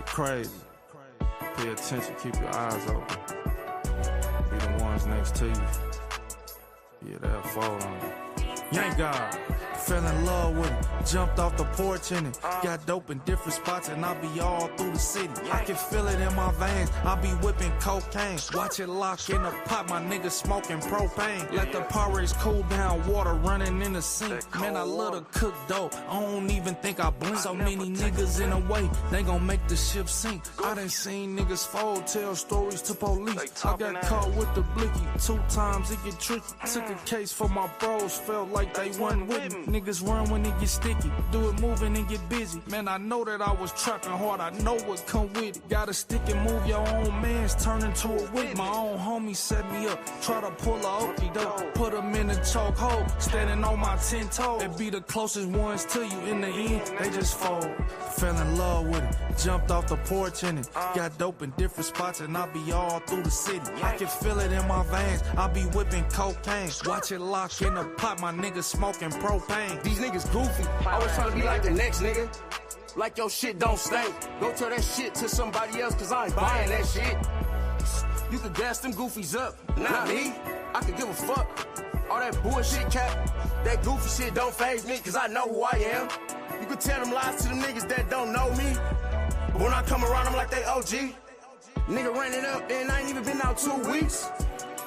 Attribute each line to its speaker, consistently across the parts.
Speaker 1: Crazy. Pay attention, keep your eyes open. Be the ones next to you. Yeah, they'll fall on you. Yank God. Fell in love with it, jumped off the porch in it. Got dope in different spots and I be all through the city. I can feel it in my veins, I be whipping cocaine. Watch it lock in the pot, my niggas smoking propane. Let the Pyrex cool down, water running in the sink. Man, I love to cook dope, I don't even think I blink. So many niggas in the way, they gon' make the ship sink. I done seen niggas fold, tell stories to police. I got caught with the blicky, 2 times it get tricky. Took a case for my bros, felt like they wasn't with me. Niggas run when it get sticky, do it moving and get busy. Man, I know that I was trapping hard, I know what come with it. Gotta stick and move your own mans, turn into a whip. My own homie set me up, try to pull a okie doke. Put him in a chokehold, standing on my 10 toes. They be the closest ones to you, in the end, they just fold. Fell in love with it, jumped off the porch in it. Got dope in different spots and I be all through the city. I can feel it in my veins, I be whipping cocaine. Watch it lock in the pot, my niggas smoking propane.
Speaker 2: These niggas goofy, always trying to be like the next nigga. Like your shit don't stink. Go tell that shit to somebody else, cause I ain't buying that shit. You could gas them goofies up, not me. I could give a fuck. All that bullshit cap, that goofy shit don't faze me, cause I know who I am. You could tell them lies to them niggas that don't know me. But when I come around, I'm like they OG. Nigga ran it up and I ain't even been out 2 weeks.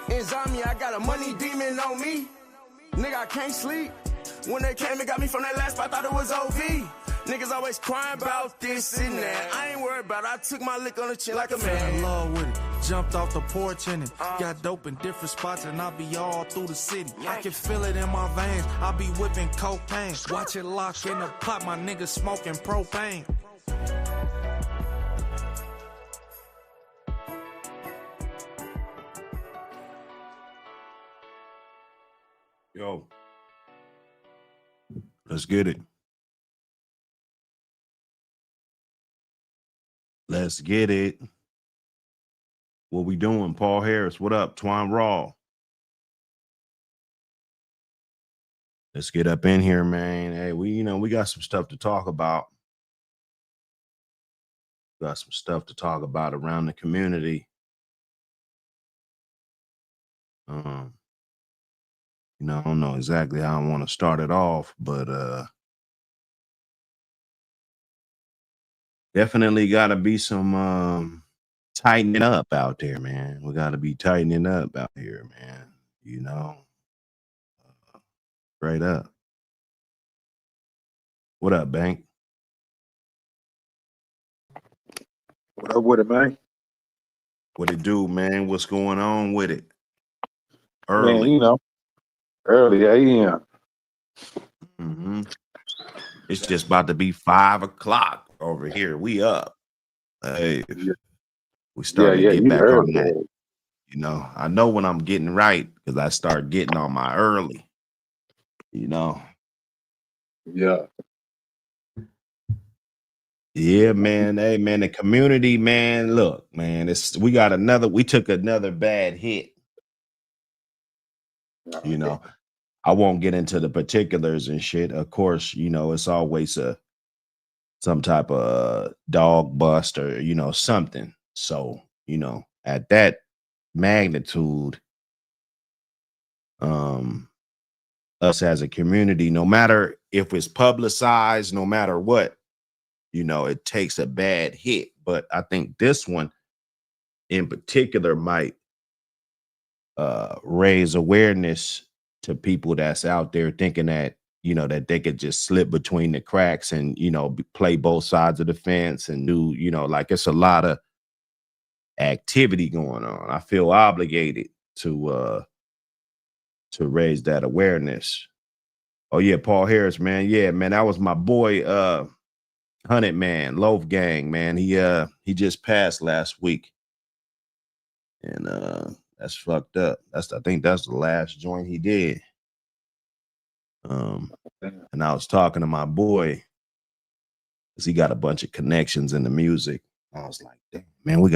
Speaker 2: In Zambia, I got a money demon on me. Nigga, I can't sleep. When they came and got me from that last spot, I thought it was OV. Niggas always crying about this and that. I ain't worried about it. I took my lick on the chin like a man.
Speaker 1: Fell in love with it, jumped off the porch in it. Got dope in different spots and I be all through the city. I can feel it in my veins, I be whipping cocaine. Watch it lock in the pot, my niggas smoking propane.
Speaker 3: Yo, let's get it. Let's get it. What we doing? Paul Harris, what up? Twine Raw. Let's get up in here, man. Hey, we got some stuff to talk about. Got some stuff to talk about around the community. You know, I don't know exactly how I want to start it off, but definitely got to be some tightening up out there, man. We got to be tightening up out here, man. You know, straight up. What up, Bank?
Speaker 4: What up with it, man?
Speaker 3: What it do, man? What's going on with it?
Speaker 4: Man,
Speaker 3: Early.
Speaker 4: you know, early AM.
Speaker 3: It's just about to be 5 o'clock over here. We up. Hey, we starting to get back on that. You know, I know when I'm getting right because I start getting on my early. You know.
Speaker 4: Yeah.
Speaker 3: Yeah, man. Hey, man, the community, man. Look, man, we took another bad hit. You know, I won't get into the particulars and shit. Of course, you know, it's always some type of dog bust or, you know, something. So, you know, at that magnitude, us as a community, no matter if it's publicized, no matter what, you know, it takes a bad hit. But I think this one in particular might raise awareness to people that's out there thinking that, you know, that they could just slip between the cracks and, you know, play both sides of the fence and do, you know, like it's a lot of activity going on. I feel obligated to raise that awareness. Oh yeah, Paul Harris, man. Yeah, man, that was my boy, Hunted Man, Loaf Gang, man. He just passed last week. And that's fucked up. I think that's the last joint he did. And I was talking to my boy because he got a bunch of connections in the music. I was like, damn, man, we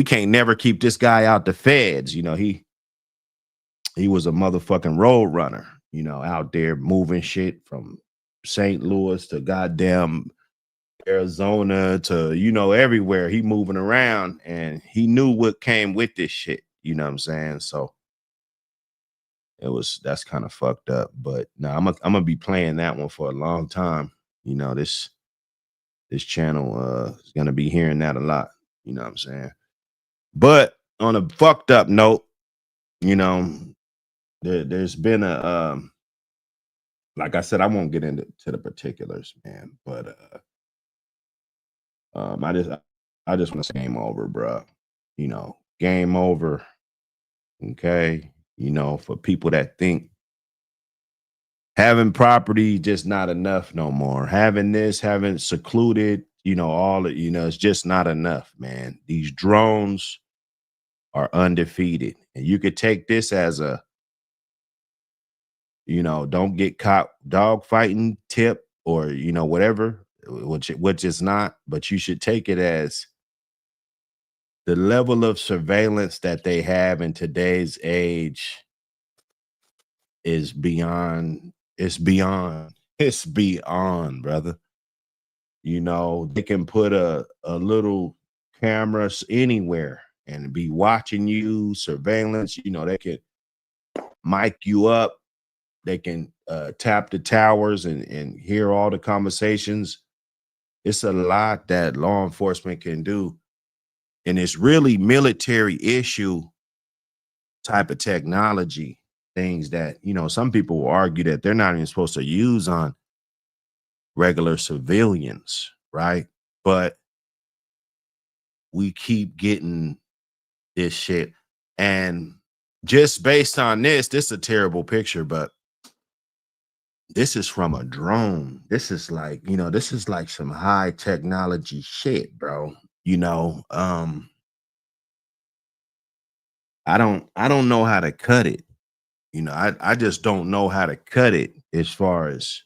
Speaker 3: can't never keep this guy out the feds. You know, he was a motherfucking road runner, you know, out there moving shit from St. Louis to goddamn Arizona to, you know, everywhere. He moving around and he knew what came with this shit. You know what I'm saying? So that's kind of fucked up. But no, I'm gonna be playing that one for a long time. You know, this channel is gonna be hearing that a lot. You know what I'm saying? But on a fucked up note, you know, there's been like I said, I won't get into the particulars, man. But I just want to say game over, bro. You know, game over. Okay. You know, for people that think having property just not enough no more. Having secluded, you know, all it, you know, it's just not enough, man. These drones are undefeated. And you could take this as a, you know, don't get caught dog fighting tip or, you know, whatever, which is not, but you should take it as the level of surveillance that they have in today's age is beyond, it's beyond, brother. You know, they can put a little cameras anywhere and be watching you, surveillance. You know, they can mic you up. They can tap the towers and hear all the conversations. It's a lot that law enforcement can do. And it's really military issue type of technology, things that, you know, some people will argue that they're not even supposed to use on regular civilians, right? But we keep getting this shit. And just based on this is a terrible picture, but this is from a drone. This is like, you know, this is like some high technology shit, bro. You know, I don't know how to cut it. You know, I just don't know how to cut it as far as,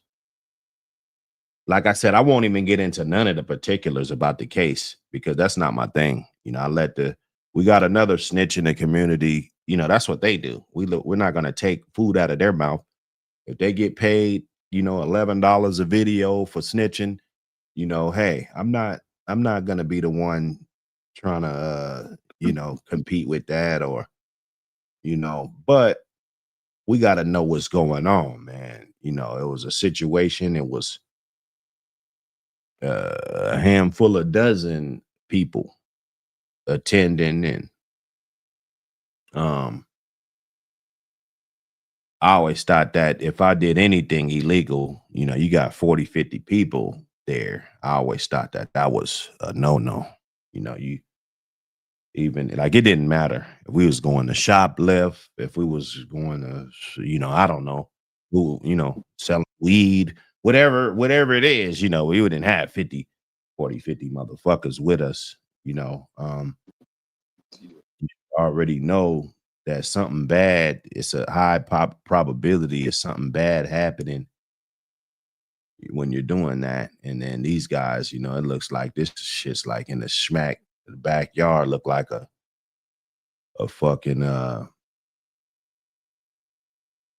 Speaker 3: like I said, I won't even get into none of the particulars about the case because that's not my thing. You know, we got another snitch in the community. You know, that's what they do. We're not going to take food out of their mouth. If they get paid, you know, $11 a video for snitching, you know, hey, I'm not I'm not gonna be the one trying to compete with that, or but we got to know what's going on, man. It was a situation. It was a handful of dozen people attending, and I always thought that if I did anything illegal, you got 40, 50 people there. I always thought that that was a no. You even like it didn't matter if we was going to shop left, if we was going to, I don't know, who, selling weed, whatever it is, we wouldn't have 50, 40, 50 motherfuckers with us, you already know that something bad, it's a high probability of something bad happening when you're doing that. And then these guys, it looks like this shit's like in the backyard, look like a fucking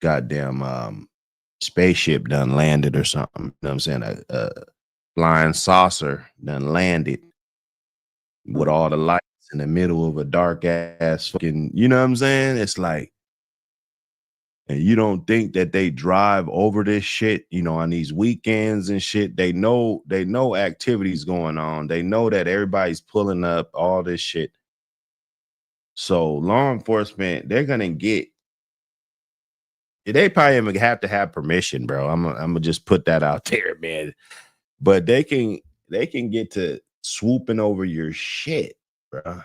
Speaker 3: goddamn spaceship done landed or something. You know what I'm saying? A flying saucer done landed with all the lights in the middle of a dark ass fucking, you know what I'm saying? It's like, and you don't think that they drive over this shit, on these weekends and shit. They know activities going on. They know that everybody's pulling up, all this shit. So law enforcement, they probably even have to have permission, bro. I'm gonna just put that out there, man. But they can get to swooping over your shit, bro,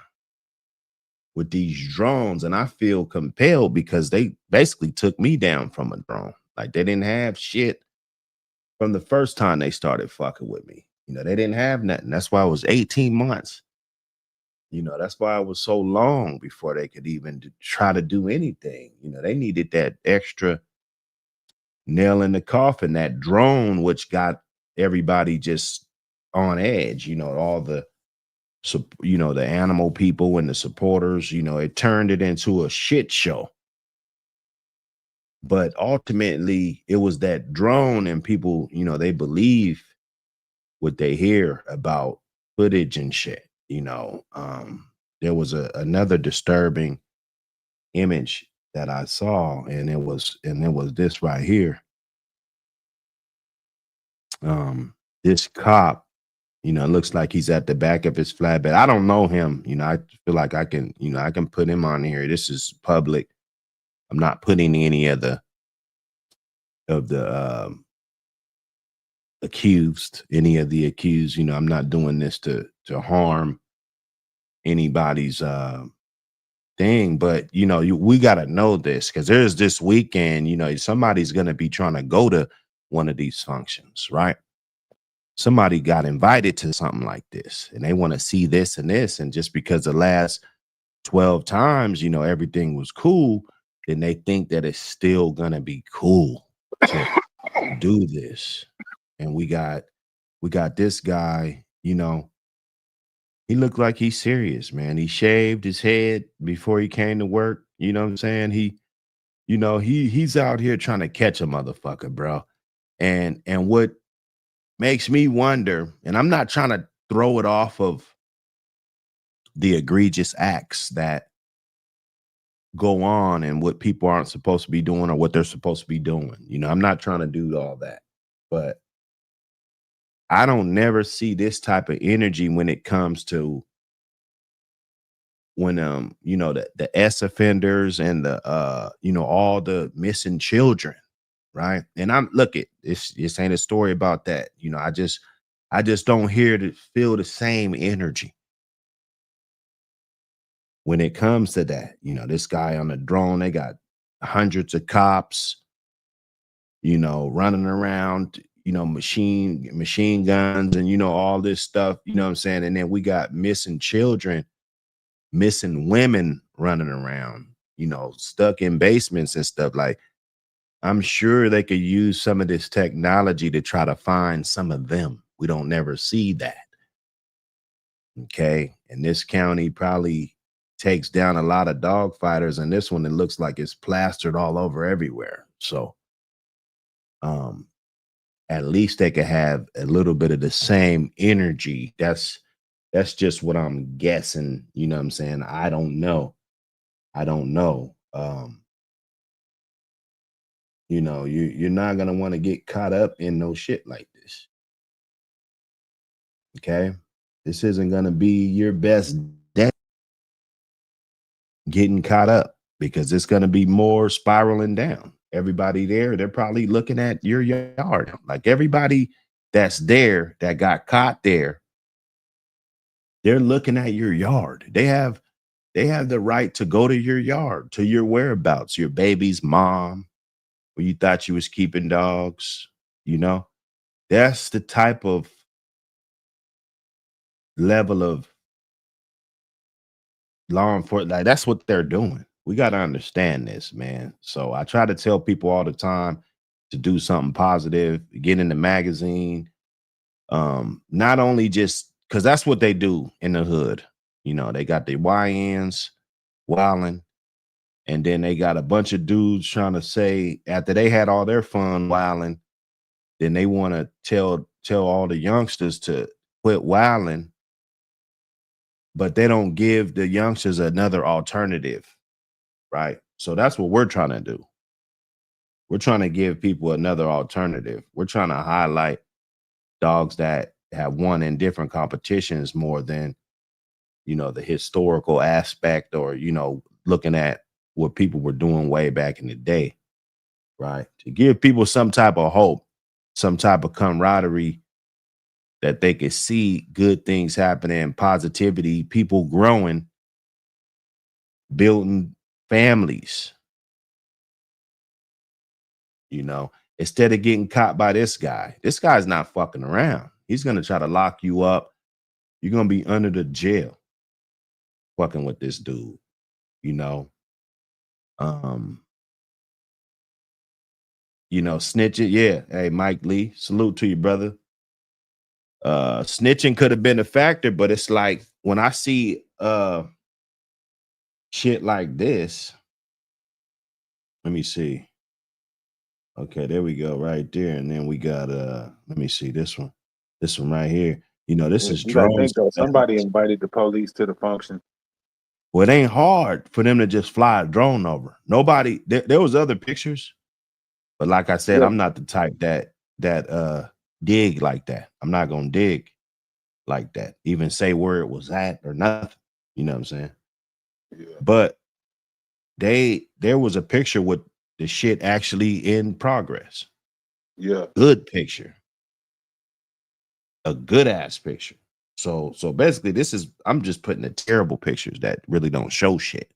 Speaker 3: with these drones. And I feel compelled because they basically took me down from a drone. Like they didn't have shit from the first time they started fucking with me. They didn't have nothing. That's why it was 18 months. That's why it was so long before they could even try to do anything. They needed that extra nail in the coffin, that drone, which got everybody just on edge. All the, the animal people and the supporters, it turned it into a shit show. But ultimately, it was that drone, and people, they believe what they hear about footage and shit. There was another disturbing image that I saw, and it was this right here. This cop, it looks like he's at the back of his flatbed. I don't know him. I feel like I can put him on here. This is public. I'm not putting any of the accused, I'm not doing this to harm anybody's thing, but we got to know this, because there's this weekend, somebody's going to be trying to go to one of these functions, right? Somebody got invited to something like this, and they want to see this and this, and just because the last 12 times everything was cool, then they think that it's still gonna be cool to do this. And we got this guy, he looked like he's serious, man. He shaved his head before he came to work. You know what I'm saying? He's out here trying to catch a motherfucker, bro. And what makes me wonder, and I'm not trying to throw it off of the egregious acts that go on and what people aren't supposed to be doing or what they're supposed to be doing. I'm not trying to do all that, but I don't never see this type of energy when it comes to when the S offenders and the all the missing children, right? And I'm look at this ain't a story about that. I just don't feel the same energy when it comes to that. This guy on the drone, they got hundreds of cops, running around, machine guns and, all this stuff, what I'm saying? And then we got missing children, missing women running around, stuck in basements and stuff. Like, I'm sure they could use some of this technology to try to find some of them. We don't never see that. Okay. And this county probably takes down a lot of dog fighters, and this one, it looks like it's plastered all over everywhere. So at least they could have a little bit of the same energy. That's That's just what I'm guessing. You know what I'm saying? I don't know. You know, you're not gonna want to get caught up in no shit like this. Okay. This isn't gonna be your best day getting caught up, because it's gonna be more spiraling down. Everybody there, they're probably looking at your yard. Like everybody that's there that got caught there, they're looking at your yard. They have the right to go to your yard, to your whereabouts, your baby's mom, where you thought you was keeping dogs. You know, that's the type of level of law enforcement. Like, that's what they're doing. We got to understand this, man. So I try to tell people all the time to do something positive, get in the magazine. Not only just because that's what they do in the hood. You know, they got the YNs wilding, and then they got a bunch of dudes trying to say, after they had all their fun wilding, then they want to tell all the youngsters to quit wilding, but they don't give the youngsters another alternative, right? So that's what we're trying to do. We're trying to give people another alternative. We're trying to highlight dogs that have won in different competitions more than, you know, the historical aspect, or, you know, looking at what people were doing way back in the day, right? To give people some type of hope, some type of camaraderie, that they could see good things happening, positivity, people growing, building families, you know, instead of getting caught by this guy. This guy's not fucking around. He's going to try to lock you up. You're going to be under the jail fucking with this dude, you know. You know, snitching. Yeah. Hey, Mike Lee, salute to you, brother. Snitching could have been a factor, but it's like when I see shit like this, let me see. Okay, there we go, right there. And then we got let me see this one right here. You know, this is
Speaker 4: You gotta
Speaker 3: drone
Speaker 4: think though, somebody
Speaker 3: surveillance.
Speaker 4: invited the police to the function.
Speaker 3: Well, it ain't hard for them to just fly a drone over. Nobody, there was other pictures, but like I said,
Speaker 4: Yeah,
Speaker 3: I'm not the type that dig like that. I'm not gonna dig like that, even say where it was at or nothing. You know what I'm saying?
Speaker 4: yeah,
Speaker 3: But there was a picture with the shit actually in progress.
Speaker 4: yeah,
Speaker 3: Good picture, a good ass picture. So basically, I'm just putting the terrible pictures that really don't show shit.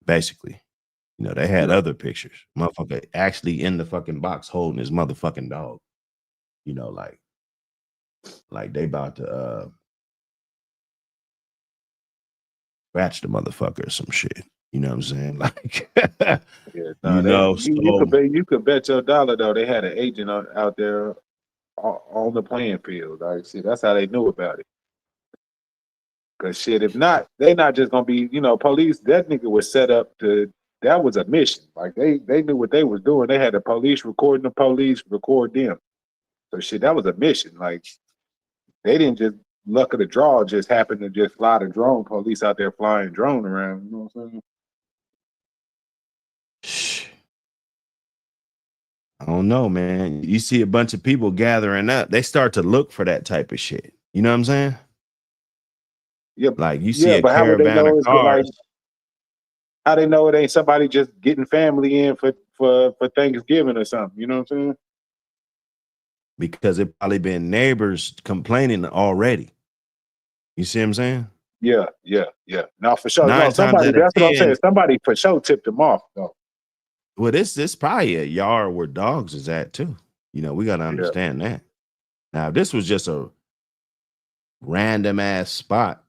Speaker 3: Basically, you know, they had
Speaker 4: yeah.
Speaker 3: other pictures. Motherfucker actually in the fucking box holding his motherfucking dog. You know, like they about to scratch the motherfucker or some shit. You know what I'm saying? Like,
Speaker 4: Yeah,
Speaker 3: you
Speaker 4: no,
Speaker 3: know, so
Speaker 4: you could bet your dollar though they had an agent out there on the playing field. Like, see, that's how they knew about it. Cause shit, if not, they not just gonna be, you know, police. That nigga was set up to. That was a mission. Like they knew what they was doing. They had the police recording the police, record them. So shit, that was a mission. Like they didn't just luck of the draw, just happened to just fly the drone. Police out there flying drone around. You know what I'm saying?
Speaker 3: I don't know, man. You see a bunch of people gathering up, they start to look for that type of shit. You know what I'm saying?
Speaker 4: Yeah,
Speaker 3: Like you see
Speaker 4: yeah.
Speaker 3: a
Speaker 4: But how would they
Speaker 3: caravan of
Speaker 4: know? It's like
Speaker 3: cars.
Speaker 4: how they know it ain't somebody just getting family in for Thanksgiving or something. You know what I'm saying?
Speaker 3: Because it probably been neighbors complaining already. You see what I'm saying?
Speaker 4: Yeah, yeah, yeah. No, for sure. No,
Speaker 3: 9 times
Speaker 4: somebody.
Speaker 3: out of
Speaker 4: That's what I'm saying.
Speaker 3: 10,
Speaker 4: Somebody for sure tipped them off. Though.
Speaker 3: well, this probably a yard where dogs is at too. You know, we got to
Speaker 4: Yeah,
Speaker 3: understand that. Now, if this was just a random ass spot,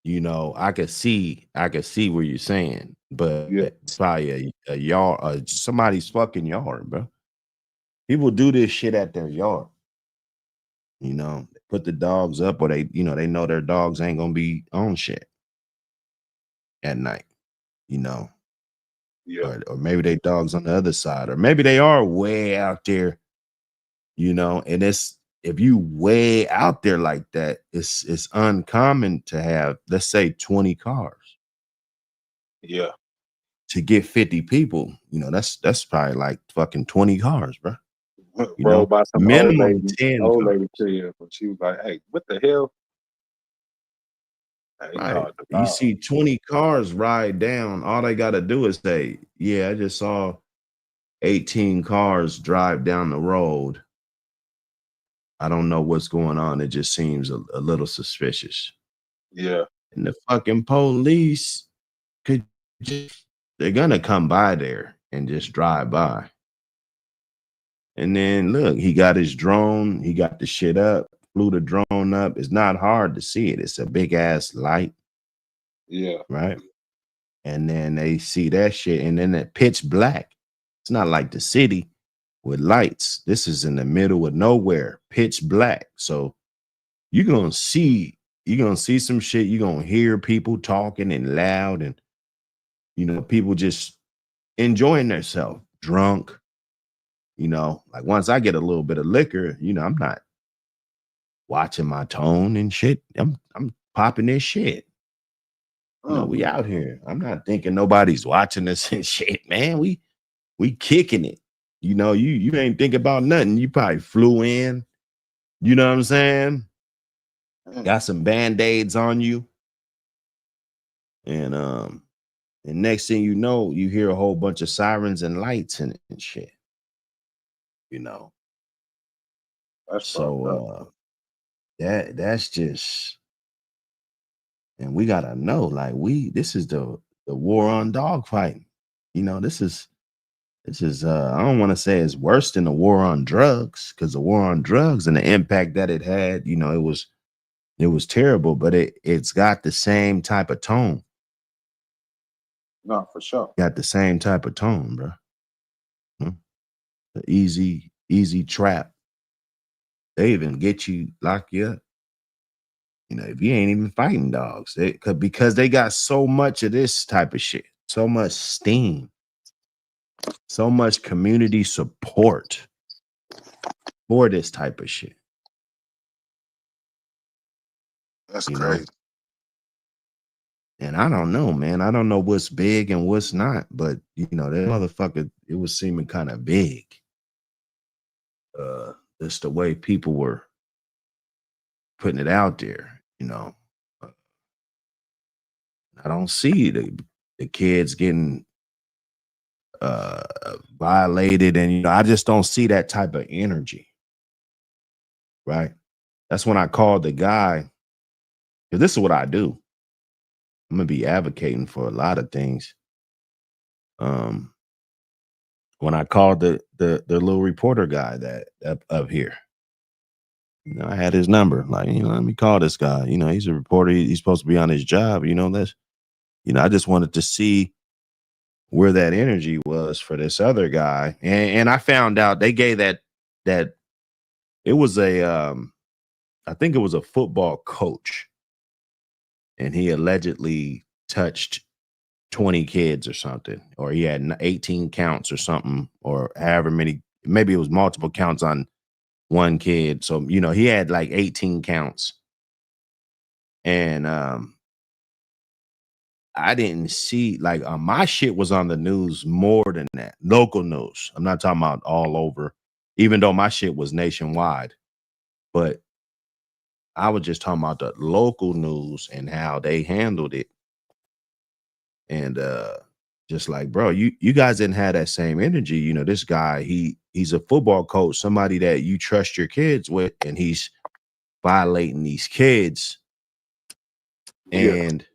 Speaker 3: you know, I could see where you're saying, but
Speaker 4: yeah,
Speaker 3: it's probably a yard, somebody's fucking yard, bro. People do this shit at their yard. You know, they put the dogs up, or they know their dogs ain't gonna be on shit at night, you know,
Speaker 4: yeah,
Speaker 3: or maybe they dogs on the other side, or maybe they are way out there, you know, and it's if you way out there like that, it's uncommon to have, let's say, 20 cars.
Speaker 4: Yeah.
Speaker 3: To get 50 people, you know, that's probably like fucking 20 cars, bro. You know,
Speaker 4: Rolled by some
Speaker 3: minimum 10
Speaker 4: old
Speaker 3: cars.
Speaker 4: lady to you, but she was like, "Hey, what the hell?" He
Speaker 3: Right.
Speaker 4: called the
Speaker 3: You
Speaker 4: dog.
Speaker 3: see 20 cars ride down. All they got to do is say, yeah, I just saw 18 cars drive down the road. I don't know what's going on. It just seems a little suspicious.
Speaker 4: Yeah.
Speaker 3: And the fucking police could just, they're going to come by there and just drive by. And then look, he got his drone. He got the shit up, flew the drone up. It's not hard to see it. It's a big ass light.
Speaker 4: Yeah.
Speaker 3: Right. And then they see that shit. And then it pitch black. It's not like the city with lights. This is in the middle of nowhere, pitch black. So you're going to see some shit. You're going to hear people talking and loud and, you know, people just enjoying themselves, drunk. You know, like once I get a little bit of liquor, you know, I'm not watching my tone and shit. I'm popping this shit. You know, we out here. I'm not thinking nobody's watching us and shit, man. We kicking it. You know, you ain't thinking about nothing. You probably flew in. You know what I'm saying? Got some band-aids on you. And next thing you know, you hear a whole bunch of sirens and lights and shit. You know.
Speaker 4: That's
Speaker 3: so that's just, and we gotta know, like, this is the war on dogfighting. You know, this is I don't want to say it's worse than the war on drugs, because the war on drugs and the impact that it had, you know, it was terrible, but it's got the same type of tone.
Speaker 4: No, for sure.
Speaker 3: Got the same type of tone, bro. The easy trap. They even get you, lock you up. You know, if you ain't even fighting dogs, because they got so much of this type of shit, so much steam, so much community support for this type of shit.
Speaker 4: That's
Speaker 3: crazy.
Speaker 4: Know?
Speaker 3: And I don't know, man. I don't know what's big and what's not, but you know, that motherfucker, it was seeming kind of big. Just the way people were putting it out there, you know. I don't see the kids getting violated, and you know, I just don't see that type of energy. Right? That's when I called the guy, because this is what I do. I'm gonna be advocating for a lot of things. When I called the little reporter guy that up here, you know, I had his number. Like, you know, let me call this guy. You know, he's a reporter. He's supposed to be on his job. You know, I just wanted to see where that energy was for this other guy. And I found out they gave that it was I think it was a football coach, and he allegedly touched 20 kids or something, or he had 18 counts or something, or however many, maybe it was multiple counts on one kid. So, you know, he had like 18 counts. And I didn't see, like, my shit was on the news more than that. Local news. I'm not talking about all over, even though my shit was nationwide. But I was just talking about the local news and how they handled it. And just like, bro, you guys didn't have that same energy. You know, this guy, he's a football coach, somebody that you trust your kids with, and he's violating these kids. And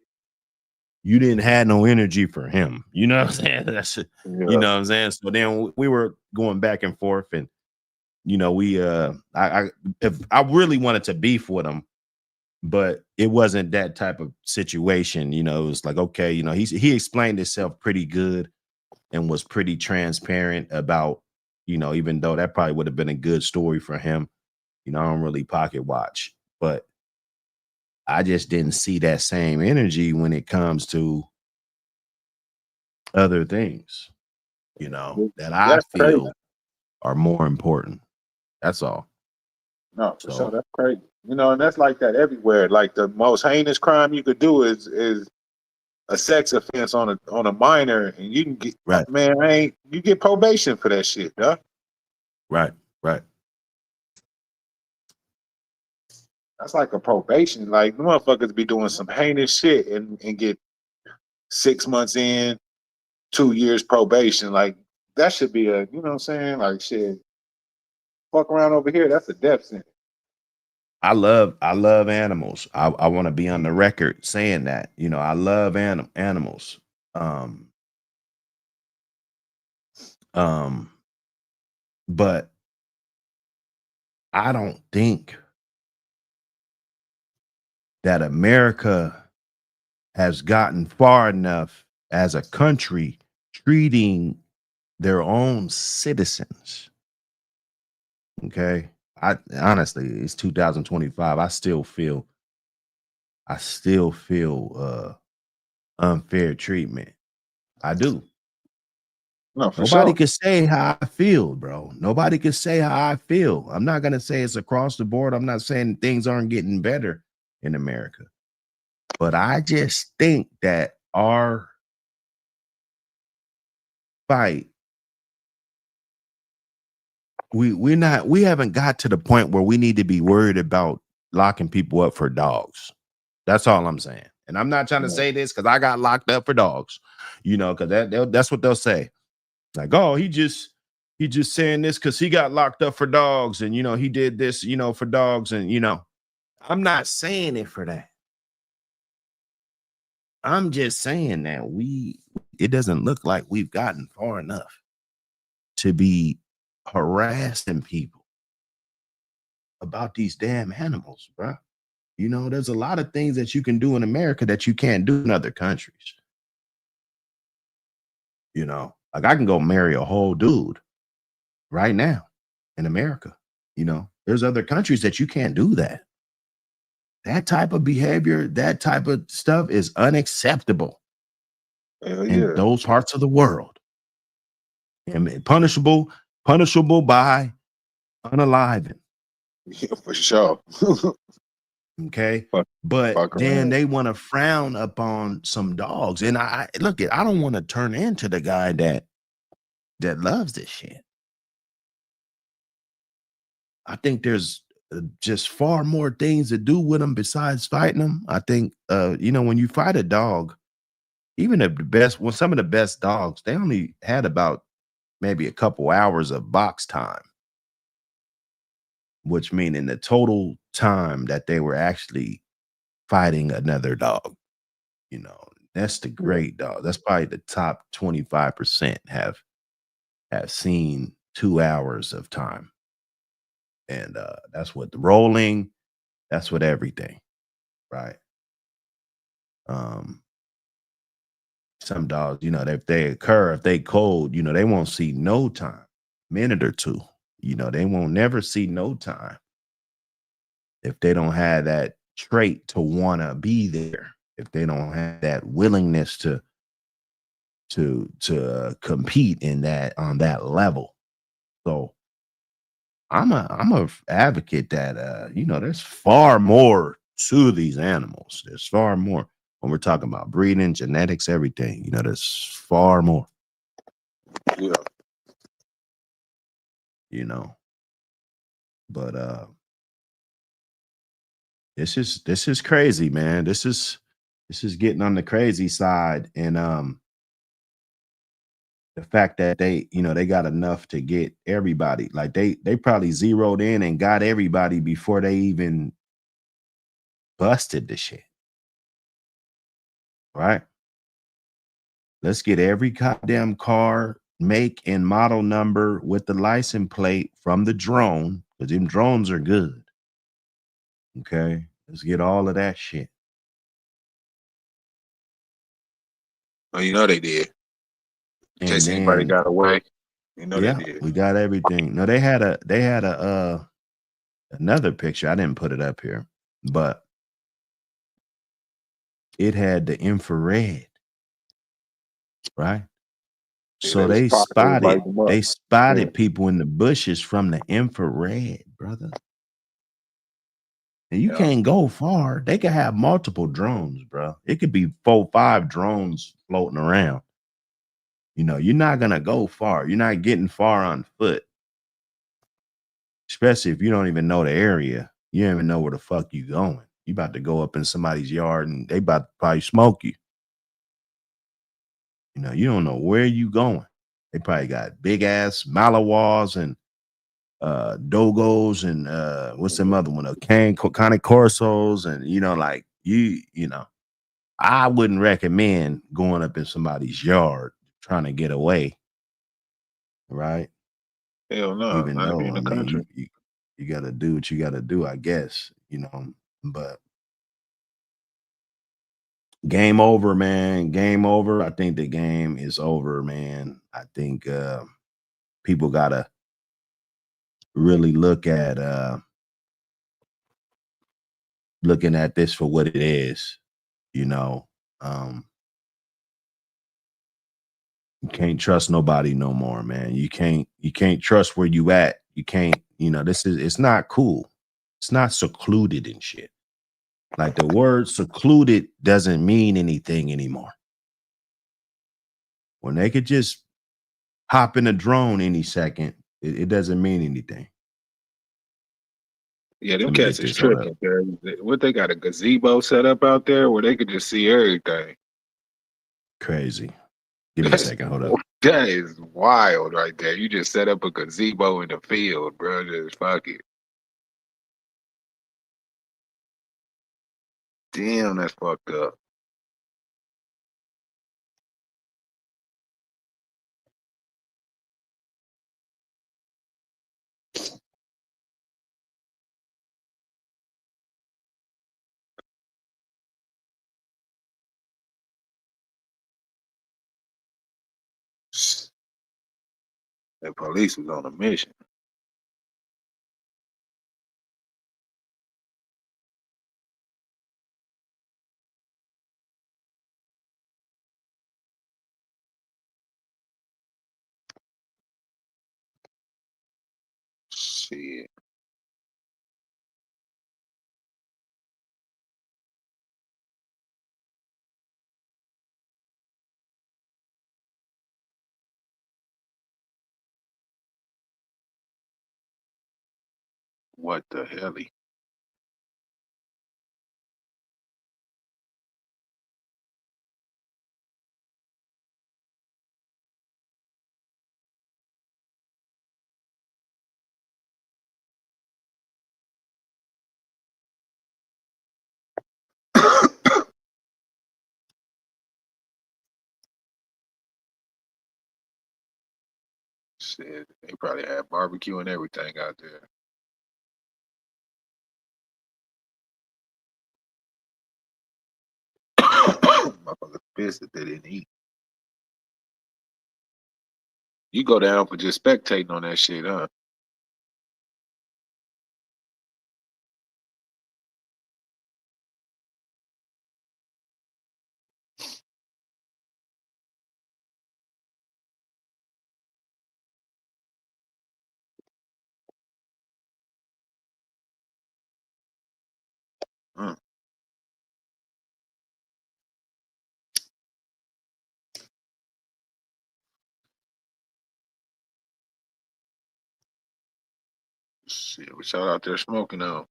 Speaker 3: you didn't have no energy for him. You know what I'm saying? That's it. You know what I'm saying? So then we were going back and forth, and you know, if I really wanted to beef with him, but it wasn't that type of situation. You know, it was like, okay, you know, he explained himself pretty good and was pretty transparent about, you know, even though that probably would have been a good story for him. You know, I don't really pocket watch, but I just didn't see that same energy when it comes to other things, you know, that I feel are more important. That's all.
Speaker 4: No, for sure.
Speaker 3: So
Speaker 4: That's crazy. You know, and that's like that everywhere. Like the most heinous crime you could do is a sex offense on a minor, and you can get
Speaker 3: right,
Speaker 4: man, you get probation for that shit, huh?
Speaker 3: right, right.
Speaker 4: That's like a probation. Like the motherfuckers be doing some heinous shit and get 6 months in, 2 years probation. Like that should be a, you know what I'm saying? Like shit, fuck around over here. That's a death sentence.
Speaker 3: I love animals. I want to be on the record saying that. You know, I love animals. Um, um, but I don't think that America has gotten far enough as a country treating their own citizens. Okay. I honestly, it's 2025. I still feel unfair treatment. I do.
Speaker 4: No, for
Speaker 3: Nobody
Speaker 4: sure.
Speaker 3: could say how I feel, bro. Nobody could say how I feel. I'm not gonna say it's across the board. I'm not saying things aren't getting better in America. But I just think that our fight, we haven't got to the point where we need to be worried about locking people up for dogs. That's all I'm saying. And I'm not trying to say this because I got locked up for dogs, you know, because that's what they'll say. Like, oh, he just saying this because he got locked up for dogs, and you know, he did this, you know, for dogs, and you know, I'm not saying it for that. I'm just saying that it doesn't look like we've gotten far enough to be harassing people about these damn animals, bro. You know, there's a lot of things that you can do in America that you can't do in other countries. You know, like I can go marry a whole dude right now in America. You know, there's other countries that you can't do that. That type of behavior, that type of stuff is unacceptable
Speaker 4: Hell
Speaker 3: in
Speaker 4: yeah.
Speaker 3: those parts of the world. And punishable by unaliving.
Speaker 4: Yeah, for sure.
Speaker 3: Okay.
Speaker 4: fuck,
Speaker 3: But
Speaker 4: fuck
Speaker 3: then
Speaker 4: around.
Speaker 3: they want to frown upon some dogs. And I look at, I don't want to turn into the guy that loves this shit. I think there's just far more things to do with them besides fighting them. I think, you know, when you fight a dog, even some of the best dogs, they only had about maybe a couple hours of box time, which meaning the total time that they were actually fighting another dog. You know, that's the
Speaker 4: Yeah.
Speaker 3: great dog. That's probably the top 25% have seen 2 hours of time. And that's what the rolling, that's what everything, right? Um, some dogs, you know, if they cold, you know, they won't see no time, minute or two. You know, they won't never see no time if they don't have that trait to want to be there, if they don't have that willingness to compete in that on that level. So I'm a advocate that you know, there's far more to these animals. There's far more when we're talking about breeding, genetics, everything. You know, there's far more.
Speaker 4: Yeah.
Speaker 3: You know, but this is crazy, man. This is getting on the crazy side, and the fact that they, you know, they got enough to get everybody. Like they probably zeroed in and got everybody before they even busted the shit. Right? Let's get every goddamn car, make and model number with the license plate from the drone, because them drones are good. Okay. Let's get all of that shit.
Speaker 4: Oh, you know they did. In
Speaker 3: And
Speaker 4: case anybody
Speaker 3: then
Speaker 4: got away, you know they
Speaker 3: yeah,
Speaker 4: did.
Speaker 3: we got everything. No, they had a another picture. I didn't put it up here, but it had the infrared, right?
Speaker 4: Yeah,
Speaker 3: So
Speaker 4: they was they was lighting them up.
Speaker 3: they
Speaker 4: Yeah.
Speaker 3: spotted people in the bushes from the infrared, brother. And you can't go far. They could have multiple drones, bro. It could be 4, 5 drones floating around. You know, you're not gonna go far. You're not getting far on foot. Especially if you don't even know the area. You don't even know where the fuck you going. You about to go up in somebody's yard and they about to probably smoke you. You know, you don't know where you going. They probably got big ass Malawas and Dogos and what's some other one? Cane Corsos, and you know, like you know, I wouldn't recommend going up in somebody's yard trying to get away, right?
Speaker 4: Hell no,
Speaker 3: Even
Speaker 4: not if
Speaker 3: though
Speaker 4: you're in
Speaker 3: I
Speaker 4: the
Speaker 3: mean
Speaker 4: country.
Speaker 3: you got to do what you got to do, I guess, you know. But game over, man. Game over. I think the game is over, man. I think people gotta really look at looking at this for what it is, you know. You can't trust nobody no more, man. You can't trust where you at. You can't, you know, it's not cool. It's not secluded and shit. Like the word secluded doesn't mean anything anymore. When they could just hop in a drone any second, it doesn't mean anything.
Speaker 4: Yeah, them
Speaker 3: Let me
Speaker 4: cats
Speaker 3: get
Speaker 4: is
Speaker 3: this. Hold
Speaker 4: tripping
Speaker 3: up.
Speaker 4: up there. What, they got a gazebo set up out there where they could just see everything.
Speaker 3: Crazy. Give me a second. Hold up.
Speaker 4: That is wild right there. You just set up a gazebo in the field, bro. Just fuck it. Damn, that's fucked up. The police was on a mission. Shit. What the hell? Shit, they probably had barbecue and everything out there. Motherfuckers pissed that they didn't eat. You go down for just spectating on that shit, huh? Mm. Shit, we y'all out there smoking on?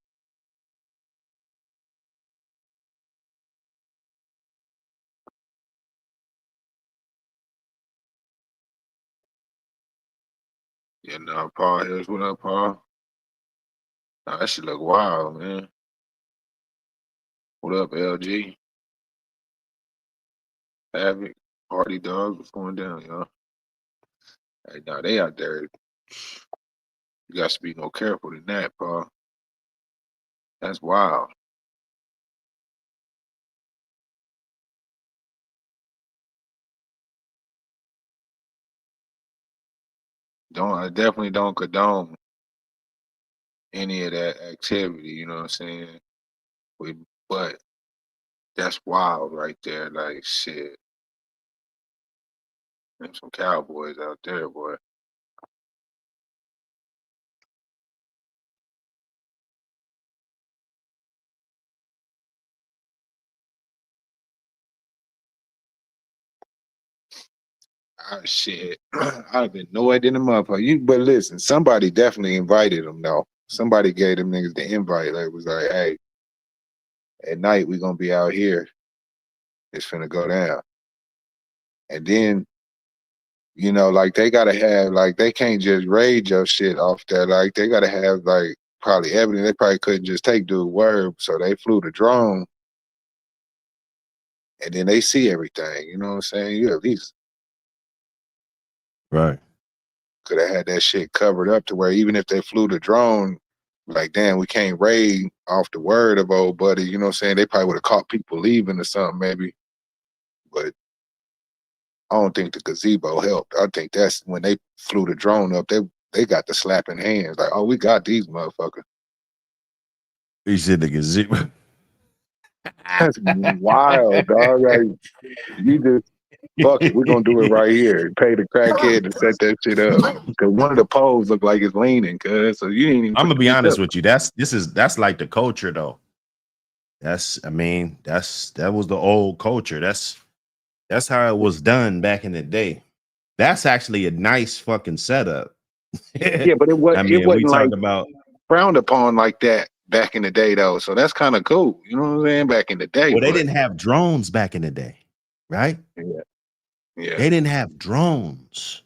Speaker 4: Yeah, no, Paul Hills, what up, Paul? Nah, that shit look wild, man. What up, LG? Havoc, Party Dog, what's going down, y'all? Hey, nah, they out there. You got to be more careful than that, Paul. That's wild. I definitely don't condone any of that activity, you know what I'm saying? But that's wild right there. Like, shit. There's some cowboys out there, boy. Shit, I've been annoyed in the motherfucker. But listen, somebody definitely invited them though. Somebody gave them niggas the invite. Like, was like, hey, at night we gonna be out here. It's finna go down. And then, like they gotta have, like, they can't just raid your shit off there. Like, they gotta have, like, probably evidence. They probably couldn't just take dude word. So they flew the drone and then they see everything. You know what I'm saying? You at least
Speaker 3: Right.
Speaker 4: could have had that shit covered up to where even if they flew the drone, like, damn, we can't raid off the word of old buddy. You know what I'm saying? They probably would have caught people leaving or something maybe. But I don't think the gazebo helped. I think that's when they flew the drone up, they got the slapping hands. Like, oh, we got these motherfuckers.
Speaker 3: You said the gazebo.
Speaker 4: That's wild, dog. Like, you just, fuck it, we're going to do it right here. Pay the crackhead to set that shit up. Because one of the poles look like it's leaning, cuz. So you ain't even.
Speaker 3: I'm gonna be honest with you. That's like the culture though. That was the old culture. That's how it was done back in the day. That's actually a nice fucking setup.
Speaker 4: Yeah, but it wasn't
Speaker 3: we
Speaker 4: like
Speaker 3: talk about
Speaker 4: frowned upon like that back in the day though. So that's kind of cool. You know what I'm saying? Back in the day.
Speaker 3: Well, they didn't have drones back in the day, right?
Speaker 4: Yeah.
Speaker 3: They didn't have drones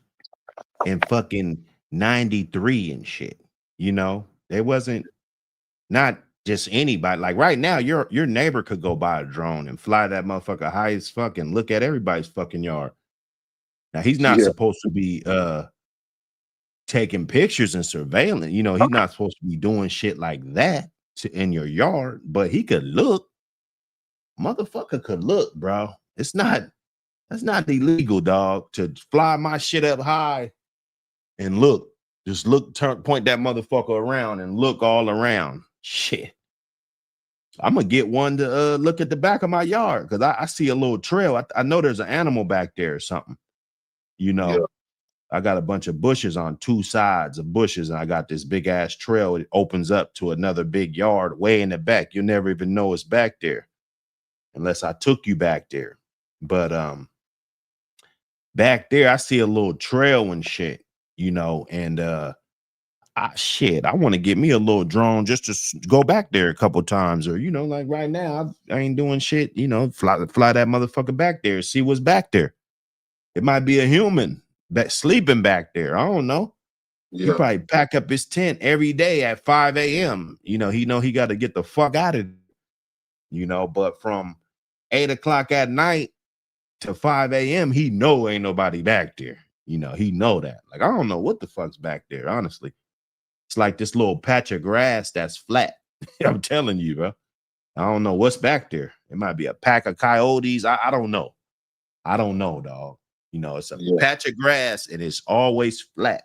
Speaker 3: in fucking 93 and shit. There wasn't, not just anybody. Like right now, your neighbor could go buy a drone and fly that motherfucker high as fuck and look at everybody's fucking yard. Now he's not supposed to be taking pictures and surveilling. He's not supposed to be doing shit like that in your yard, but he could look. Motherfucker could look, bro. That's not illegal, dog, to fly my shit up high and look. Just look, point that motherfucker around and look all around. Shit. I'm gonna get one to look at the back of my yard because I see a little trail. I know there's an animal back there or something. I got a bunch of bushes on two sides of bushes, and I got this big ass trail. It opens up to another big yard way in the back. You'll never even know it's back there unless I took you back there. But back there, I see a little trail and shit, and I want to get me a little drone just to go back there a couple times, or like right now I ain't doing shit. Fly that motherfucker back there, see what's back there. It might be a human sleeping back there. I don't know. He probably pack up his tent every day at 5 a.m. He got to get the fuck out of it. But from 8 o'clock at night to 5 a.m. he know ain't nobody back there. He know that. Like, I don't know what the fuck's back there, honestly. It's like this little patch of grass that's flat. I'm telling you, bro. I don't know what's back there. It might be a pack of coyotes. I don't know. I don't know, dog. It's a patch of grass and it's always flat.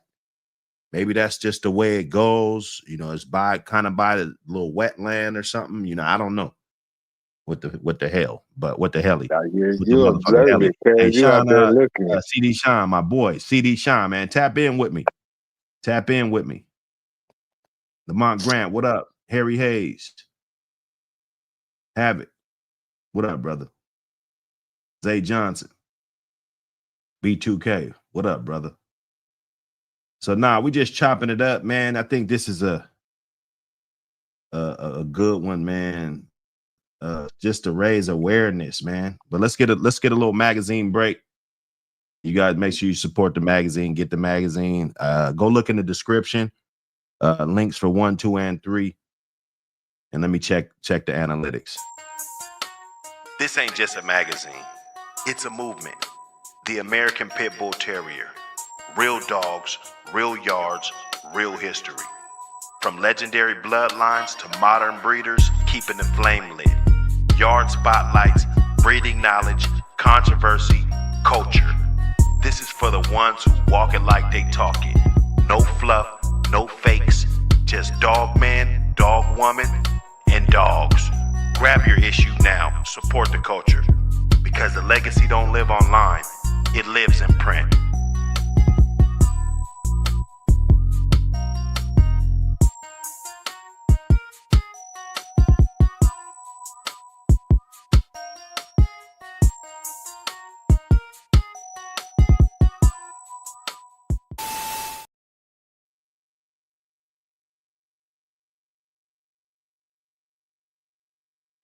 Speaker 3: Maybe that's just the way it goes. It's kind of by the little wetland or something. I don't know what the hell, but what the hell?
Speaker 4: You observe it, hey, you out there looking.
Speaker 3: CD Shine, my boy, CD Shine, man, tap in with me. Lamont Grant, what up? Harry Hayes, Havoc, what up, brother? Zay Johnson, B2K, what up, brother? So we just chopping it up, man. I think this is a good one, man. Just to raise awareness, man. But let's get a little magazine break. You guys make sure you support the magazine, get the magazine. Go look in the description. Links for 1, 2, and 3. And let me check the analytics. This ain't just a magazine. It's a movement. The American Pit Bull Terrier. Real dogs, real yards, real history. From legendary bloodlines to modern breeders, keeping the flame lit. Yard spotlights, breeding knowledge, controversy, culture. This is for the ones who walk it like they talk it. No fluff, no fakes, just dog man, dog woman, and dogs. Grab your issue now, support the culture. Because the legacy don't live online, it lives in print.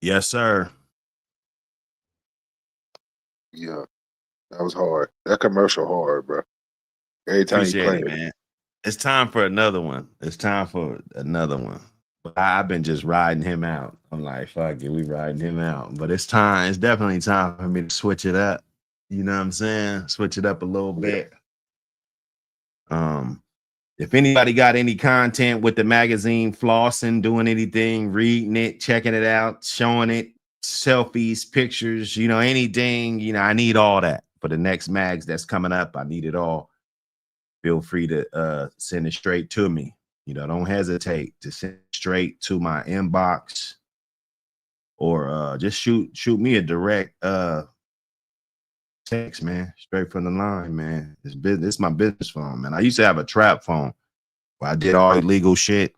Speaker 3: Yes, sir.
Speaker 4: Yeah, that was hard. That commercial hard, bro. Every time you
Speaker 3: Appreciate
Speaker 4: play
Speaker 3: it,
Speaker 4: it.
Speaker 3: man. It's time for another one. It's time for another one. But I've been just riding him out. I'm like, fuck it, we riding him out. But it's time. It's definitely time for me to switch it up. You know what I'm saying? Switch it up a little bit. If anybody got any content with the magazine, flossing, doing anything, reading it, checking it out, showing it, selfies, pictures, you know, anything, you know, I need all that for the next mags that's coming up. I need it all. Feel free to send it straight to me. You know, don't hesitate to send it straight to my inbox or just shoot me a direct text, man, straight from the line, man. It's business. It's my business phone, man. I used to have a trap phone where I did all illegal shit.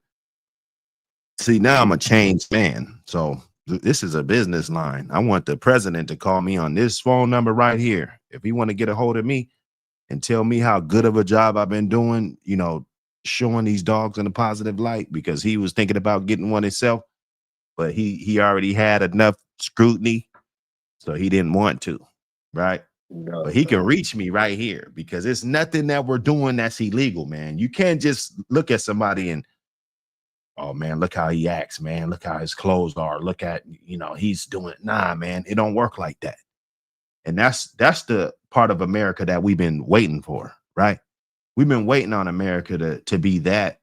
Speaker 3: See, now I'm a changed man. So this is a business line. I want the president to call me on this phone number right here. If he want to get a hold of me and tell me how good of a job I've been doing, you know, showing these dogs in a positive light, because he was thinking about getting one himself, but he already had enough scrutiny, so he didn't want to, right?
Speaker 4: No,
Speaker 3: But he can reach me right here, because it's nothing that we're doing that's illegal, man. You can't just look at somebody and, oh man, look how he acts, man. Look how his clothes are. Look at, you know, he's doing. Nah, man, it don't work like that. And that's the part of America that we've been waiting for, right? We've been waiting on America to be that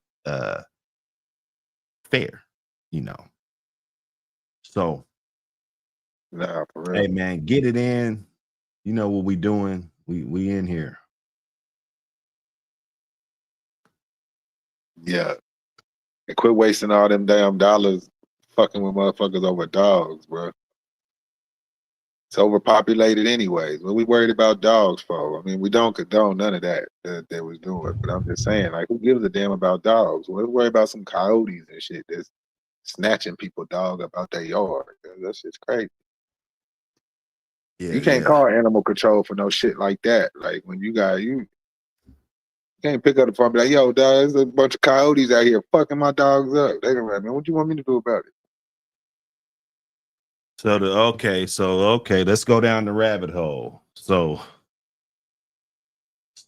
Speaker 3: fair, you know. So,
Speaker 4: nah, for real.
Speaker 3: hey man, get it in. You know what we doing. We in here.
Speaker 4: Yeah. And quit wasting all them damn dollars fucking with motherfuckers over dogs, bro. It's overpopulated anyways. What we worried about dogs for? I mean, we don't condone none of that they was doing. But I'm just saying, like, who gives a damn about dogs? Let's worry about some coyotes and shit that's snatching people dog up out their yard. That shit's crazy.
Speaker 3: Yeah,
Speaker 4: You can't call animal control for no shit like that. Like when you can't pick up the phone and be like, yo, dog, there's a bunch of coyotes out here fucking my dogs up. They gonna be like, man, what you want me to do about it?
Speaker 3: So okay, let's go down the rabbit hole. So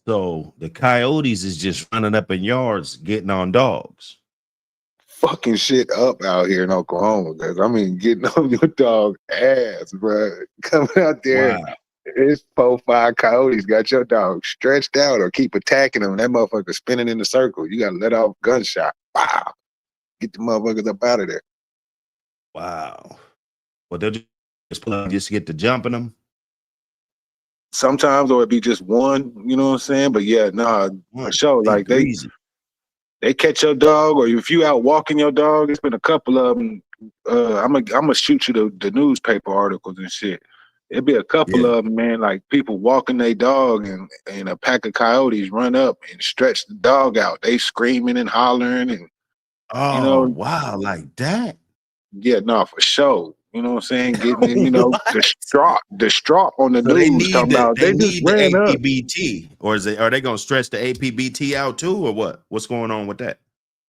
Speaker 3: the coyotes is just running up in yards getting on dogs.
Speaker 4: Fucking shit up out here in Oklahoma, guys. I mean, getting on your dog ass, bro. Coming out there,
Speaker 3: Wow.
Speaker 4: it's 4-5 coyotes got your dog stretched out or keep attacking them. That motherfucker spinning in the circle. You gotta let off gunshot. Wow. Get the motherfuckers up out of there.
Speaker 3: Wow. Well, they'll just pull up just to get to jumping them.
Speaker 4: Sometimes, or it'd be just one, you know what I'm saying? But yeah, nah, for sure. Like they catch your dog, or if you out walking your dog, it's been a couple of them. I'm gonna shoot you the newspaper articles and shit. It'd be a couple of them, man, like people walking their dog and a pack of coyotes run up and stretch the dog out. They screaming and hollering and you know,
Speaker 3: wow, like that.
Speaker 4: yeah, no, for sure. You know what I'm saying? Getting in, you know, distraught on the
Speaker 3: So
Speaker 4: news talking about
Speaker 3: they
Speaker 4: just
Speaker 3: need the
Speaker 4: ran up.
Speaker 3: APBT, or are they gonna stretch the APBT out too, or what? What's going on with that?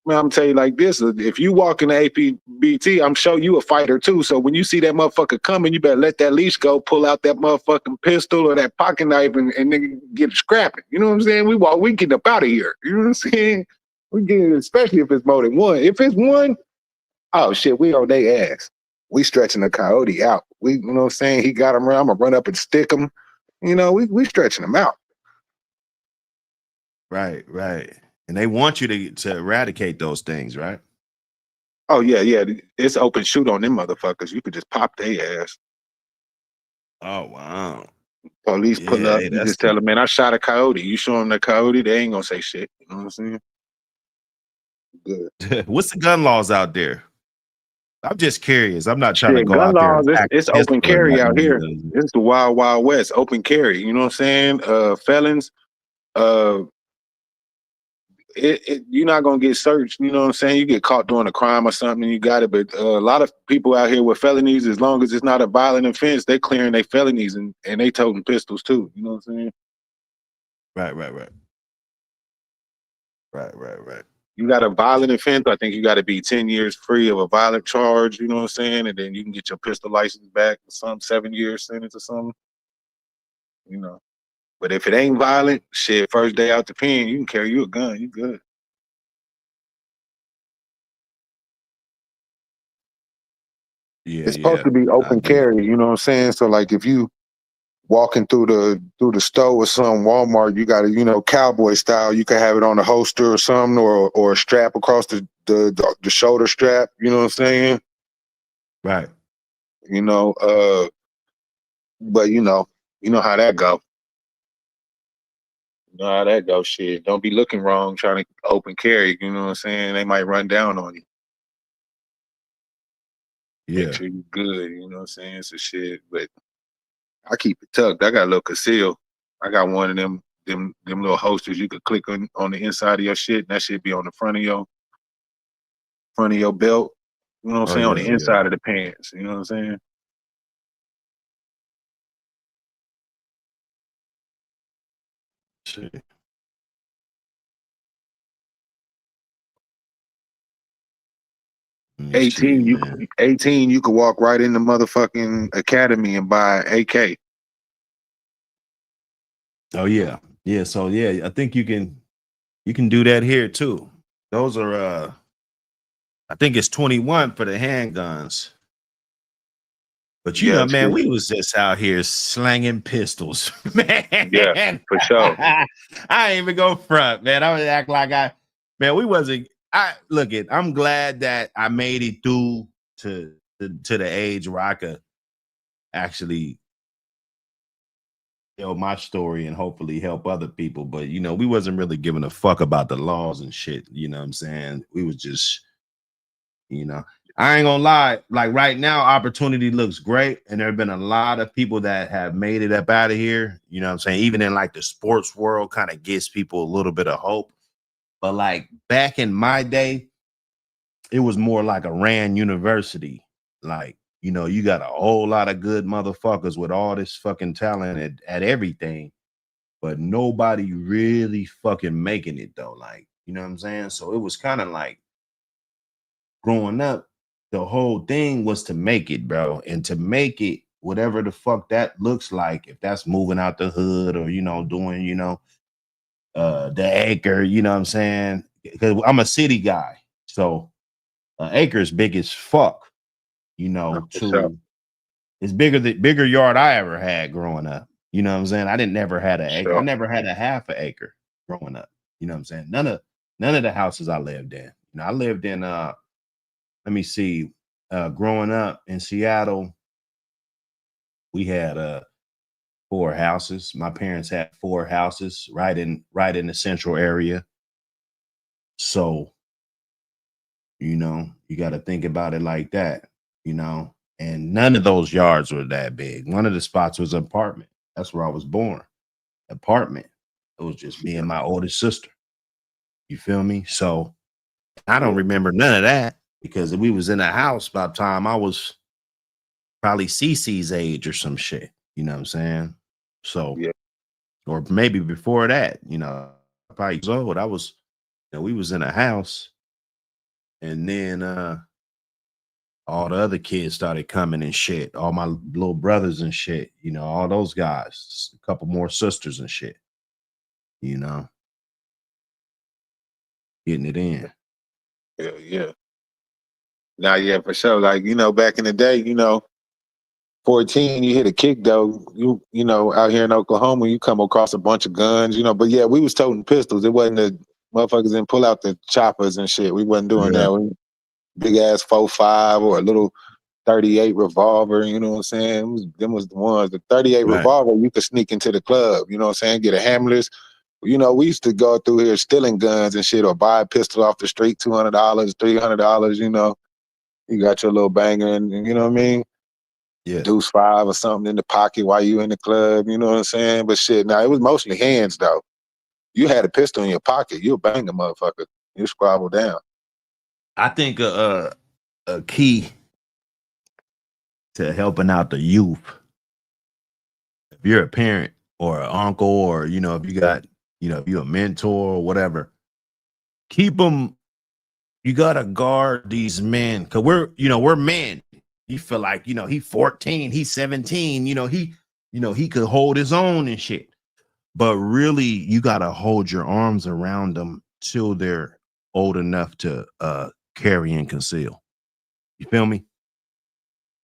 Speaker 4: Man, I'm tell you like this: if you walk in the APBT, I'm sure you a fighter too. So when you see that motherfucker coming, you better let that leash go, pull out that motherfucking pistol or that pocket knife, and then get scrapping. You know what I'm saying? We get up out of here. You know what I'm saying? We get, especially if it's more than one. If it's one, oh shit, we on their ass. We stretching the coyote out. You know what I'm saying? He got him around. I'm gonna run up and stick him. You know, we stretching him out.
Speaker 3: Right. And they want you to eradicate those things, right?
Speaker 4: Oh yeah. It's open shoot on them motherfuckers. You could just pop their ass.
Speaker 3: Oh wow.
Speaker 4: Police pull up.
Speaker 3: Hey,
Speaker 4: You just tell them, man, I shot a coyote. You show them the coyote, they ain't gonna say shit. You know what I'm saying?
Speaker 3: Good. What's the gun laws out there? I'm just curious. I'm not trying to go
Speaker 4: Gun
Speaker 3: out there
Speaker 4: laws,
Speaker 3: and pack
Speaker 4: it's
Speaker 3: a
Speaker 4: open
Speaker 3: pistol or
Speaker 4: carry out here.
Speaker 3: nothing.
Speaker 4: It's the wild, wild west. Open carry. You know what I'm saying? Felons, you're not gonna get searched. You know what I'm saying? You get caught doing a crime or something, you got it. But a lot of people out here with felonies, as long as it's not a violent offense, they clearing their felonies and they toting pistols too. You know what I'm saying?
Speaker 3: Right.
Speaker 4: you got a violent offense, I think you got to be 10 years free of a violent charge, you know what I'm saying? And then you can get your pistol license back for some 7-year sentence or something, you know. But if it ain't violent, shit, first day out the pen, you can carry you a gun, you good.
Speaker 3: Yeah,
Speaker 4: It's supposed to be
Speaker 3: I
Speaker 4: open
Speaker 3: agree.
Speaker 4: carry, you know what I'm saying? So like if you walking through the store or some Walmart, you got to, you know, cowboy style. You can have it on a holster or something, or a strap across the shoulder strap. You know what I'm saying?
Speaker 3: Right.
Speaker 4: You know, but you know how that go. You know how that go. Shit, don't be looking wrong trying to open carry. You know what I'm saying? They might run down on you. Make
Speaker 3: Yeah.
Speaker 4: sure you good. You know what I'm saying? So shit, but I keep it tucked. I got a little conceal. I got one of them little holsters you could click on the inside of your shit, and that shit be on the front of your belt. You know what I'm
Speaker 3: Oh
Speaker 4: saying? On the
Speaker 3: yeah, yeah.
Speaker 4: inside of the pants. You know what I'm saying?
Speaker 3: Shit. See,
Speaker 4: 18,
Speaker 3: man.
Speaker 4: 18, you could walk right in the motherfucking academy and buy AK.
Speaker 3: Oh yeah. Yeah. So yeah, I think you can do that here too. Those are I think it's 21 for the handguns. But you
Speaker 4: Yeah,
Speaker 3: know, man,
Speaker 4: shit.
Speaker 3: we was just out here slanging pistols,
Speaker 4: Yeah,
Speaker 3: man.
Speaker 4: for sure.
Speaker 3: I ain't even go front, man. I would act like man, we wasn't. I'm glad that I made it through to the age where I could actually tell my story and hopefully help other people. But you know, we wasn't really giving a fuck about the laws and shit. You know what I'm saying? We was just, you know, I ain't gonna lie. Like right now, opportunity looks great, and there have been a lot of people that have made it up out of here. You know what I'm saying? Even in like the sports world, kind of gives people a little bit of hope. But like back in my day, it was more like a Rand University. Like, you know, you got a whole lot of good motherfuckers with all this fucking talent at everything, but nobody really fucking making it though. Like, you know what I'm saying? So it was kind of like growing up, the whole thing was to make it, bro. And to make it, whatever the fuck that looks like, if that's moving out the hood or, you know, doing, you know, the acre, you know what I'm saying? Because I'm a city guy. So acre's big as fuck, you know,
Speaker 4: For sure.
Speaker 3: it's bigger yard I ever had growing up. You know what I'm saying? I didn't never had an acre. I
Speaker 4: Sure.
Speaker 3: never had a half an acre growing up. You know what I'm saying? None of the houses I lived in. You know, I lived in let me see, growing up in Seattle, we had 4 houses. My parents had 4 houses right in the central area. So, you know, you got to think about it like that, you know. And none of those yards were that big. One of the spots was an apartment. That's where I was born. Apartment. It was just me and my oldest sister. You feel me? So I don't remember none of that because we was in a house by the time I was probably CC's age or some shit. You know what I'm saying? So,
Speaker 4: Yeah.
Speaker 3: or maybe before that, you know, probably years old. I was, you know, we was in a house, and then all the other kids started coming and shit. All my little brothers and shit, you know, all those guys, a couple more sisters and shit, you know, getting it in.
Speaker 4: Yeah, yeah. Now, yeah, for sure. Like, you know, back in the day, you know, 14, you hit a kick though. You know, out here in Oklahoma, you come across a bunch of guns, you know. But yeah, we was toting pistols. It wasn't the motherfuckers didn't pull out the choppers and shit. We wasn't doing
Speaker 3: Yeah.
Speaker 4: that. Big ass 4.5 or a little 38 revolver, you know what I'm saying? Them was the ones. The 38
Speaker 3: Right.
Speaker 4: revolver, you could sneak into the club, you know what I'm saying? Get a hammerless. You know, we used to go through here stealing guns and shit or buy a pistol off the street, $200, $300, you know. You got your little banger and you know what I mean?
Speaker 3: Yeah.
Speaker 4: Deuce 5 or something in the pocket while you in the club, you know what I'm saying? But shit, now it was mostly hands though. You had a pistol in your pocket, you'll bang a motherfucker. You squabble down.
Speaker 3: I think a key to helping out the youth, if you're a parent or an uncle, or you know, if you got, you know, if you're a mentor or whatever, keep them you gotta guard these men because we're men. You feel like he 14, he's 17, he could hold his own and shit. But really, you gotta hold your arms around them till they're old enough to carry and conceal. You feel me?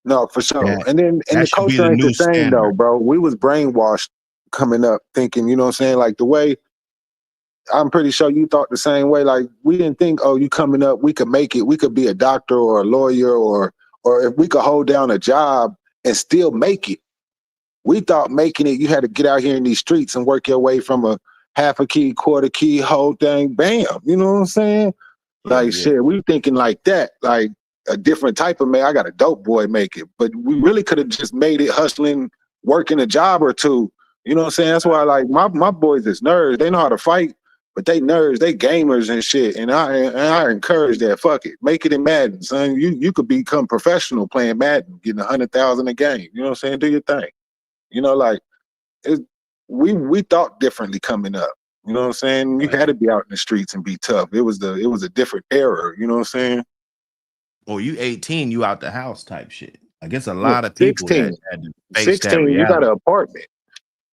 Speaker 5: No, for sure.
Speaker 3: That
Speaker 5: And then the
Speaker 3: should be
Speaker 5: culture
Speaker 3: the
Speaker 5: ain't the
Speaker 3: new
Speaker 5: same though,
Speaker 3: standard.
Speaker 5: bro. We was brainwashed coming up thinking, you know what I'm saying? Like the way I'm pretty sure you thought the same way. Like we didn't think, oh, you coming up, we could make it. We could be a doctor or a lawyer or if we could hold down a job and still make it. We thought making it, you had to get out here in these streets and work your way from a half a key, quarter key, whole thing, bam. You know what I'm saying? Like
Speaker 3: Yeah.
Speaker 5: shit, we thinking like that, like a different type of man. I got a dope boy make it, but we really could have just made it hustling, working a job or two. You know what I'm saying? That's why like my boys is nerds. They know how to fight, but they nerds, they gamers and shit. And I encourage that. Fuck it, make it in Madden, son. You could become professional playing Madden, getting 100,000 a game. You know what I'm saying? Do your thing. You know, like we thought differently coming up. You know what I'm saying? You
Speaker 3: Right.
Speaker 5: had to be out in the streets and be tough. It was a different era. You know what I'm saying?
Speaker 3: Or you 18, you out the house type shit. I guess a
Speaker 5: Yeah,
Speaker 3: lot of people that
Speaker 5: 16.
Speaker 3: had to face that
Speaker 5: 16, you got
Speaker 3: reality.
Speaker 5: an apartment.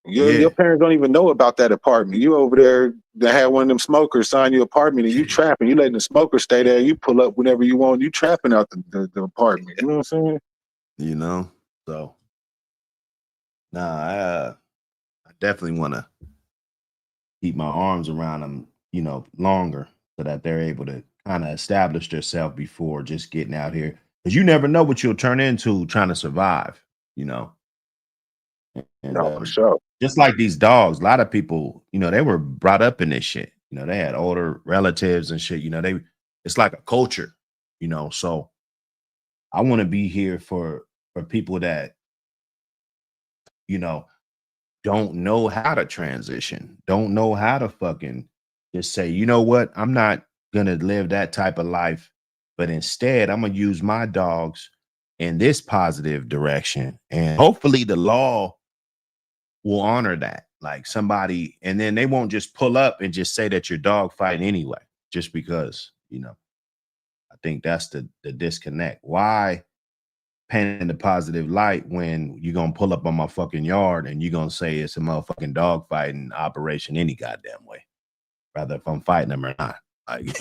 Speaker 5: Your
Speaker 3: Yeah.
Speaker 5: parents don't even know about that apartment. You over there that had one of them smokers sign you apartment and you trapping. You letting the smoker stay there. You pull up whenever you want. You trapping out the apartment. You know what I'm saying?
Speaker 3: So nah, I definitely want to keep my arms around them, longer so that they're able to kind of establish themselves before just getting out here. Because you never know what you'll turn into trying to survive, And
Speaker 5: No, for sure.
Speaker 3: just like these dogs, a lot of people, they were brought up in this shit. They had older relatives and shit. It's like a culture, So I want to be here for people that, don't know how to transition, don't know how to fucking just say, you know what, I'm not gonna live that type of life, but instead I'm gonna use my dogs in this positive direction. And hopefully the law will honor that. Like somebody, and then they won't just pull up and just say that you're dog fighting anyway, just because, I think that's the disconnect. Why paint in the positive light when you're gonna pull up on my fucking yard and you're gonna say it's a motherfucking dog fighting operation any goddamn way, rather if I'm fighting them or not. Like,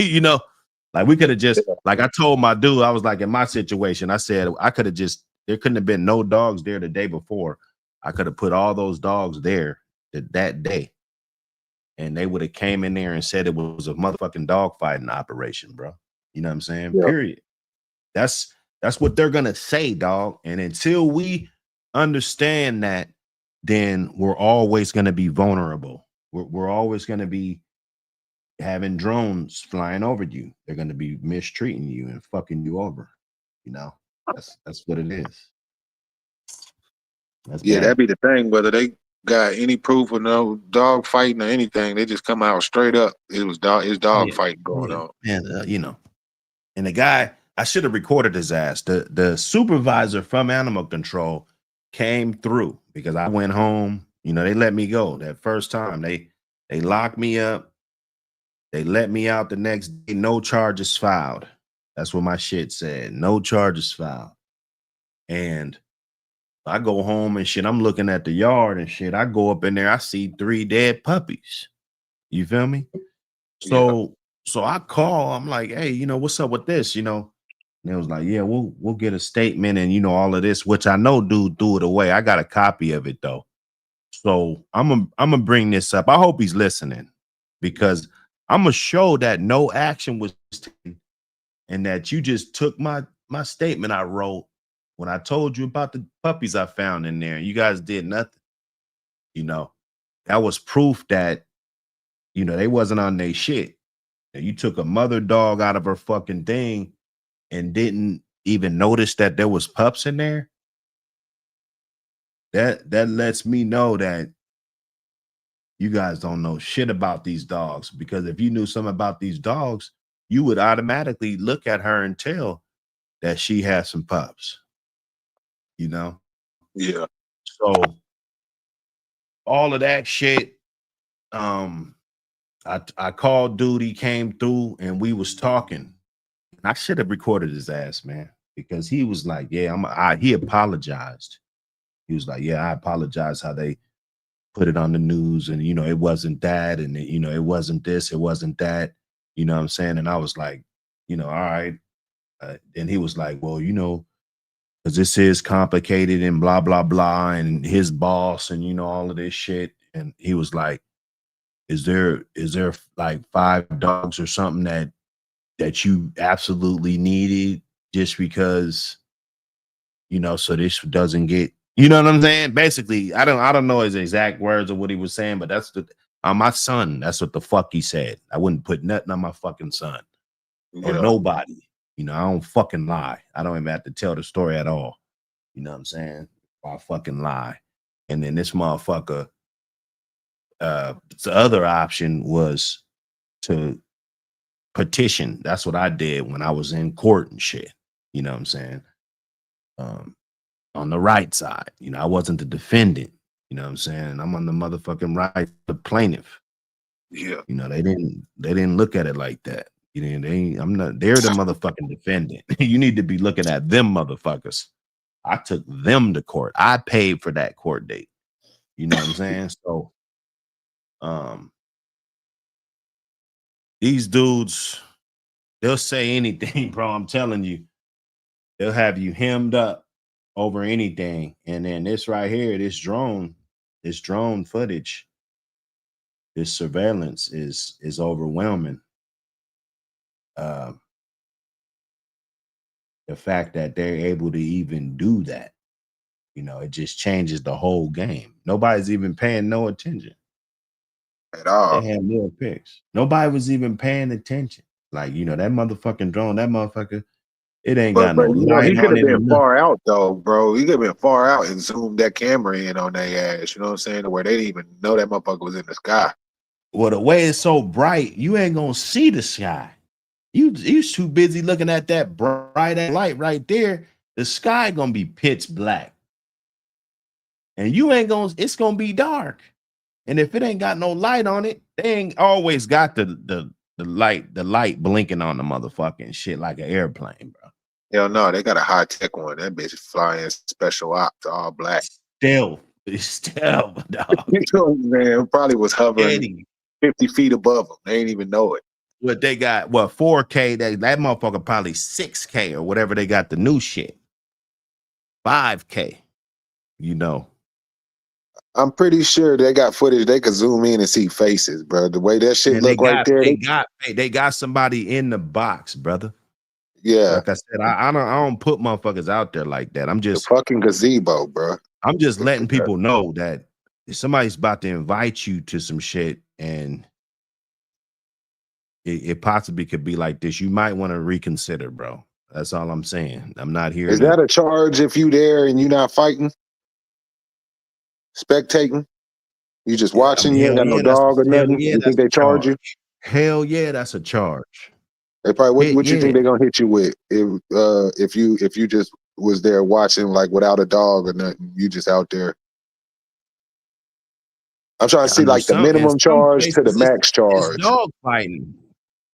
Speaker 3: like we could have just, like I told my dude, I was like, in my situation, I said I could have just, there couldn't have been no dogs there the day before. I could have put all those dogs there that day, and they would have came in there and said it was a motherfucking dog fighting operation, bro. You know what I'm saying?
Speaker 5: Yeah.
Speaker 3: Period. That's what they're gonna say, dog. And until we understand that, then we're always gonna be vulnerable. We're always gonna be having drones flying over you. They're gonna be mistreating you and fucking you over. That's what it is. That's
Speaker 5: Yeah,
Speaker 3: bad.
Speaker 5: that'd be the thing. Whether they got any proof or no dog fighting or anything, they just come out straight up. It's dog fighting going on.
Speaker 3: And and the guy, I should have recorded his ass. The supervisor from animal control came through because I went home. They let me go that first time. They locked me up. They let me out the next day. No charges filed. That's what my shit said. No charges filed. And I go home and shit. I'm looking at the yard and shit. I go up in there. I see 3 dead puppies. You feel me? So I call. I'm like, hey, what's up with this? And it was like, yeah, we'll get a statement and all of this, which I know dude threw it away. I got a copy of it though. So I'm gonna bring this up. I hope he's listening because I'm gonna show that no action was taken and that you just took my statement I wrote when I told you about the puppies I found in there. You guys did nothing. That was proof that they wasn't on their shit. You took a mother dog out of her fucking thing and didn't even notice that there was pups in there. That lets me know that you guys don't know shit about these dogs, because if you knew something about these dogs, you would automatically look at her and tell that she has some pups.
Speaker 5: Yeah.
Speaker 3: So all of that shit, I called dude, he came through and we was talking. I should have recorded his ass, man, because he was like, yeah, he apologized. He was like, yeah, I apologize how they put it on the news, and you know, it wasn't that, and you know, it wasn't this, it wasn't that, you know what I'm saying? And I was like, you know, all right. And he was like, well, you know, because this is complicated and blah blah blah, and his boss, and you know, all of this shit. And he was like, is there like 5 dogs or something that you absolutely needed just because, you know, so this doesn't get, you know what I'm saying? Basically, I don't know his exact words of what he was saying, but that's the my son. That's what the fuck he said. I wouldn't put nothing on my fucking son or nobody. You know, I don't fucking lie. I don't even have to tell the story at all. You know what I'm saying? I fucking lie. And then this motherfucker, the other option was to petition. That's what I did when I was in court and shit. You know what I'm saying? On the right side. You know, I wasn't the defendant. You know what I'm saying? I'm on the motherfucking right, the plaintiff.
Speaker 5: Yeah.
Speaker 3: You know, they didn't look at it like that. You know, they're the motherfucking defendant. You need to be looking at them motherfuckers. I took them to court. I paid for that court date. You know what I'm saying? So these dudes, they'll say anything, bro. I'm telling you, they'll have you hemmed up over anything. And then this right here, this drone footage, this surveillance is overwhelming. The fact that they're able to even do that, you know, it just changes the whole game. Nobody's even paying no attention
Speaker 5: At all.
Speaker 3: They had little pics. Nobody was even paying attention. Like, you know, that motherfucking drone, that motherfucker, it ain't got no
Speaker 5: you know, he
Speaker 3: light
Speaker 5: could
Speaker 3: on
Speaker 5: have
Speaker 3: it.
Speaker 5: been far out though, bro. He could have been far out and zoomed that camera in on their ass. You know what I'm saying? To where they didn't even know that motherfucker was in the sky.
Speaker 3: Well, the way it's so bright, you ain't gonna see the sky. You too busy looking at that bright light right there. The sky gonna be pitch black, and you ain't gonna. It's gonna be dark, and if it ain't got no light on it, they ain't always got the light blinking on the motherfucking shit like an airplane, bro.
Speaker 5: Hell no, they got a high tech one. That bitch flying special ops, all black.
Speaker 3: Stealth, dog.
Speaker 5: You know what I'm saying? Probably was hovering
Speaker 3: Eddie.
Speaker 5: 50 feet above them. They ain't even know it.
Speaker 3: What they got, 4K, that motherfucker probably 6K or whatever they got the new shit. 5K, you know.
Speaker 5: I'm pretty sure they got footage they could zoom in and see faces, bro. The way that shit look right there.
Speaker 3: They got somebody in the box, brother.
Speaker 5: Yeah.
Speaker 3: Like I said, I don't put motherfuckers out there like that. I'm just
Speaker 5: the fucking gazebo, bro.
Speaker 3: I'm just letting people know that if somebody's about to invite you to some shit and it possibly could be like this, you might want to reconsider, bro. That's all I'm saying. I'm not here.
Speaker 5: Is that a charge if you there and you not fighting? Spectating? You just watching? You ain't got no dog or nothing? You think they charge you?
Speaker 3: Hell yeah, that's a charge.
Speaker 5: They probably what you think they're gonna hit you with if you just was there watching like without a dog or nothing? You just out there. I'm trying to see like the minimum charge to the max charge.
Speaker 3: It's dog fighting.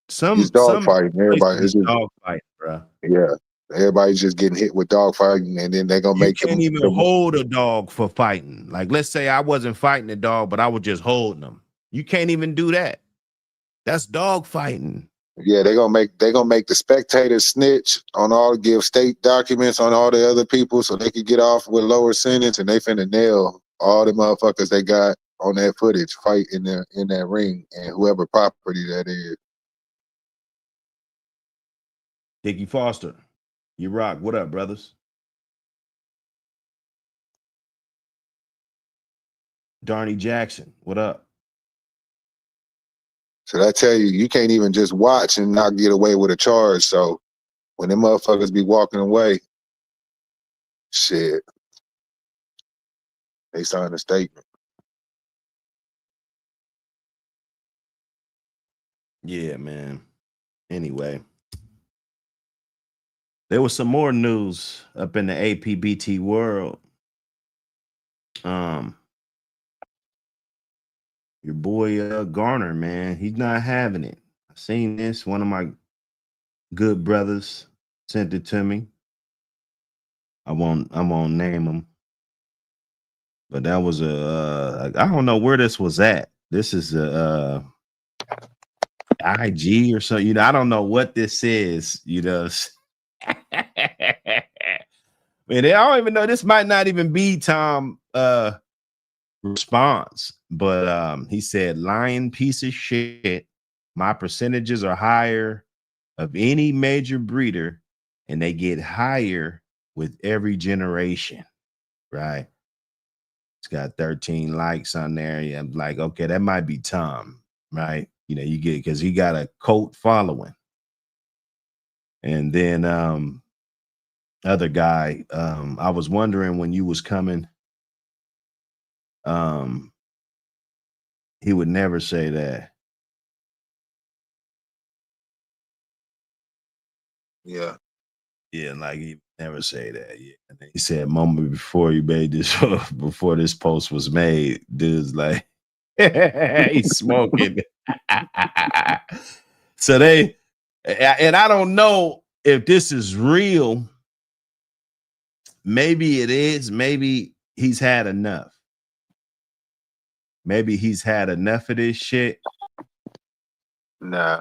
Speaker 5: It's dog fighting. Everybody is
Speaker 3: dog fighting, bro.
Speaker 5: Yeah. Everybody's just getting hit with dog fighting, and then they're gonna make
Speaker 3: you can't even hold a dog for fighting. Like, let's say I wasn't fighting the dog, but I was just holding them. You can't even do that. That's dog fighting.
Speaker 5: Yeah, they're gonna make the spectators snitch on all, give state documents on all the other people so they could get off with lower sentence, and they finna nail all the motherfuckers they got on that footage fight in that ring and whoever property that is.
Speaker 3: Dickie Foster. You rock. What up, brothers? Darnie Jackson. What up?
Speaker 5: So I tell you, you can't even just watch and not get away with a charge. So when them motherfuckers be walking away, shit, they signed a statement.
Speaker 3: Yeah, man. Anyway. There was some more news up in the APBT world. Your boy Garner, man, he's not having it. I seen this. One of my good brothers sent it to me. I won't name them, but that was I don't know where this was at. This is a IG or something. You know, I don't know what this is. You know, man, I don't even know. This might not even be Tom response, but he said, "Lying piece of shit. My percentages are higher of any major breeder, and they get higher with every generation." Right? It's got 13 likes on there. Yeah, I'm like, okay, that might be Tom, right? You know, you get because he got a cult following. And then other guy, I was wondering when you was coming, he would never say that.
Speaker 5: Yeah.
Speaker 3: Yeah, like he never say that. Yeah. And then he said a moment before you made this before this post was made, dude's like he's smoking. So they and I don't know if this is real. Maybe it is, maybe he's had enough. Maybe he's had enough of this shit.
Speaker 5: Nah.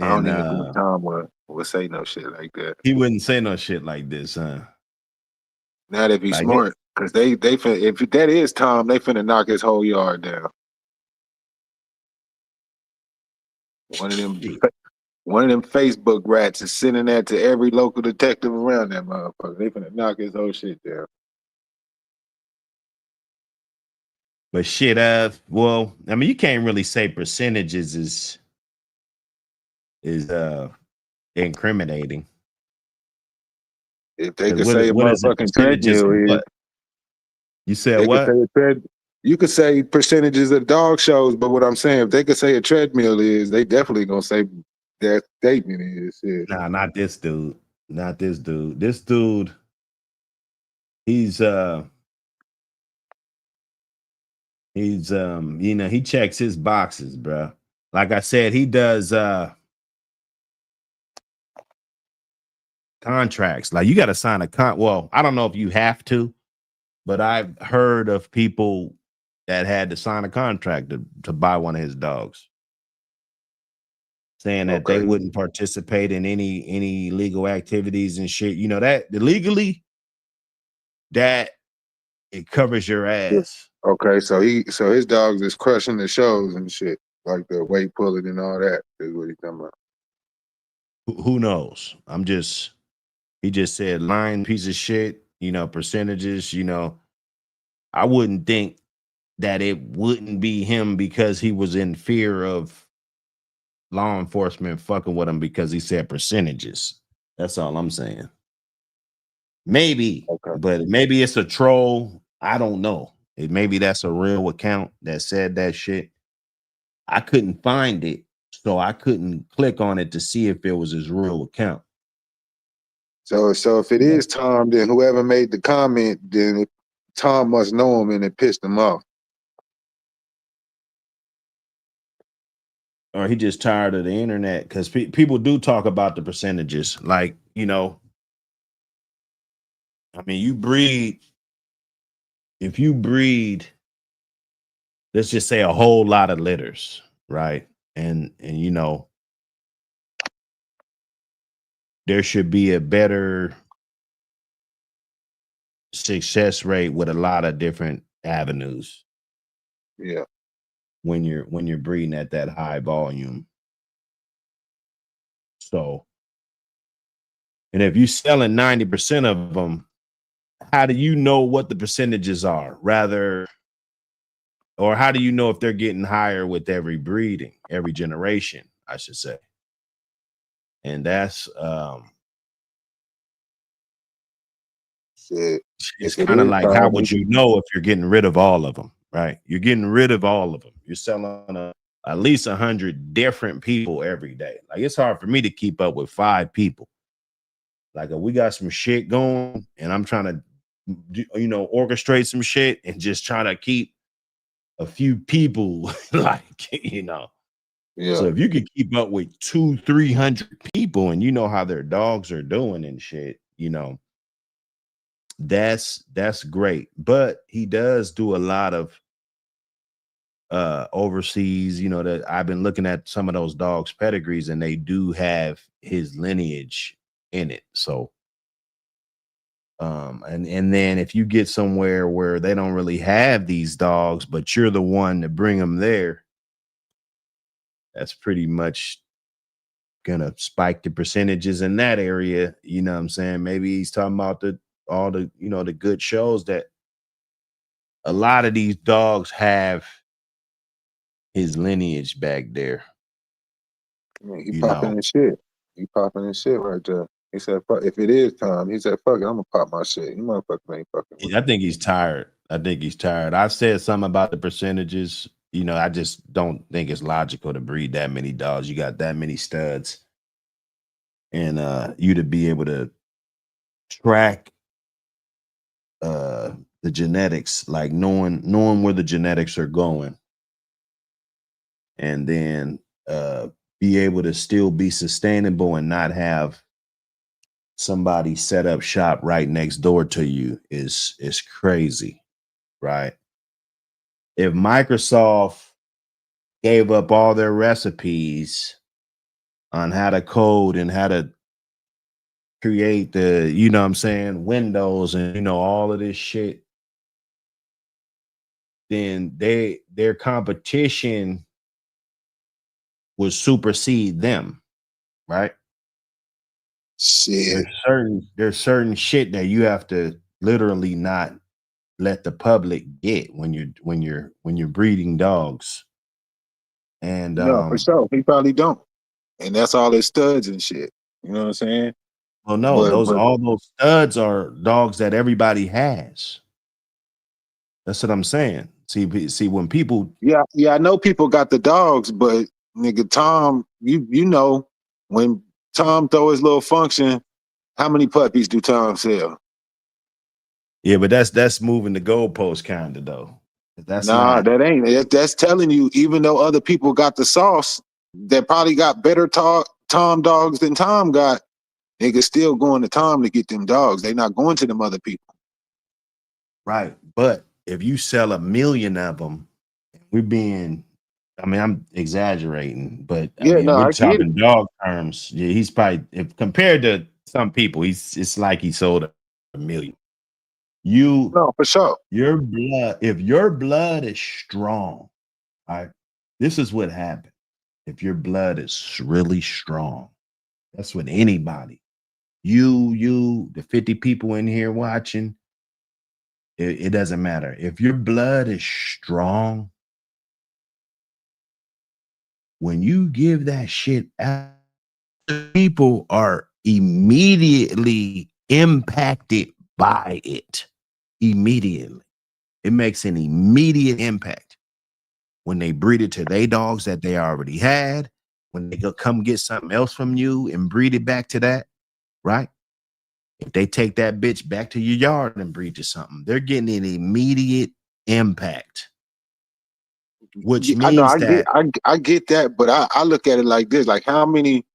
Speaker 5: I don't even think Tom would say no shit like that.
Speaker 3: He wouldn't say no shit like this, huh?
Speaker 5: Not if he's
Speaker 3: Like
Speaker 5: smart, because they if that is Tom, they finna knock his whole yard down. One of them Facebook rats is sending that to every local detective around that motherfucker. They finna knock his whole shit down.
Speaker 3: But shit, well, I mean, you can't really say percentages is incriminating.
Speaker 5: If they could say a motherfucking treadmill is,
Speaker 3: you said what?
Speaker 5: You could say percentages of dog shows, but what I'm saying, if they could say a treadmill is, they definitely gonna say that statement is. Yeah.
Speaker 3: Nah, not this dude. Not this dude. This dude, he's you know, he checks his boxes, bro. Like I said, he does contracts. Like you got to sign a well, I don't know if you have to, but I've heard of people that had to sign a contract to buy one of his dogs, saying that they wouldn't participate in any legal activities and shit. You know, that legally that it covers your ass.
Speaker 5: Okay, so his dogs is crushing the shows and shit, like the weight pulling and all that is what he's talking about.
Speaker 3: Who knows? He just said lying piece of shit, you know, percentages, you know. I wouldn't think that it wouldn't be him because he was in fear of law enforcement fucking with him because he said percentages. That's all I'm saying. Maybe, but maybe it's a troll. I don't know. Maybe that's a real account that said that shit. I couldn't find it, so I couldn't click on it to see if it was his real account.
Speaker 5: So if it is Tom, then whoever made the comment, then Tom must know him and it pissed him off.
Speaker 3: Or he just tired of the internet, because people do talk about the percentages. Like, you know, I mean, if you breed, let's just say a whole lot of litters, right? And you know, there should be a better success rate with a lot of different avenues.
Speaker 5: Yeah.
Speaker 3: When you're breeding at that high volume. So, and if you're selling 90% of them, how do you know what the percentages are? Or how do you know if they're getting higher with every breeding, every generation, I should say? And that's it's kind of like, how would you know if you're getting rid of all of them, right? You're getting rid of all of them. You're selling at least 100 different people every day. Like, it's hard for me to keep up with 5 people. Like, if we got some shit going and I'm trying to, you know, orchestrate some shit and just try to keep a few people, like, you know,
Speaker 5: Yeah.
Speaker 3: So if you could keep up with 200-300 people and you know how their dogs are doing and shit, you know, that's great. But he does do a lot of overseas, you know, that I've been looking at some of those dogs' pedigrees and they do have his lineage in it. So and then if you get somewhere where they don't really have these dogs, but you're the one to bring them there, that's pretty much gonna spike the percentages in that area. You know what I'm saying? Maybe he's talking about all the, you know, the good shows that a lot of these dogs have his lineage back there.
Speaker 5: Yeah, he
Speaker 3: You
Speaker 5: popping
Speaker 3: know,
Speaker 5: his shit. He popping his shit right there. He said, fuck, if it is time, he said, fuck it, I'm gonna pop my shit. You motherfuckers ain't fucking with
Speaker 3: I think he's tired. I said something about the percentages. You know, I just don't think it's logical to breed that many dogs. You got that many studs, and you to be able to track the genetics, like knowing where the genetics are going, and then be able to still be sustainable and not have somebody set up shop right next door to you is crazy, right? If Microsoft gave up all their recipes on how to code and how to create the, you know what I'm saying, Windows and, you know, all of this shit, then their competition would supersede them, right?
Speaker 5: shit.
Speaker 3: There's certain shit that you have to literally not let the public get when you're breeding dogs. And
Speaker 5: No, for sure. He probably don't. And that's all his studs and shit. You know what I'm saying?
Speaker 3: well, no,
Speaker 5: But
Speaker 3: all those studs are dogs that everybody has. That's what I'm saying. See, when people,
Speaker 5: yeah, I know people got the dogs, but nigga Tom, you know, when Tom throw his little function, how many puppies do Tom sell?
Speaker 3: yeah, but that's moving the goalpost kind of though. That's
Speaker 5: Nah,
Speaker 3: not.
Speaker 5: that ain't. That's telling you, even though other people got the sauce, they probably got better Tom dogs than Tom got. Niggas still going to Tom to get them dogs. They not going to them other people.
Speaker 3: Right. But if you sell 1 million of them, we're being, I mean, I'm exaggerating, but I
Speaker 5: Yeah,
Speaker 3: mean,
Speaker 5: no,
Speaker 3: we're
Speaker 5: I get it.
Speaker 3: talking dog terms. Yeah, he's probably, if compared to some people, it's like he sold 1 million.
Speaker 5: No, for sure.
Speaker 3: Your blood, if your blood is strong, all right, this is what happened. If your blood is really strong, that's with anybody. The 50 people in here watching, it doesn't matter. If your blood is strong, when you give that shit out, people are immediately impacted by it. Immediately. It makes an immediate impact when they breed it to their dogs that they already had, when they go come get something else from you and breed it back to that, right? If they take that bitch back to your yard and breed to something, they're getting an immediate impact, which
Speaker 5: Yeah, I know.
Speaker 3: means that
Speaker 5: I get that, but I look at it like this: like, how many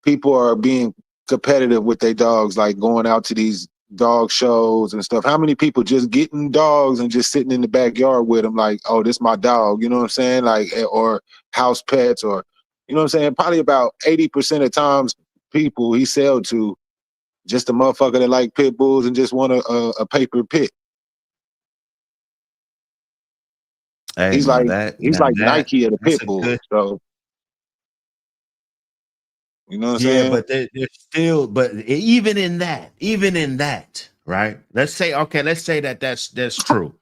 Speaker 5: people are being competitive with their dogs, like going out to these dog shows and stuff? How many people just getting dogs and just sitting in the backyard with them, like, oh, this my dog, you know what I'm saying? Like, or house pets, or you know what I'm saying? Probably about 80% of times, people he sell to just a motherfucker that like pit bulls and just want a paper pit.
Speaker 3: hey
Speaker 5: He's
Speaker 3: man,
Speaker 5: like Nike of the
Speaker 3: that's
Speaker 5: pit
Speaker 3: a
Speaker 5: bull.
Speaker 3: good.
Speaker 5: So you know what I'm
Speaker 3: Yeah,
Speaker 5: saying?
Speaker 3: but they're still, but even in that, right? Let's say that's true,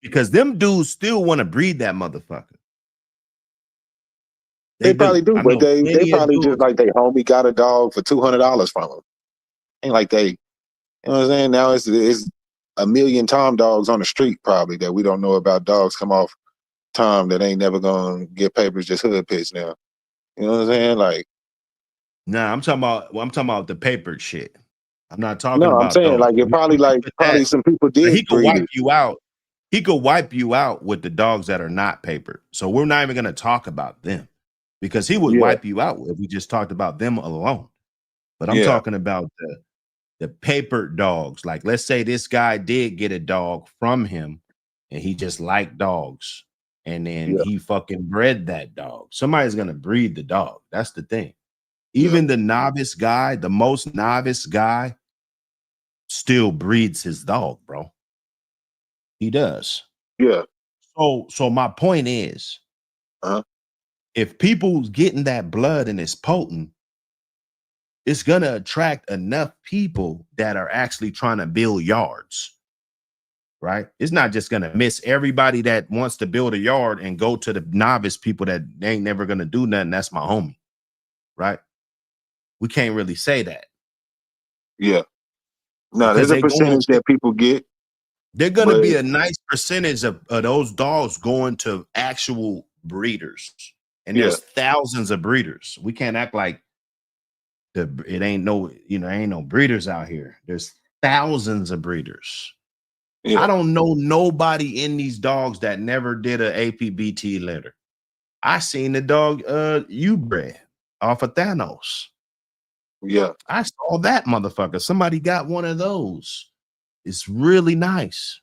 Speaker 3: because them dudes still want to breed that motherfucker. They
Speaker 5: They probably
Speaker 3: do.
Speaker 5: do,
Speaker 3: I
Speaker 5: but
Speaker 3: know
Speaker 5: they
Speaker 3: plenty of
Speaker 5: probably just
Speaker 3: dudes.
Speaker 5: like they homie got a dog for $200 from him. Ain't like they, you know what I'm saying? Now it's 1 million Tom dogs on the street probably that we don't know about. Dogs come off Tom that ain't never gonna get papers, just hood pits now. You know what I'm saying? Like,
Speaker 3: Nah, I'm talking about the papered shit. I'm not talking
Speaker 5: no, I'm
Speaker 3: about
Speaker 5: saying
Speaker 3: those.
Speaker 5: like it probably
Speaker 3: We
Speaker 5: like
Speaker 3: put
Speaker 5: probably
Speaker 3: that.
Speaker 5: some people
Speaker 3: But he
Speaker 5: did
Speaker 3: could
Speaker 5: breed
Speaker 3: wipe
Speaker 5: it.
Speaker 3: you out. He could wipe you out with the dogs that are not papered. So we're not even going to talk about them. because he would
Speaker 5: Yeah.
Speaker 3: wipe you out if we just talked about them alone. But I'm talking about the paper dogs. Like, let's say this guy did get a dog from him and he just liked dogs, and then he fucking bred that dog. Somebody's gonna breed the dog. That's the thing. Even the novice guy, the most novice guy, still breeds his dog, bro. He does.
Speaker 5: Yeah.
Speaker 3: So my point is, if people's getting that blood and it's potent, it's gonna attract enough people that are actually trying to build yards. Right? It's not just gonna miss everybody that wants to build a yard and go to the novice people that ain't never gonna do nothing. That's my homie. Right? We can't really say that.
Speaker 5: Yeah. No, there's a percentage that people get.
Speaker 3: They're going to be a nice percentage of those dogs going to actual breeders. And there's thousands of breeders. We can't act like it ain't no, ain't no breeders out here. There's thousands of breeders. Yeah. I don't know nobody in these dogs that never did an APBT litter. I seen the dog you bred off of Thanos.
Speaker 5: Yeah.
Speaker 3: I saw that motherfucker. Somebody got one of those. It's really nice.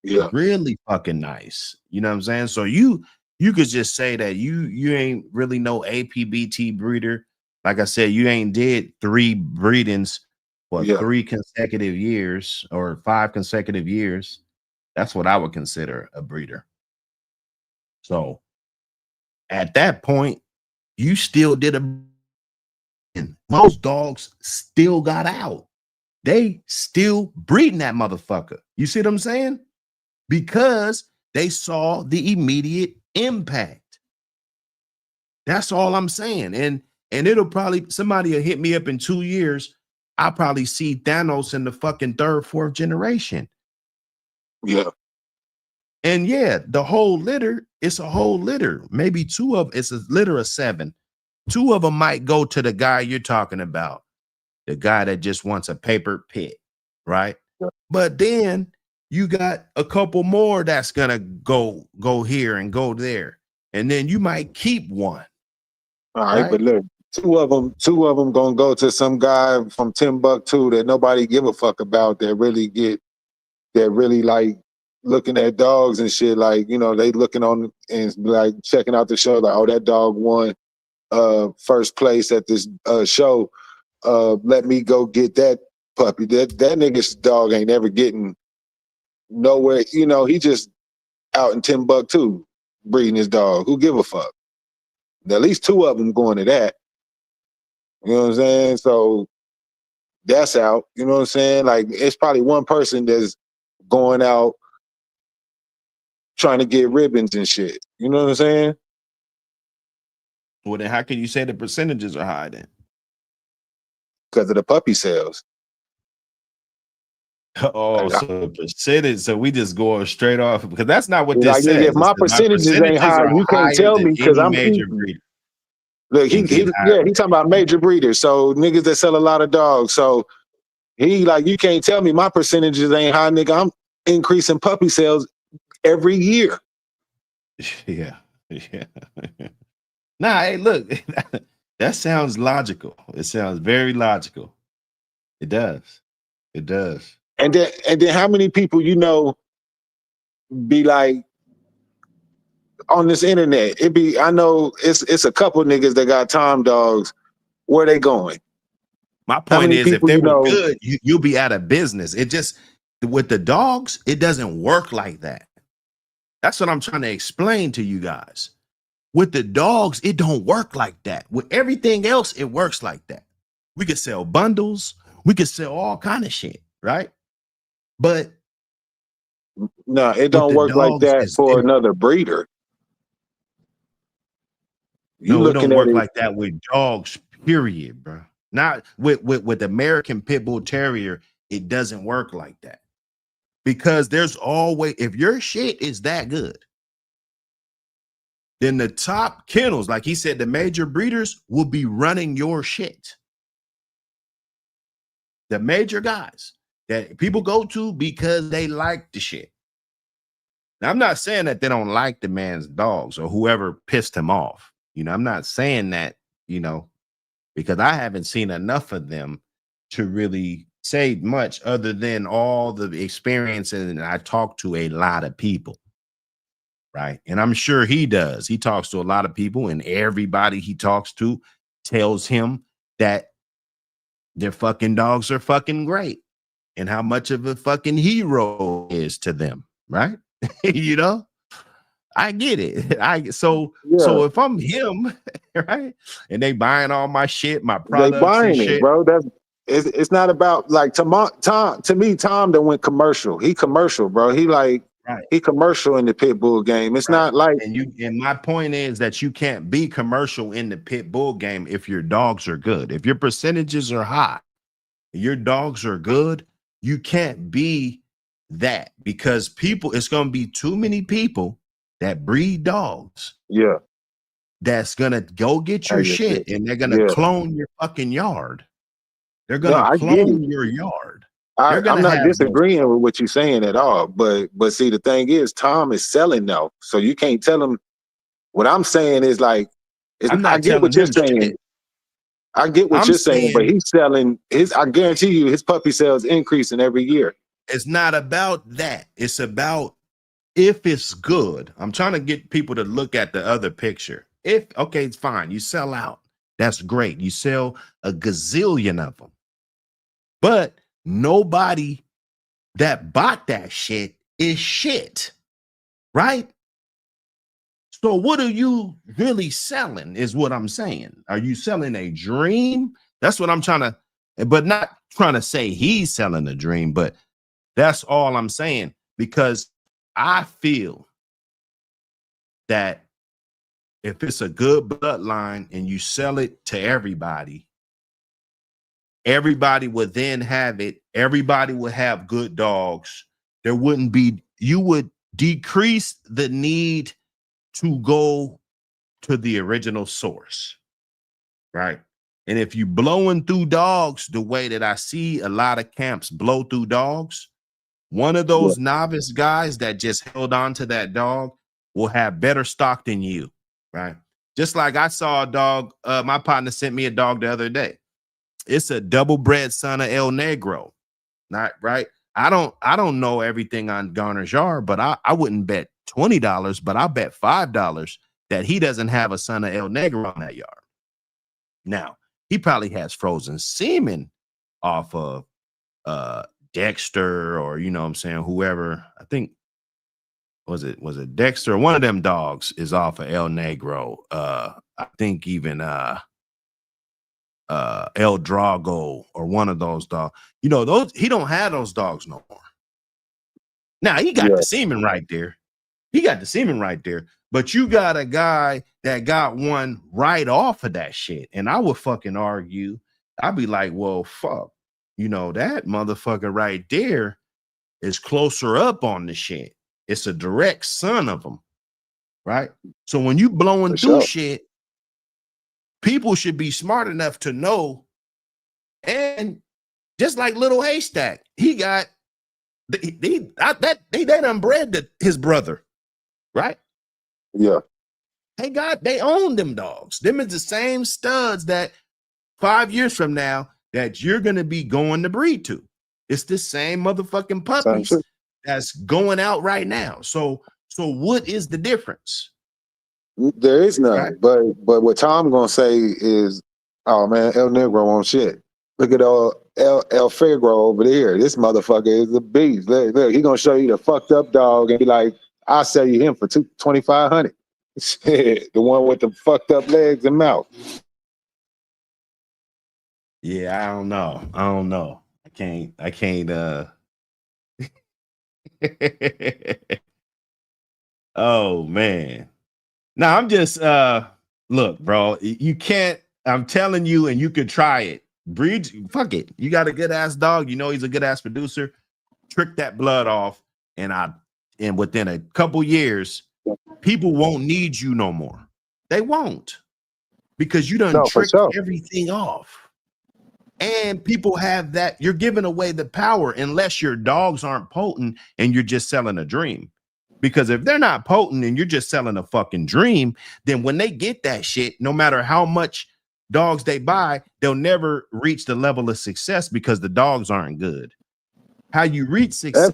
Speaker 5: Yeah.
Speaker 3: Really fucking nice. You know what I'm saying? So you could just say that you ain't really no APBT breeder. Like I said, you ain't did 3 breedings for 3 consecutive years or 5 consecutive years. That's what I would consider a breeder. So at that point, you still did most dogs still got out. They still breeding that motherfucker. You see what I'm saying? Because they saw the immediate impact. That's all I'm saying. And it'll probably, somebody will hit me up in 2 years. I'll probably see Thanos in the fucking 3rd, 4th generation.
Speaker 5: Yeah.
Speaker 3: And the whole litter, it's a whole litter. Maybe it's a litter of 7. 2 of them might go to the guy you're talking about. The guy that just wants a paper pit, right? Yeah. But then you got a couple more that's gonna go here and go there, and then you might keep one.
Speaker 5: All right, but look, two of them gonna go to some guy from Timbuktu that nobody give a fuck about. That really like looking at dogs and shit. Like, they looking on and like checking out the show. Like, oh, that dog won first place at this show. Let me go get that puppy. That nigga's dog ain't never getting nowhere. He just out in Timbuktu breeding his dog. Who give a fuck? At least 2 of them going to that. You know what I'm saying? So that's out. You know what I'm saying? Like, it's probably one person that's going out trying to get ribbons and shit. You know what I'm saying?
Speaker 3: Well, then how can you say the percentages are high then?
Speaker 5: Because of the puppy sales.
Speaker 3: Oh, so the percentage. So we just going straight off, because that's not what this says.
Speaker 5: If my percentages ain't high, you can't tell me because I'm major breeder. Look, he talking about major breeders. So niggas that sell a lot of dogs. So he like, you can't tell me my percentages ain't high, nigga. I'm increasing puppy sales every year.
Speaker 3: Yeah. Nah, hey, look, that sounds logical. It sounds very logical. It does. It does.
Speaker 5: And then how many people be like on this internet? I know it's a couple niggas that got Tom dogs. Where they going?
Speaker 3: My point is, if they were good, you'll be out of business. It just, with the dogs, it doesn't work like that. That's what I'm trying to explain to you guys. With the dogs, it don't work like that. With everything else, it works like that. We could sell bundles. We could sell all kind of shit, right? But
Speaker 5: no, it don't work like that for another breeder.
Speaker 3: No, it don't work like that with dogs, period, bro. Not with American Pit Bull Terrier, it doesn't work like that. Because there's always, if your shit is that good, then the top kennels, like he said, the major breeders will be running your shit. The major guys that people go to because they like the shit. Now, I'm not saying that they don't like the man's dogs or whoever pissed him off. You know, I'm not saying that, you know, because I haven't seen enough of them to really say much other than all the experiences. And I talk to a lot of people, right? And I'm sure he does. He talks to a lot of people, and everybody he talks to tells him that their fucking dogs are fucking great and how much of a fucking hero is to them, right? You know, I get it. So if I'm him, right, and they buying all my shit, my products,
Speaker 5: they buying
Speaker 3: and shit,
Speaker 5: it, bro. It's not about like Tom. To me, Tom that went commercial. He commercial, bro. He like
Speaker 3: right.
Speaker 5: he commercial in the pit bull game. It's not like
Speaker 3: and my point is that you can't be commercial in the pit bull game if your dogs are good. If your percentages are high, your dogs are good, you can't be that, because it's going to be too many people that breed dogs.
Speaker 5: Yeah.
Speaker 3: That's going to go get your shit and they're going to clone your fucking yard. They're going to clone your yard.
Speaker 5: I'm not disagreeing with what you're saying at all, but see, the thing is, Tom is selling though, so you can't tell him. What I'm saying is like, I get what you're saying. Shit. I get what you're saying, but he's selling his. I guarantee you, his puppy sales increasing every year.
Speaker 3: It's not about that. It's about if it's good. I'm trying to get people to look at the other picture. Okay, it's fine. You sell out. That's great. You sell a gazillion of them, but nobody that bought that shit is shit, right? So what are you really selling is what I'm saying. Are you selling a dream? That's what I'm trying to, but not trying to say he's selling a dream, but that's all I'm saying, because I feel that if it's a good bloodline and you sell it to everybody, everybody would then have it. Everybody would have good dogs. There wouldn't be, you would decrease the need to go to the original source, right? And if you blowing through dogs the way that I see a lot of camps blow through dogs, one of those novice guys that just held on to that dog will have better stock than you, right? Just like I saw a dog, my partner sent me a dog the other day. It's a double bred son of El Negro, not right. I don't know everything on Garner's yard, but I wouldn't bet $20, but I'll bet $5 that he doesn't have a son of El Negro on that yard. Now, he probably has frozen semen off of Dexter, or, you know what I'm saying, whoever. I think was it Dexter? One of them dogs is off of El Negro. I think even El Drago, or one of those dogs. You know, those, he don't have those dogs no more. Now he got the semen right there. He got the semen right there. But you got a guy that got one right off of that shit. And I would fucking argue, I'd be like, well, fuck. You know, that motherfucker right there is closer up on the shit. It's a direct son of them, right? So when you blowing through shit, people should be smart enough to know. And just like Little Haystack, he got they done bred his brother, right?
Speaker 5: Yeah.
Speaker 3: They own them dogs. Them is the same studs that 5 years from now that you're gonna be going to breed to. It's the same motherfucking puppies that's going out right now. So what is the difference?
Speaker 5: There is none. Right? But what Tom gonna say is, oh man, El Negro won't shit. Look at El Fegro over there. This motherfucker is a beast. Look, he gonna show you the fucked up dog and be like, I'll sell you him for $2,500. The one with the fucked up legs and mouth.
Speaker 3: Yeah, I don't know. I can't oh man. Now I'm just look, bro, you can't, I'm telling you, and you could try it. Breed, fuck it. You got a good ass dog, you know he's a good ass producer. Trick that blood off, and within a couple years, people won't need you no more. They won't, because you done tricked everything off. And people have that, you're giving away the power unless your dogs aren't potent and you're just selling a dream. Because if they're not potent and you're just selling a fucking dream, then when they get that shit, no matter how much dogs they buy, they'll never reach the level of success because the dogs aren't good. How you reach success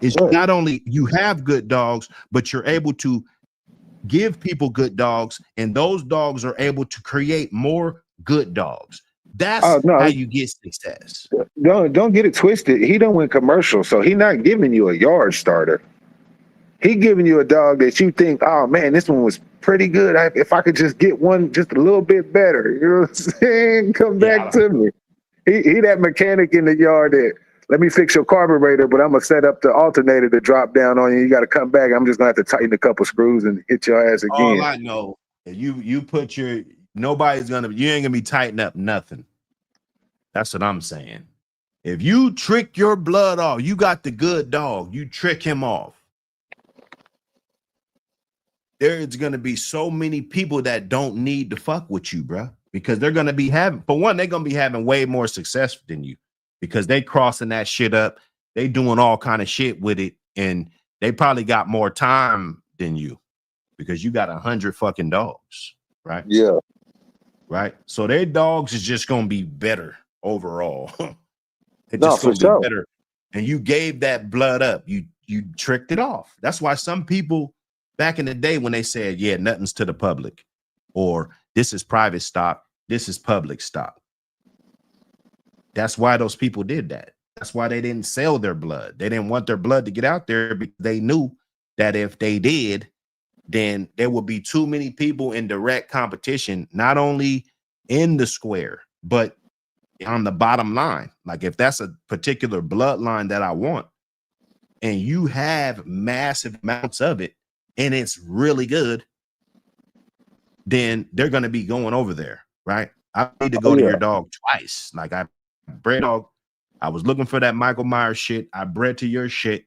Speaker 3: is not only you have good dogs, but you're able to give people good dogs, and those dogs are able to create more good dogs. That's how you get success.
Speaker 5: Don't get it twisted. He don't win commercial, so he not giving you a yard starter. He giving you a dog that you think, oh man, this one was pretty good. If I could just get one just a little bit better, you know what I'm saying? Come back to me. He that mechanic in the yard that, let me fix your carburetor, but I'm gonna set up the alternator to drop down on you. You got to come back. I'm just gonna have to tighten a couple screws and hit your ass again.
Speaker 3: All I know, you put your, you ain't gonna be tightening up nothing. That's what I'm saying. If you trick your blood off, you got the good dog, you trick him off. There's gonna be so many people that don't need to fuck with you, bro, because they're gonna be having, for one, they're gonna be having way more success than you because they crossing that shit up. They doing all kind of shit with it, and they probably got more time than you because you got 100 fucking dogs, right?
Speaker 5: Yeah.
Speaker 3: Right. So their dogs is just gonna be better overall. It's just gonna be better. And you gave that blood up. You tricked it off. That's why some people back in the day when they said, yeah, nothing's to the public, or this is private stock, this is public stock. That's why those people did that. That's why they didn't sell their blood. They didn't want their blood to get out there because they knew that if they did, then there would be too many people in direct competition, not only in the square, but on the bottom line. Like if that's a particular bloodline that I want, and you have massive amounts of it, and it's really good, then they're going to be going over there, right? I need to go to your dog twice. Like I bred dog, I was looking for that Michael Myers shit. I bred to your shit,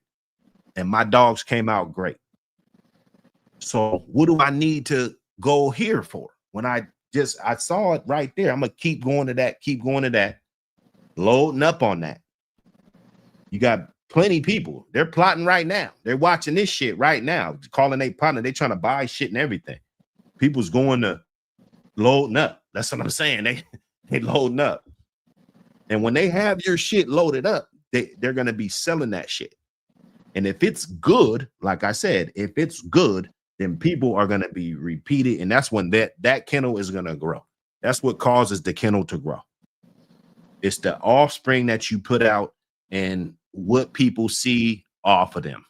Speaker 3: and my dogs came out great. So what do I need to go here for? When I saw it right there, I'm gonna keep going to that, loading up on that. You got plenty people. They're plotting right now. They're watching this shit right now, calling a partner. They trying to buy shit and everything. People's going to loading up. That's what I'm saying. They loading up. And when they have your shit loaded up, they're gonna be selling that shit. And if it's good, like I said, if it's good, then people are gonna be repeated, and that's when that kennel is gonna grow. That's what causes the kennel to grow. It's the offspring that you put out and what people see off of them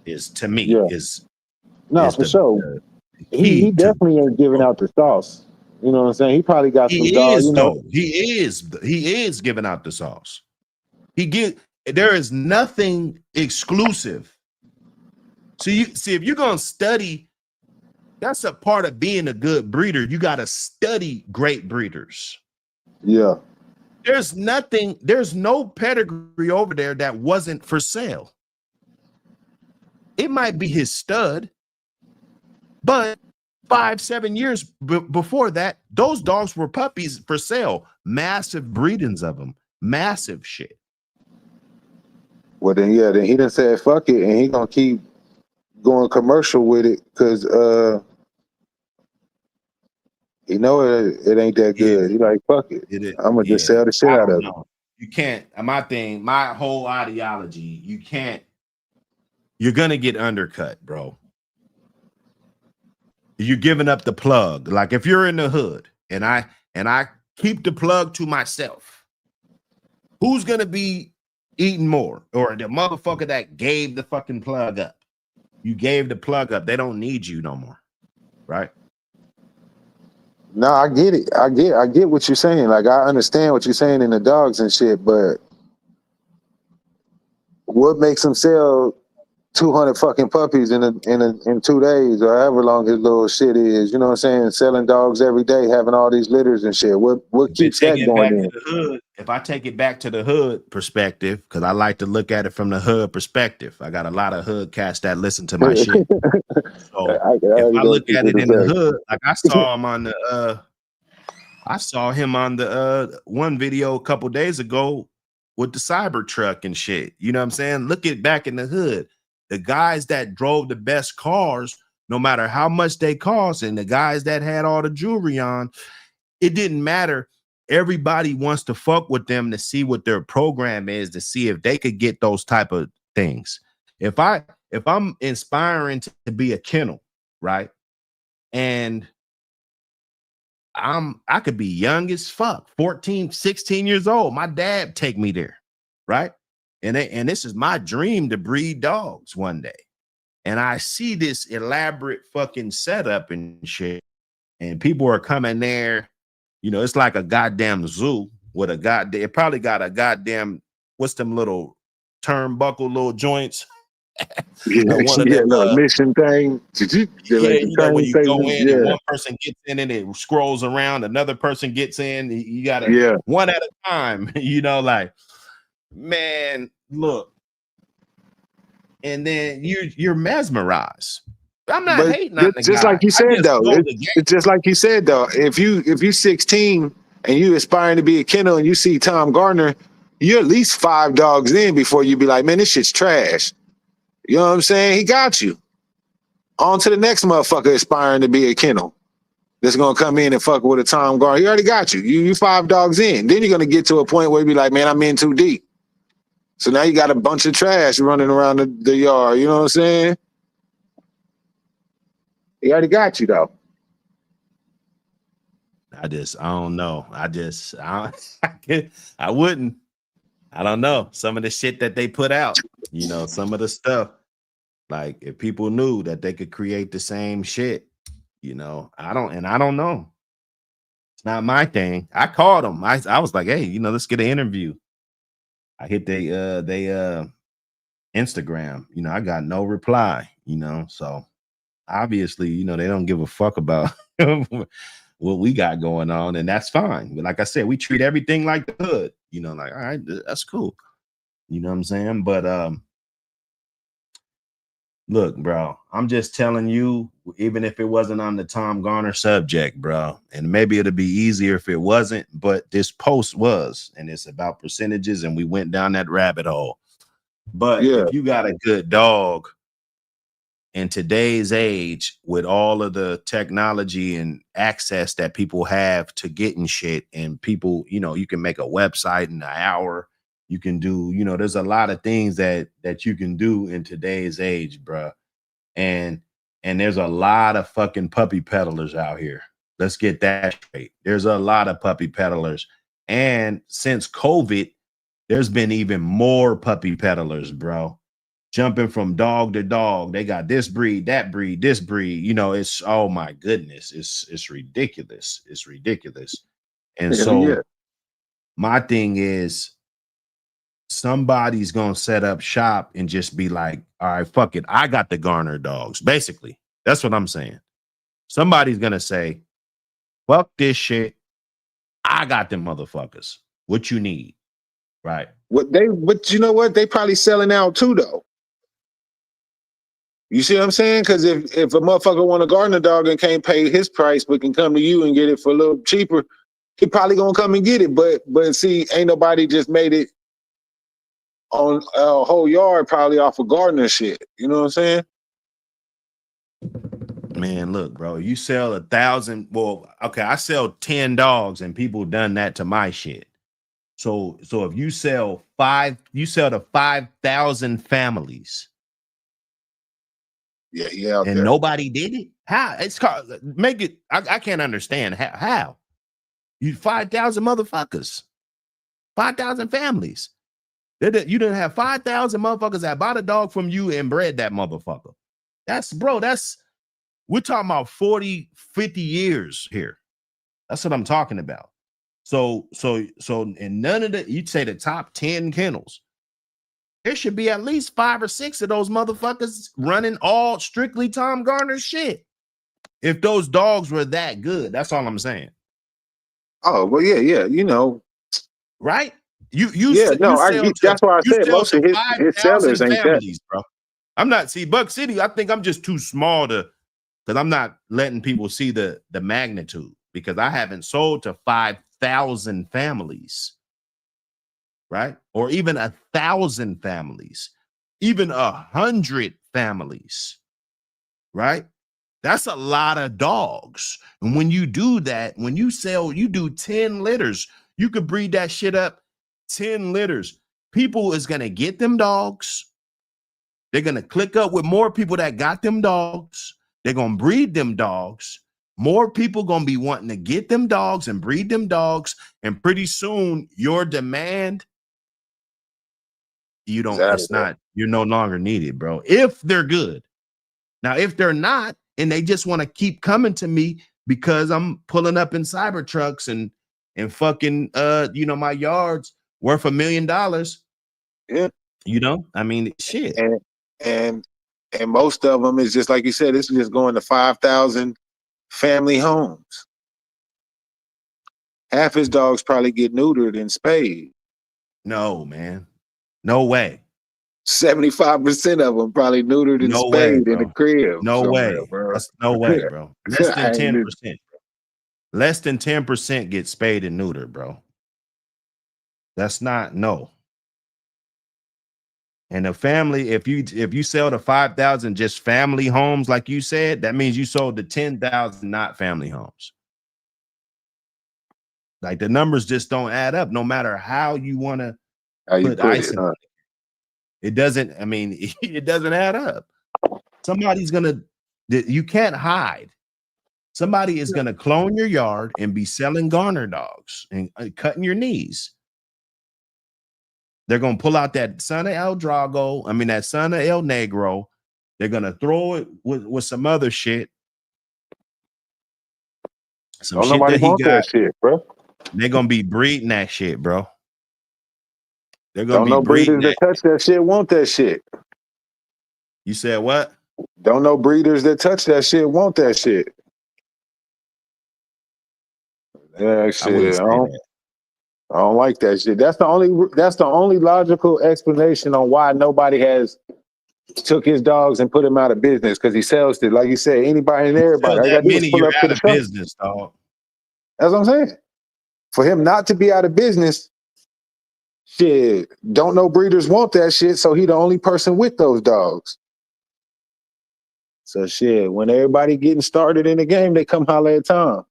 Speaker 3: is, to me,
Speaker 5: for sure. He definitely ain't giving out the sauce. You know what I'm saying? He probably got some dogs.
Speaker 3: He is giving out the sauce. There is nothing exclusive. So you see, if you're gonna study, that's a part of being a good breeder. You got to study great breeders.
Speaker 5: Yeah.
Speaker 3: There's no pedigree over there that wasn't for sale. It might be his stud, but 5-7 years before that, those dogs were puppies for sale. Massive breedings of them. Massive shit.
Speaker 5: Well, then he done said fuck it, and he gonna keep going commercial with it because he know it ain't that good. He like, fuck it. I'm gonna just sell the shit out of it.
Speaker 3: You can't. My whole ideology, you're gonna get undercut, bro. You're giving up the plug. Like if you're in the hood and I keep the plug to myself, who's gonna be eating more? Or the motherfucker that gave the fucking plug up? You gave the plug up. They don't need you no more, right?
Speaker 5: No, I get it. I get what you're saying. Like I understand what you're saying in the dogs and shit, but what makes them sell 200 fucking puppies in 2 days or however long his little shit is? You know what I'm saying? Selling dogs every day, having all these litters and shit. What keeps that going in?
Speaker 3: If I take it back to the hood perspective, because I like to look at it from the hood perspective. I got a lot of hood cats that listen to my shit. So if I look at it in the hood, like I saw him on the one video a couple days ago with the Cybertruck and shit. You know what I'm saying? Look at back in the hood. the guys that drove the best cars, no matter how much they cost, and the guys that had all the jewelry on, it didn't matter. Everybody wants to fuck with them to see what their program is, to see if they could get those type of things. If I'm inspiring to be a kennel, right? And I could be young as fuck, 14, 16 years old. My dad take me there, right? And this is my dream to breed dogs one day. And I see this elaborate fucking setup and shit. And people are coming there. You know, it's like a goddamn zoo with a goddamn, it probably got a goddamn, what's them little turnbuckle little joints?
Speaker 5: One of them little mission thing.
Speaker 3: You know, when you go in and one person gets in and it scrolls around, another person gets in, you gotta one at a time, you know, like, man, look. And then you're mesmerized. I'm not hating on the
Speaker 5: just
Speaker 3: guy.
Speaker 5: like you said though. It's just like you said though. If you're 16 and you aspiring to be a kennel and you see Tom Garner, you're at least 5 dogs in before you be like, man, this shit's trash. You know what I'm saying? He got you. On to the next motherfucker aspiring to be a kennel that's gonna come in and fuck with a Tom Garner. He already got you. You 5 dogs in. Then you're gonna get to a point where you be like, man, I'm in too deep. So now you got a bunch of trash running around the yard. You know what I'm saying? He already got you though.
Speaker 3: I don't know. I wouldn't. I don't know. Some of the shit that they put out, you know, some of the stuff, like if people knew that they could create the same shit, you know, I don't know. It's not my thing. I called them. I was like, hey, you know, let's get an interview. I hit they Instagram, you know, I got no reply, you know, so obviously, you know, they don't give a fuck about what we got going on, and that's fine. But like I said, we treat everything like the hood, you know, like, all right, that's cool. You know what I'm saying? But look, bro, I'm just telling you, even if it wasn't on the Tom Garner subject, bro, and maybe it'd be easier if it wasn't, but this post was, and it's about percentages, and we went down that rabbit hole. But if you got a good dog in today's age, with all of the technology and access that people have to getting shit, and people, you know, you can make a website in an hour. You can do, you know, there's a lot of things that you can do in today's age, bro. And there's a lot of fucking puppy peddlers out here. Let's get that straight. There's a lot of puppy peddlers. And since COVID, there's been even more puppy peddlers, bro. Jumping from dog to dog. They got this breed, that breed, this breed. You know, it's, oh my goodness. It's ridiculous. It's ridiculous. And so my thing is, somebody's gonna set up shop and just be like, all right, fuck it, I got the Garner dogs. Basically, that's what I'm saying. Somebody's gonna say, fuck this shit, I got them motherfuckers. What you need, right?
Speaker 5: But you know what? They probably selling out too, though. You see what I'm saying? Because if a motherfucker want a Garner dog and can't pay his price, but can come to you and get it for a little cheaper, he probably gonna come and get it. But see, ain't nobody just made it on a whole yard probably off of Garner shit. You know what I'm saying?
Speaker 3: Man, look, bro, you sell 1,000. Well, okay, I sell 10 dogs and people done that to my shit. So if you sell to 5,000 families.
Speaker 5: Yeah.
Speaker 3: And nobody did it. How? It's called, make it. I can't understand how. You 5,000 motherfuckers, 5,000 families. You didn't have 5,000 motherfuckers that bought a dog from you and bred that motherfucker. We're talking about 40, 50 years here. That's what I'm talking about. So in none of the, you'd say the top 10 kennels, there should be at least 5 or 6 of those motherfuckers running all strictly Tom Garner shit. If those dogs were that good, that's all I'm saying.
Speaker 5: Oh, well, yeah, you know.
Speaker 3: Right? That's
Speaker 5: why I said most of his sellers ain't families,
Speaker 3: bro. I'm not, Buck City, I think I'm just too small because I'm not letting people see the magnitude, because I haven't sold to 5,000 families, right? Or even 1,000 families. even 100 families, right? That's a lot of dogs. And when you do that, when you sell, you do 10 litters, you could breed that shit up 10 litters. People is going to get them dogs. They're going to click up with more people that got them dogs. They're going to breed them dogs. More people going to be wanting to get them dogs and breed them dogs. And pretty soon your demand, you're no longer needed, bro. If they're good. Now, if they're not, and they just want to keep coming to me because I'm pulling up in Cybertrucks and fucking my yard's worth $1 million.
Speaker 5: Yeah.
Speaker 3: I mean, shit.
Speaker 5: And most of them is just like you said, it's just going to 5,000 family homes. Half his dogs probably get neutered and spayed.
Speaker 3: No, man. No way.
Speaker 5: 75% of them probably neutered and spayed in the crib.
Speaker 3: No way,
Speaker 5: bro.
Speaker 3: That's no way, bro. Less than 10%. Less than 10% get spayed and neutered, bro. That's not no. And a family, if you sell the 5,000 just family homes, like you said, that means you sold the 10,000 not family homes. Like the numbers just don't add up, no matter how you want to put icing on it. It doesn't, I mean, it doesn't add up. Somebody's you can't hide. Somebody is going to clone your yard and be selling Garner dogs and cutting your knees. They're going to pull out that son of El Drago. I mean, that son of El Negro. They're going to throw it with some other shit. Some shit that he got.
Speaker 5: That shit, bro.
Speaker 3: They're going to be breeding that shit, bro. They're going to
Speaker 5: be
Speaker 3: breeding
Speaker 5: breeders that touch that shit want that shit.
Speaker 3: You said what?
Speaker 5: Don't know breeders that touch that shit want that shit. Yeah, shit. I don't like that shit. That's the only logical explanation on why nobody has took his dogs and put him out of business, because he sells it. Like you said, anybody and everybody.
Speaker 3: That many, you're out of business, dog.
Speaker 5: That's what I'm saying. For him not to be out of business, shit, don't know breeders want that shit, so he the only person with those dogs. So shit, when everybody getting started in the game, they come holler at Tom.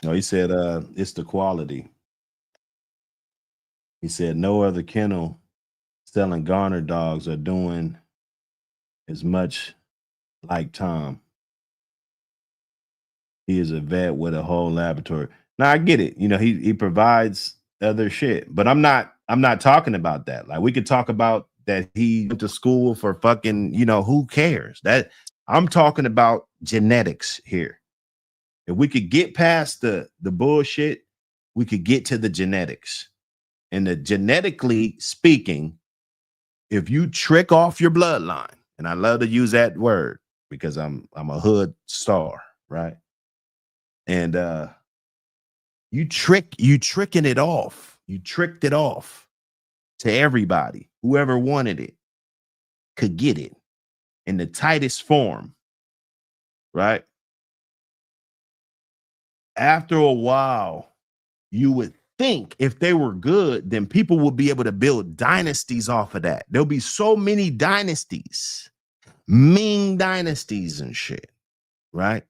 Speaker 3: No, he said it's the quality. He said no other kennel selling Garner dogs are doing as much like Tom. He is a vet with a whole laboratory. Now I get it. He provides other shit, but I'm not talking about that. Like, we could talk about that he went to school for fucking, who cares? That I'm talking about genetics here. If we could get past the bullshit, we could get to the genetics. And the genetically speaking, if you trick off your bloodline, and I love to use that word because I'm a hood star, right? And you tricking it off. You tricked it off to everybody. Whoever wanted it could get it in the tightest form, right? After a while, you would think if they were good, then people would be able to build dynasties off of that. There'll be so many dynasties, Ming dynasties and shit, right?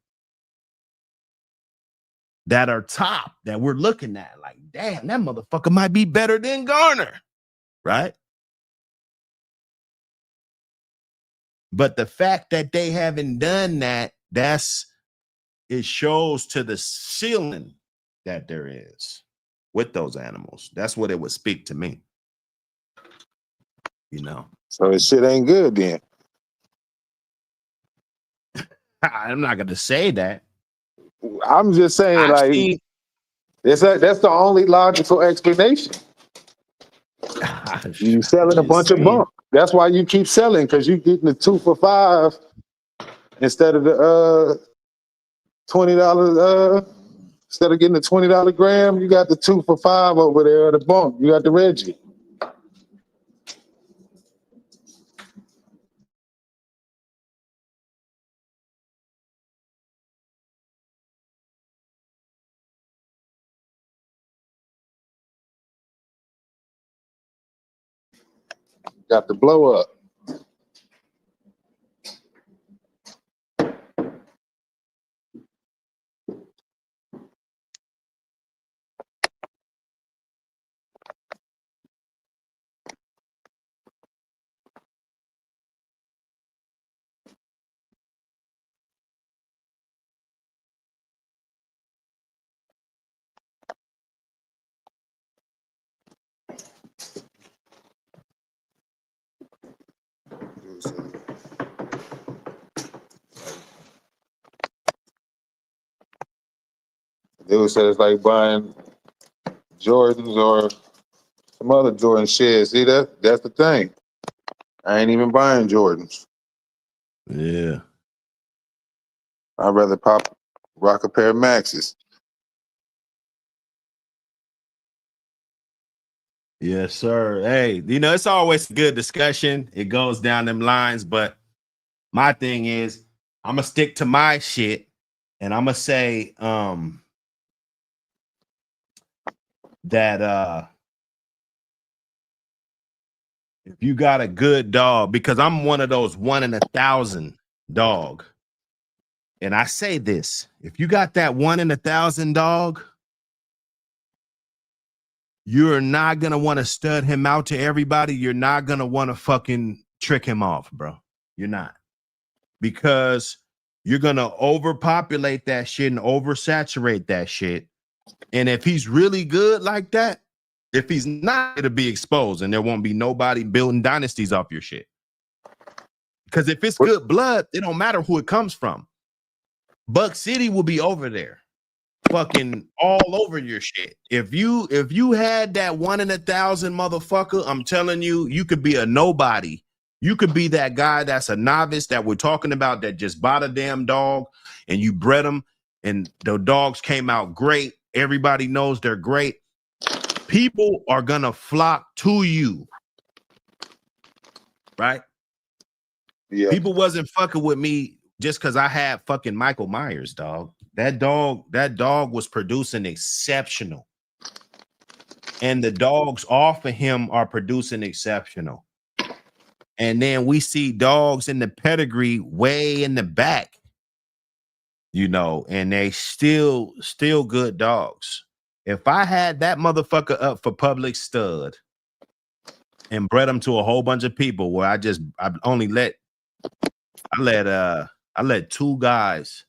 Speaker 3: That are top, that we're looking at like, damn, that motherfucker might be better than Garner, right? But the fact that they haven't done that, it shows to the ceiling that there is with those animals. That's what it would speak to me.
Speaker 5: So this shit ain't good then.
Speaker 3: I'm not gonna say that.
Speaker 5: I'm just saying, that's the only logical explanation. You selling a bunch of bunk. That's why you keep selling, because you getting the 2 for $5 instead of the $20. Instead of getting the $20 gram, you got the 2 for $5 over there at the bunk. You got the Reggie. Got the blow up. Dude said it's like buying Jordans or some other Jordan shit. See that's the thing. I ain't even buying Jordans.
Speaker 3: Yeah.
Speaker 5: I'd rather rock a pair of Maxes.
Speaker 3: Yes, sir. Hey, you know, it's always a good discussion. It goes down them lines, but my thing is I'm gonna stick to my shit and I'm gonna say that if you got a good dog, because I'm one of those 1 in 1,000 dog. And I say this, if you got that 1 in 1,000 dog, you're not going to want to stud him out to everybody. You're not going to want to fucking trick him off, bro. You're not. Because you're going to overpopulate that shit and oversaturate that shit. And if he's really good like that, if he's not, it'll be exposed and there won't be nobody building dynasties off your shit. Because if it's good blood, it don't matter who it comes from. Buck City will be over there. Fucking all over your shit. If you had that 1 in 1,000 motherfucker, I'm telling you, you could be a nobody. You could be that guy that's a novice that we're talking about that just bought a damn dog and you bred them and the dogs came out great. Everybody knows they're great. People are gonna flock to you, right?
Speaker 5: Yeah.
Speaker 3: People wasn't fucking with me just because I had fucking Michael Myers, dog. That dog was producing exceptional. And the dogs off of him are producing exceptional. And then we see dogs in the pedigree way in the back, you know, and they still good dogs. If I had that motherfucker up for public stud and bred him to a whole bunch of people where I let two guys.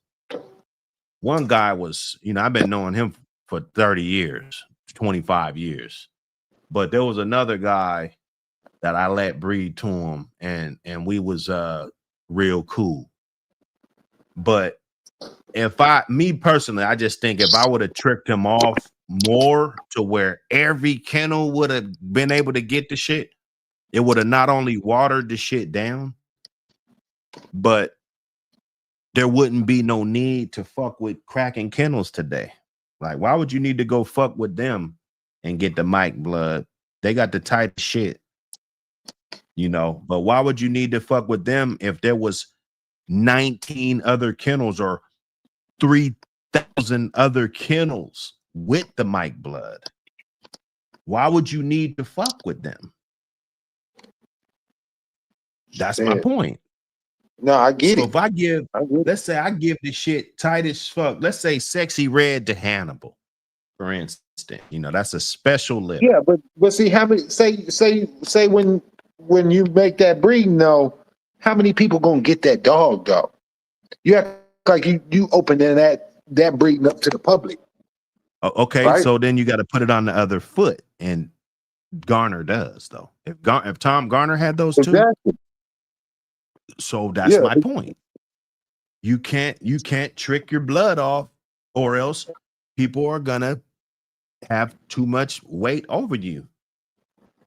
Speaker 3: One guy was, you know, I've been knowing him for 30 years, 25 years. But there was another guy that I let breed to him and we was real cool. But me personally, I just think if I would have tricked him off more to where every kennel would have been able to get the shit, it would have not only watered the shit down, but there wouldn't be no need to fuck with cracking kennels today. Like, why would you need to go fuck with them and get the mic blood? They got the tight shit, you know, but why would you need to fuck with them if there was 19 other kennels or 3,000 other kennels with the mic blood? Why would you need to fuck with them? That's my point.
Speaker 5: No, I get it.
Speaker 3: If let's say I give the shit tight as fuck. Let's say Sexy Red to Hannibal, for instance. You know, that's a special litter.
Speaker 5: Yeah, but see how many say when you make that breeding though, how many people gonna get that dog though? You act like you opening that breeding up to the public.
Speaker 3: Okay, right? So then you got to put it on the other foot, and Garner does though. If Tom Garner had those two. So that's my point. You can't trick your blood off, or else people are gonna have too much weight over you.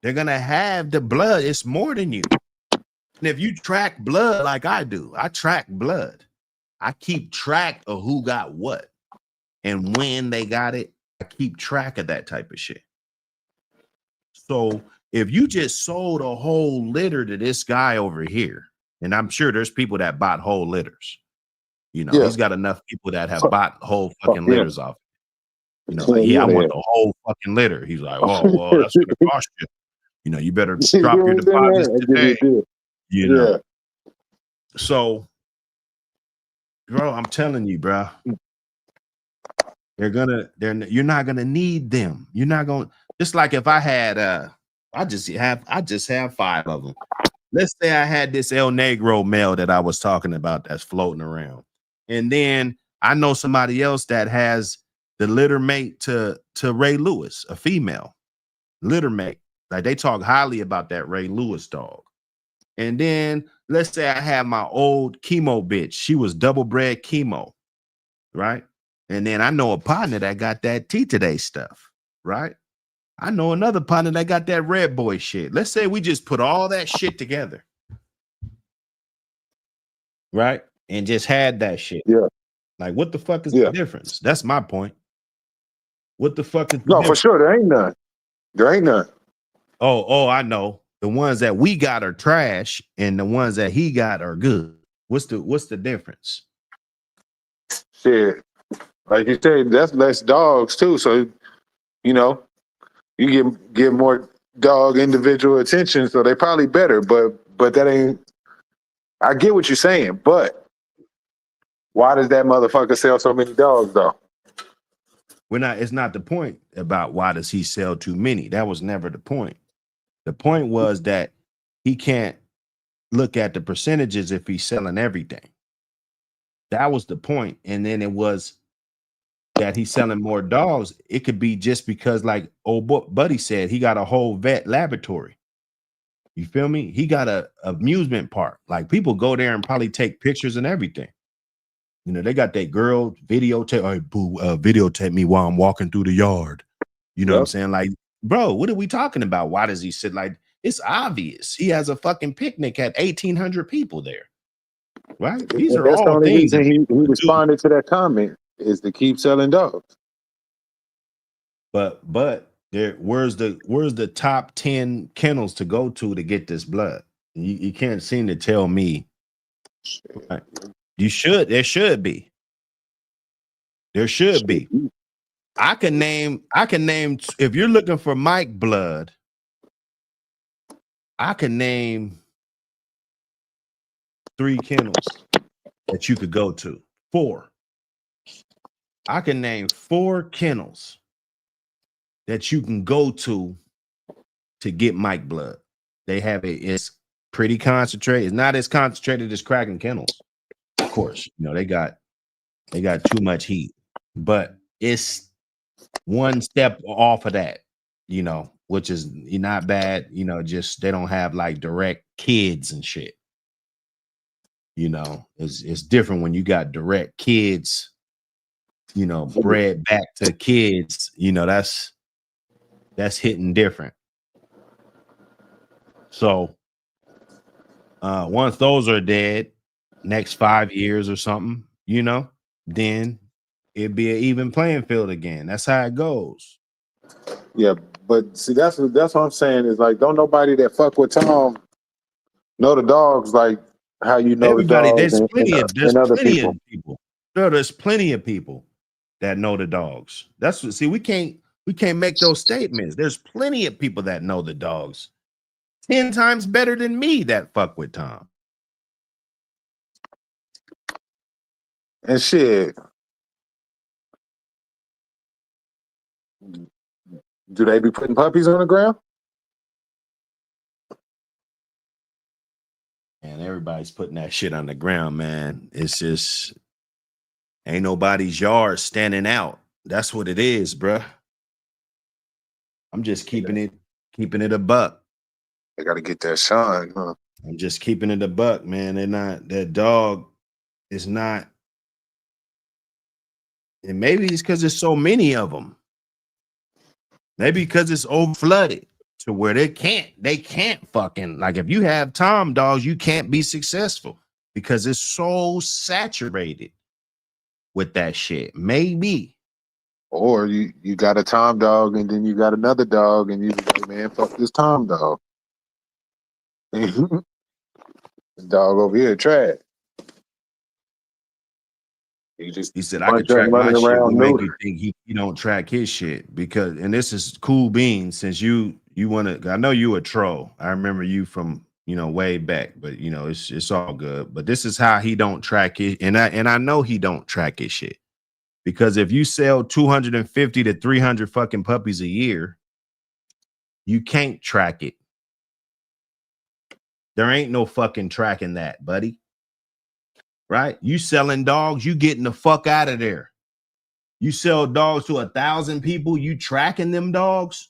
Speaker 3: They're gonna have the blood. It's more than you. And if you track blood like I do, I track blood. I keep track of who got what and when they got it. I keep track of that type of shit. So if you just sold a whole litter to this guy over here, and I'm sure there's people that bought whole litters. You know, he's got enough people that have bought whole fucking litters off. You know, like, I want the whole fucking litter. He's like, oh, well, that's gonna cost you. You know, you better drop your deposits today. You know.
Speaker 5: Yeah.
Speaker 3: So, bro, I'm telling you, bro, you're not gonna need them. You're not gonna, just like if I had I just have 5 of them. Let's say I had this El Negro male that I was talking about that's floating around, and then I know somebody else that has the litter mate to Ray Lewis, a female litter mate. Like they talk highly about that Ray Lewis dog. And then let's say I have my old chemo bitch. She was double bred chemo, right? And then I know a partner that got that T Today stuff, right? I know another partner that got that red boy shit. Let's say we just put all that shit together, right? And just had that shit.
Speaker 5: Yeah.
Speaker 3: Like, what the fuck is the difference? That's my point. What the fuck is the
Speaker 5: difference? For sure. There ain't none. There ain't none.
Speaker 3: Oh, I know. The ones that we got are trash, and the ones that he got are good. What's the difference?
Speaker 5: Shit. Like you said, that's less dogs too. So, you know, you give more dog individual attention, so they probably better. But that ain't. I get what you're saying, but why does that motherfucker sell so many dogs though?
Speaker 3: It's not the point about why does he sell too many. That was never the point. The point was that he can't look at the percentages if he's selling everything. That was the point. And then it was that he's selling more dogs. It could be just because, like old buddy said, he got a whole vet laboratory. You feel me? He got a amusement park. Like people go there and probably take pictures and everything. You know, they got that girl videotape. All right, boo, videotape me while I'm walking through the yard. You know what I'm saying? Like, bro, what are we talking about? Why does he sit like? It's obvious. He has a fucking picnic at 1,800 people there. Right? These are all
Speaker 5: the
Speaker 3: things.
Speaker 5: Reason he responded to that comment is to keep selling dogs.
Speaker 3: But where's the top 10 kennels to go to get this blood? You can't seem to tell me. Right? There should be. There should be. I can name if you're looking for Mike blood, I can name 3 kennels that you could go to. 4. I can name 4 kennels that you can go to get Mike blood. They have it's pretty concentrated. It's not as concentrated as Kraken kennels. Of course, you know, they got too much heat, but it's one step off of that, you know, which is not bad, you know, just they don't have like direct kids and shit. You know, it's different when you got direct kids, you know, bred back to kids, you know, that's hitting different. So once those are dead, next 5 years or something, you know, then it'd be an even playing field again. That's how it goes.
Speaker 5: Yeah, but see, that's what I'm saying is like, don't nobody that fuck with Tom know the dogs like how you know
Speaker 3: everybody.
Speaker 5: The dogs.
Speaker 3: There's plenty of people that know the dogs. That's what. See, we can't make those statements. There's plenty of people that know the dogs 10 times better than me that fuck with Tom.
Speaker 5: And shit. Do they be putting puppies on the ground?
Speaker 3: And everybody's putting that shit on the ground, man. It's just ain't nobody's yard standing out. That's what it is, bruh. I'm just keeping it a buck.
Speaker 5: They got to get that shine, huh?
Speaker 3: I'm just keeping it a buck, man. That dog is not. And maybe it's because there's so many of them. Maybe because it's overflooded to where they can't fucking, like if you have Tom dogs, you can't be successful because it's so saturated with that shit. Maybe.
Speaker 5: Or you got a Tom dog and then you got another dog and you like, man, fuck this Tom dog. The dog over here trash.
Speaker 3: He said, I
Speaker 5: bunch
Speaker 3: could
Speaker 5: of them
Speaker 3: track my
Speaker 5: running
Speaker 3: shit would
Speaker 5: around
Speaker 3: make
Speaker 5: neutered.
Speaker 3: you think he don't track his shit because, and this is cool beans since you want to, I know you a troll. I remember you from, way back, but it's all good. But this is how he don't track it. And I know he don't track his shit because if you sell 250 to 300 fucking puppies a year, you can't track it. There ain't no fucking tracking that, buddy. Right? You selling dogs, you getting the fuck out of there. You sell dogs to 1,000 people, you tracking them dogs?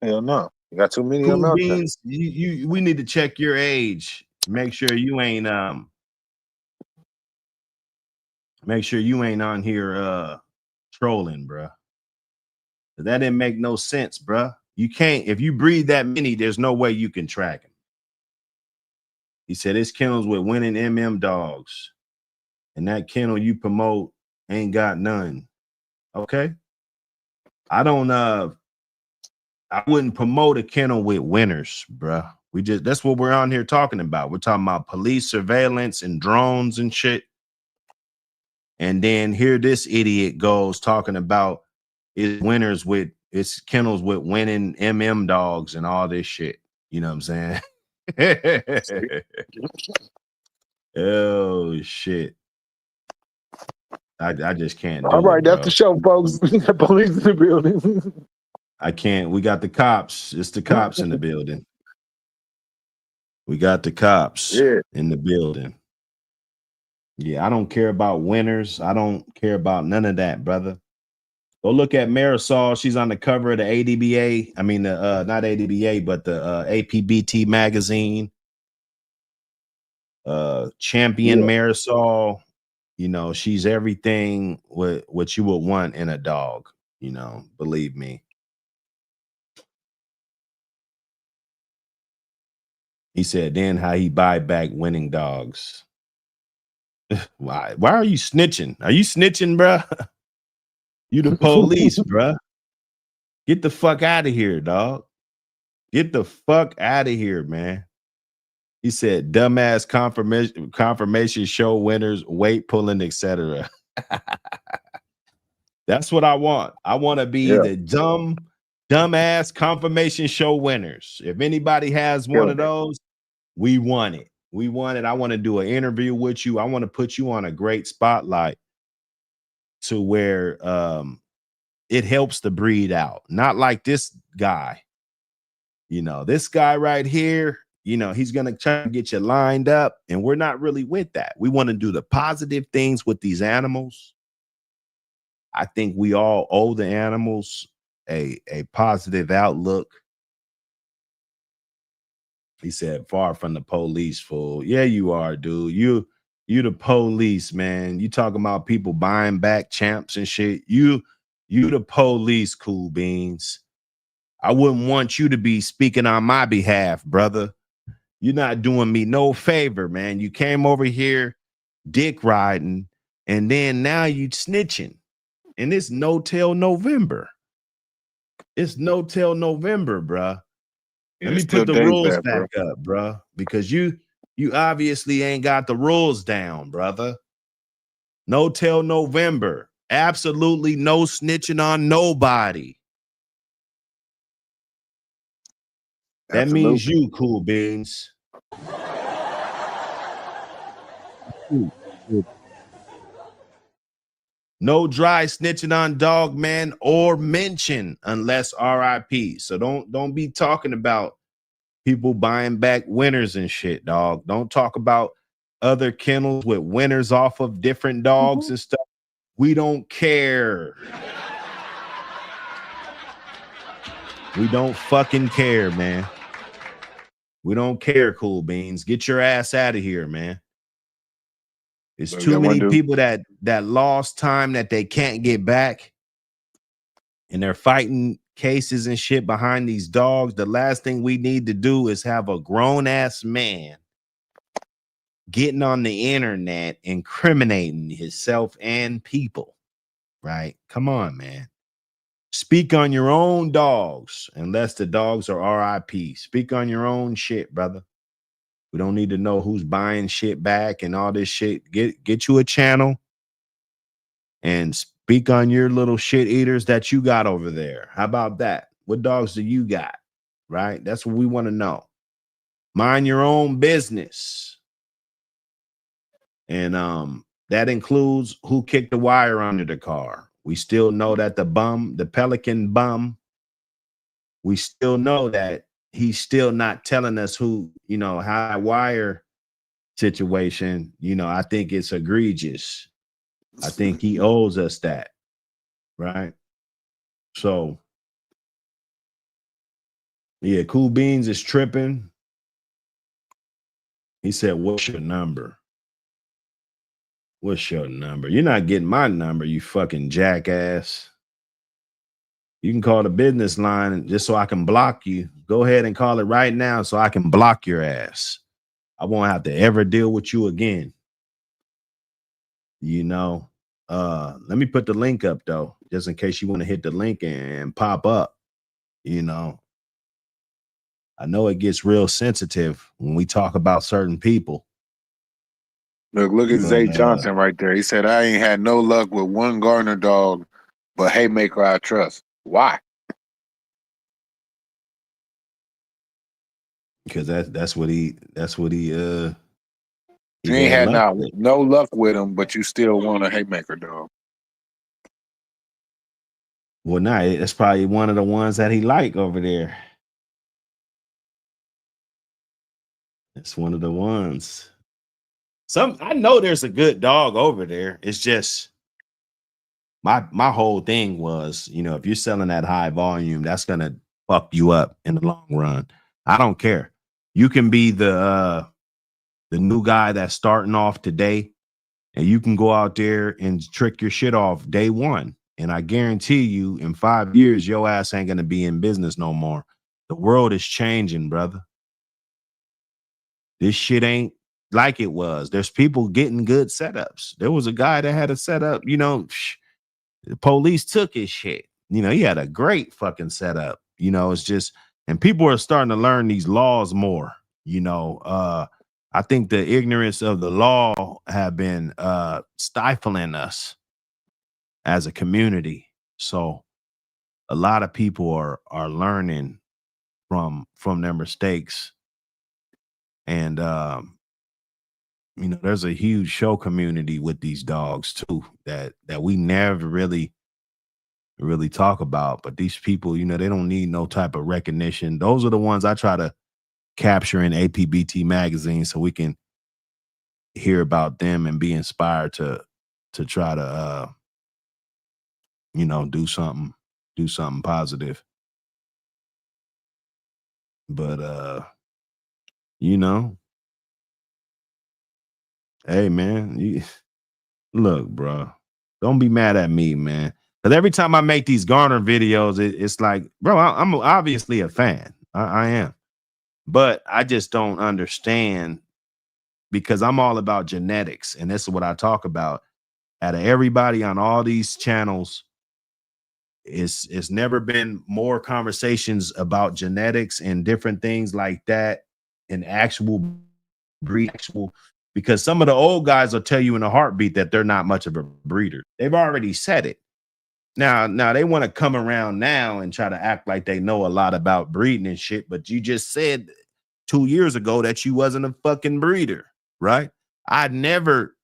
Speaker 5: Hell no. You got too many of them
Speaker 3: Cool
Speaker 5: out
Speaker 3: beans, we need to check your age. Make sure you ain't on here trolling, bruh. That didn't make no sense, bruh. You can't, if you breed that many, there's no way you can track them. He said it's kennels with winning MM dogs. And that kennel you promote ain't got none. Okay. I wouldn't promote a kennel with winners, bruh. That's what we're on here talking about. We're talking about police surveillance and drones and shit. And then here this idiot goes talking about his winners with its kennels with winning MM dogs and all this shit. You know what I'm saying? Oh shit. I just can't do
Speaker 5: All right,
Speaker 3: it,
Speaker 5: that's
Speaker 3: bro.
Speaker 5: the show, folks. We got police in the building.
Speaker 3: I can't. We got the cops. It's the cops in the building. We got the cops in the building. Yeah, I don't care about winners. I don't care about none of that, brother. Go look at Marisol. She's on the cover of the ADBA. I mean, the not ADBA, but the APBT magazine. Champion Marisol. She's everything what you would want in a dog. Believe me. He said, then how he buy back winning dogs. Why are you snitching? Are you snitching, bruh? You the police, bruh. Get the fuck out of here, dog. Get the fuck out of here, man. He said, dumbass confirmation show winners, weight pulling, etc. That's what I want. I want to be the dumbass confirmation show winners. If anybody has one of those, we want it. We want it. I want to do an interview with you. I want to put you on a great spotlight to where it helps the breed out. Not like this guy. This guy right here, he's going to try to get you lined up, and we're not really with that. We want to do the positive things with these animals. I think we all owe the animals a positive outlook. He said, far from the police, fool. Yeah, you are, dude. You the police, man. You talking about people buying back champs and shit. You the police, cool beans. I wouldn't want you to be speaking on my behalf, brother. You're not doing me no favor, man. You came over here dick riding, and then now you snitching. And it's no till November. It's no till November, bruh. Let me put the rules back up, bruh, because you obviously ain't got the rules down, brother. No till November. Absolutely no snitching on nobody. That means you, cool beans. No dry snitching on dog, man, or mention unless RIP. So don't be talking about people buying back winners and shit, dog. Don't talk about other kennels with winners off of different dogs and stuff. We don't care. We don't fucking care, man. We don't care, cool beans. Get your ass out of here, man. It's too many people that lost time that they can't get back, and they're fighting cases and shit behind these dogs. The last thing we need to do is have a grown-ass man getting on the internet incriminating himself and people, right? Come on, man. Speak on your own dogs, unless the dogs are RIP. Speak on your own shit, brother. We don't need to know who's buying shit back and all this shit. Get you a channel and speak on your little shit eaters that you got over there. How about that? What dogs do you got? Right? That's what we want to know. Mind your own business. And that includes who kicked the wire under the car. We still know that the Pelican bum, we still know that he's still not telling us who, how that wire situation, I think it's egregious. I think he owes us that. Right? So, yeah, Cool Beans is tripping. He said, what's your number? What's your number? You're not getting my number, you fucking jackass. You can call the business line just so I can block you. Go ahead and call it right now so I can block your ass. I won't have to ever deal with you again. Let me put the link up though, just in case you want to hit the link and pop up. I know it gets real sensitive when we talk about certain people.
Speaker 5: Look at Zay Johnson right there. He said, I ain't had no luck with one Garner dog, but Haymaker I trust. Why?
Speaker 3: Because that's what he
Speaker 5: you ain't had no luck with him, but you still want a Haymaker dog.
Speaker 3: Well, that's probably one of the ones that he like over there. It's one of the ones. I know there's a good dog over there. It's just my whole thing was, if you're selling that high volume, that's gonna fuck you up in the long run. I don't care. You can be the new guy that's starting off today, and you can go out there and trick your shit off day one. And I guarantee you, in 5 years, your ass ain't gonna be in business no more. The world is changing, brother. This shit ain't like it was. There's people getting good setups. There was a guy that had a setup, the police took his shit. He had a great fucking setup. It's just, and people are starting to learn these laws more. I think the ignorance of the law have been stifling us as a community. So a lot of people are learning from their mistakes. And there's a huge show community with these dogs too that we never really talk about. But these people, they don't need no type of recognition. Those are the ones I try to capture in APBT magazine so we can hear about them and be inspired to try to do something positive. But hey man, look, bro, don't be mad at me, man. Because every time I make these Garner videos, it's like, bro, I'm obviously a fan. I am. But I just don't understand, because I'm all about genetics. And this is what I talk about. Out of everybody on all these channels, it's never been more conversations about genetics and different things like that and actual breed. Because some of the old guys will tell you in a heartbeat that they're not much of a breeder. They've already said it. Now they want to come around now and try to act like they know a lot about breeding and shit, but you just said 2 years ago that you wasn't a fucking breeder, right? I never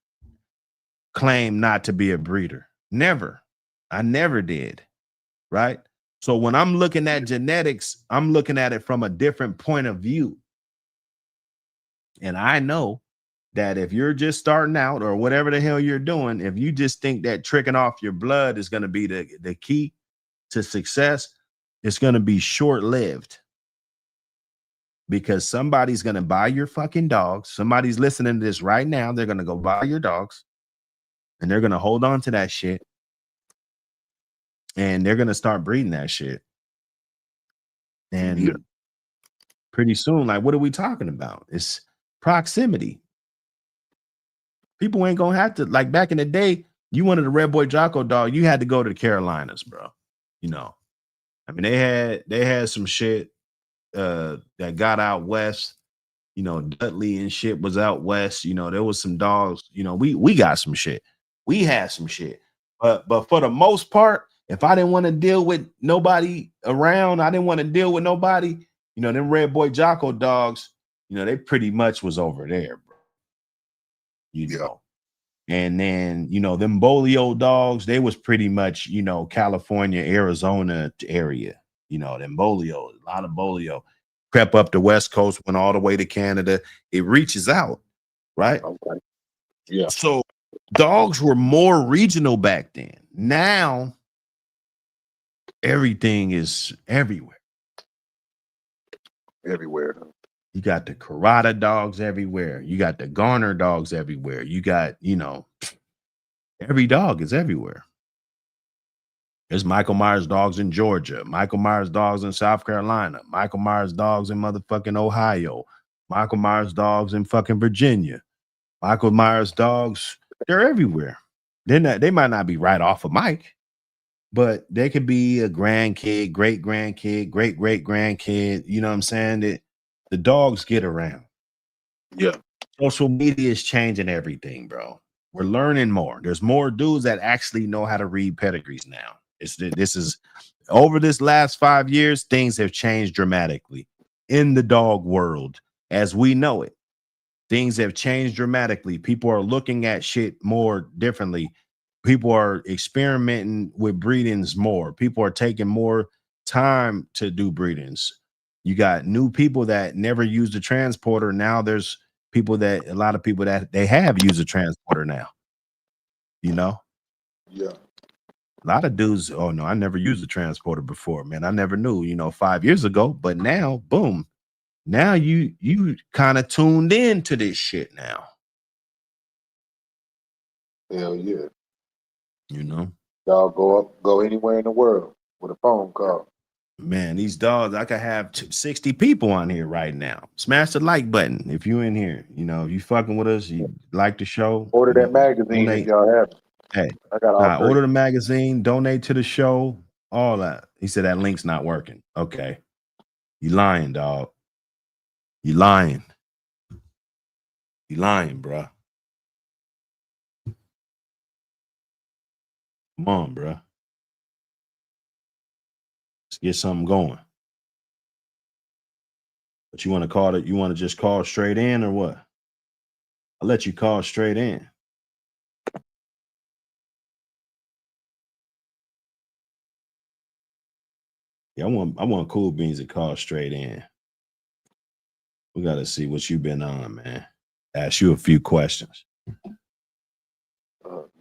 Speaker 3: claimed not to be a breeder. Never. I never did, right? So when I'm looking at genetics, I'm looking at it from a different point of view. And I know that if you're just starting out or whatever the hell you're doing, if you just think that tricking off your blood is going to be the key to success, it's going to be short-lived. Because somebody's going to buy your fucking dogs. Somebody's listening to this right now. They're going to go buy your dogs and they're going to hold on to that shit. And they're going to start breeding that shit. And pretty soon, like, what are we talking about? It's proximity. People ain't gonna have to, like back in the day, you wanted a Red Boy Jocko dog, you had to go to the Carolinas, bro. I mean, they had some shit that got out west. Dudley and shit was out west. There was some dogs. We got some shit. We had some shit. But for the most part, if I didn't want to deal with nobody around, I didn't want to deal with nobody. You know, them Red Boy Jocko dogs, you know, they pretty much was over there, bro. You know. And then, you know, them Bolio dogs, they was pretty much, you know, California, Arizona area. You know, them Bolio, a lot of Bolio. Crept up the West Coast, went all the way to Canada. It reaches out, right?
Speaker 5: Okay. Yeah.
Speaker 3: So dogs were more regional back then. Now, everything is everywhere.
Speaker 5: Everywhere.
Speaker 3: You got the Karate dogs everywhere. You got the Garner dogs everywhere. You got, you know, every dog is everywhere. There's Michael Myers dogs in Georgia, Michael Myers dogs in South Carolina, Michael Myers dogs in motherfucking Ohio, Michael Myers dogs in fucking Virginia, Michael Myers dogs, they're everywhere. They might not be right off of Mike, but they could be a grandkid, great grandkid, great great grandkid. You know what I'm saying? The dogs get around.
Speaker 5: Yeah.
Speaker 3: Social media is changing everything, bro. We're learning more. There's more dudes that actually know how to read pedigrees now. This is over this last 5 years, things have changed dramatically in the dog world as we know it. Things have changed dramatically. People are looking at shit more differently. People are experimenting with breedings more. People are taking more time to do breedings. You got new people that never used a transporter. Now there's a lot of people that they have used a transporter now. You know?
Speaker 5: Yeah.
Speaker 3: A lot of dudes, oh no, I never used a transporter before, man. I never knew, you know, 5 years ago. But now, boom. Now you kind of tuned in to this shit now.
Speaker 5: Hell yeah.
Speaker 3: You know?
Speaker 5: Y'all go anywhere in the world with a phone call.
Speaker 3: Man, these dogs, I could have 60 people on here right now. Smash the like button if you in here. You know, if you fucking with us, you like the show.
Speaker 5: Order that magazine if y'all have it.
Speaker 3: Hey,
Speaker 5: I got all three.
Speaker 3: Order the magazine, donate to the show, all that. He said that link's not working. Okay. You lying, dog. You lying. You lying, bruh. Come on, bruh. Let's get something going. But you want to call it, you want to just call straight in or what? I'll let you call straight in. Yeah, I want Cool Beans to call straight in. We got to see what you've been on, man. Ask you a few questions.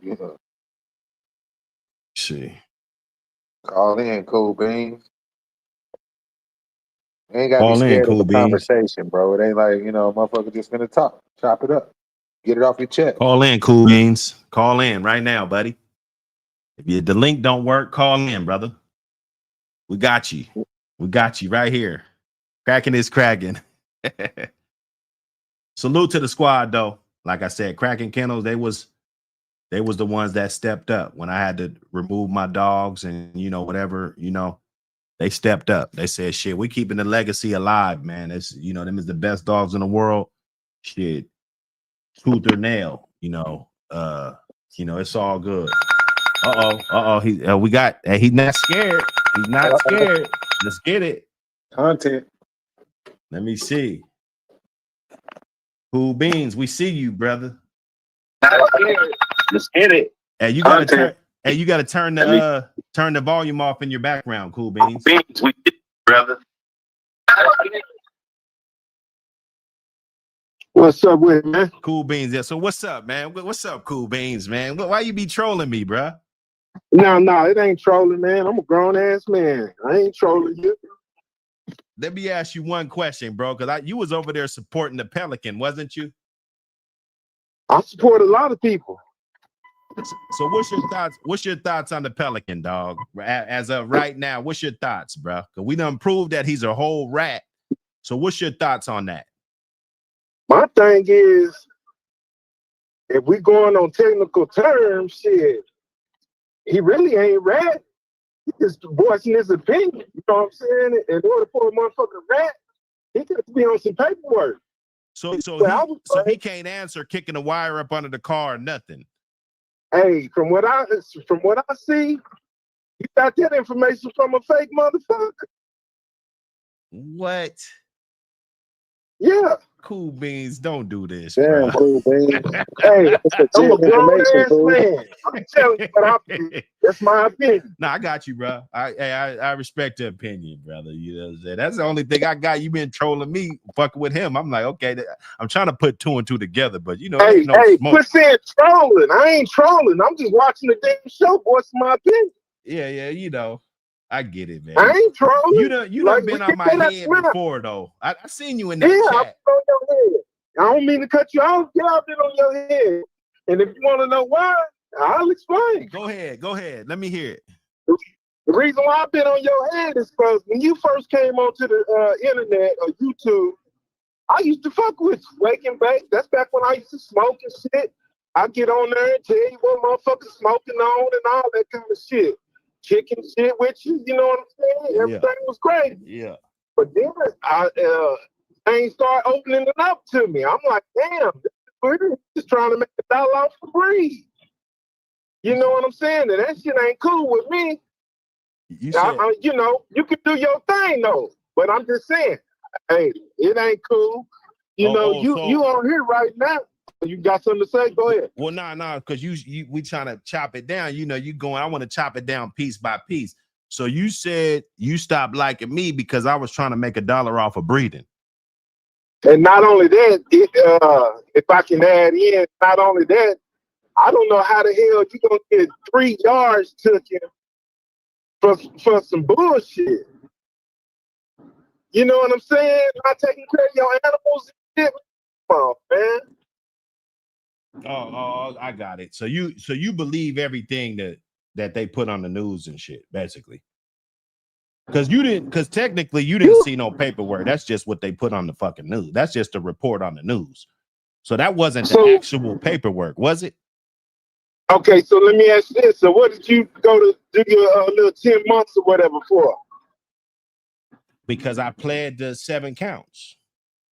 Speaker 5: Yeah.
Speaker 3: See.
Speaker 5: Call in, Cool Beans. You ain't got to be
Speaker 3: Call in,
Speaker 5: scared
Speaker 3: Cool
Speaker 5: of a
Speaker 3: Beans.
Speaker 5: conversation, bro. It ain't like, you know, motherfucker just gonna talk. Chop it up. Get it off your chest.
Speaker 3: Call in, Cool Beans. Call in right now, buddy. If the link don't work, call in, brother. We got you. We got you right here. Cracking is cracking. Salute to the squad, though. Like I said, Cracking Kennels, they was the ones that stepped up when I had to remove my dogs and, you know, whatever, you know, they stepped up. They said, shit, we keeping the legacy alive, man. It's, you know, them is the best dogs in the world. Shit, tooth or nail, you know, it's all good. We got, he's not scared. He's not scared. Let's get it.
Speaker 5: Content.
Speaker 3: Let me see. Cool Beans, we see you, brother.
Speaker 5: Let's get it.
Speaker 3: Hey, you gotta turn the volume off in your background, Cool Beans.
Speaker 5: We did, brother. What's up with it, man?
Speaker 3: Cool Beans. Yeah. So what's up, man? What's up, Cool Beans, man? Why you be trolling me, bruh?
Speaker 5: No, it ain't trolling, man. I'm a grown ass man. I ain't trolling you.
Speaker 3: Let me ask you one question, bro, because you was over there supporting the Pelican, wasn't you?
Speaker 5: I support a lot of people.
Speaker 3: So what's your thoughts on the Pelican, dog? As of right now, what's your thoughts, bro? Because we done proved that he's a whole rat. So what's your thoughts on that?
Speaker 5: My thing is, if we going on technical terms, shit, he really ain't rat. He's just voicing his opinion. You know what I'm saying? In order for a motherfucking rat, he got to be on some paperwork.
Speaker 3: So he can't answer kicking the wire up under the car or nothing.
Speaker 6: Hey, from what I see, you got that information from a fake motherfucker.
Speaker 3: What?
Speaker 6: Yeah.
Speaker 3: Cool Beans, don't do this,
Speaker 5: Damn,
Speaker 3: bro.
Speaker 5: cool, man.
Speaker 6: Hey,
Speaker 5: That's
Speaker 6: I'm a
Speaker 5: legit
Speaker 6: grown
Speaker 5: information,
Speaker 6: ass
Speaker 5: fool.
Speaker 6: man. I'm telling you what I think. That's my opinion.
Speaker 3: Nah, I got you, bro. I respect your opinion, brother. You know what I'm saying? That's the only thing I got. You been trolling me, fucking with him. I'm like, okay, I'm trying to put two and two together, but you know,
Speaker 6: Hey,
Speaker 3: ain't no smoke.
Speaker 6: quit saying trolling. I ain't trolling. I'm just watching the damn show, boy. It's my opinion.
Speaker 3: Yeah, you know, I get it, man.
Speaker 6: I ain't trolling.
Speaker 3: You done
Speaker 6: Like,
Speaker 3: been
Speaker 6: we
Speaker 3: on
Speaker 6: can
Speaker 3: my
Speaker 6: say that
Speaker 3: head
Speaker 6: smart.
Speaker 3: before, though. I seen you in that
Speaker 6: Yeah,
Speaker 3: chat.
Speaker 6: I'm on your head. I don't mean to cut you off. Yeah, I've been on your head. And if you want to know why, I'll explain.
Speaker 3: Go ahead. Let me hear it.
Speaker 6: The reason why I've been on your head is because when you first came onto the internet or YouTube, I used to fuck with you, wake and bake. That's back when I used to smoke and shit. I get on there and tell you what motherfuckers smoking on and all that kind of shit. Chicken shit with you, you know what I'm saying? Everything was great.
Speaker 3: Yeah.
Speaker 6: But then things start opening it up to me. I'm like, damn, this is weird. Just trying to make $1 off the breed. You know what I'm saying? And that shit ain't cool with me.
Speaker 3: You said,
Speaker 6: you know, you can do your thing though. But I'm just saying, hey, it ain't cool. You on here right now. You got something to say? Go ahead.
Speaker 3: Well, nah, because we trying to chop it down. You know, you going, I want to chop it down piece by piece. So you said you stopped liking me because I was trying to make $1 off of breeding.
Speaker 6: And not only that, if I can add in, not only that, I don't know how the hell you gonna get 3 yards taken for some bullshit. You know what I'm saying? Not taking care of your animals and shit. Come on, man.
Speaker 3: Oh, I got it. So you believe everything that they put on the news and shit, basically. Because technically you didn't see no paperwork. That's just what they put on the fucking news. That's just a report on the news. So that wasn't the actual paperwork, was it?
Speaker 6: Okay, so let me ask you this. So what did you go to do your little 10 months or whatever for?
Speaker 3: Because I pled the 7 counts.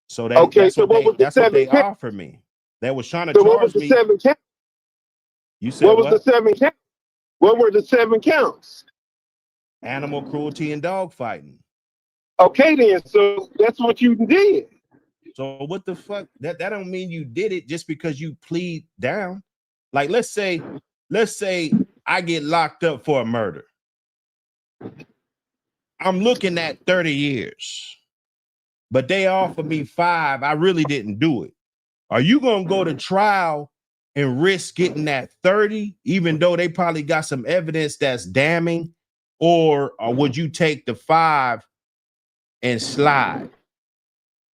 Speaker 3: So
Speaker 6: that's what they
Speaker 3: offered me. They was trying to
Speaker 6: charge
Speaker 3: what was the
Speaker 6: me.
Speaker 3: 7 counts? You said
Speaker 6: what was the 7 counts? What were the 7 counts?
Speaker 3: Animal cruelty and dog fighting.
Speaker 6: Okay, then. So that's what you did.
Speaker 3: So what the fuck? That don't mean you did it just because you plead down. Like let's say I get locked up for a murder. I'm looking at 30 years, but they offer me 5. I really didn't do it. Are you gonna go to trial and risk getting that 30, even though they probably got some evidence that's damning? Or would you take the 5 and slide?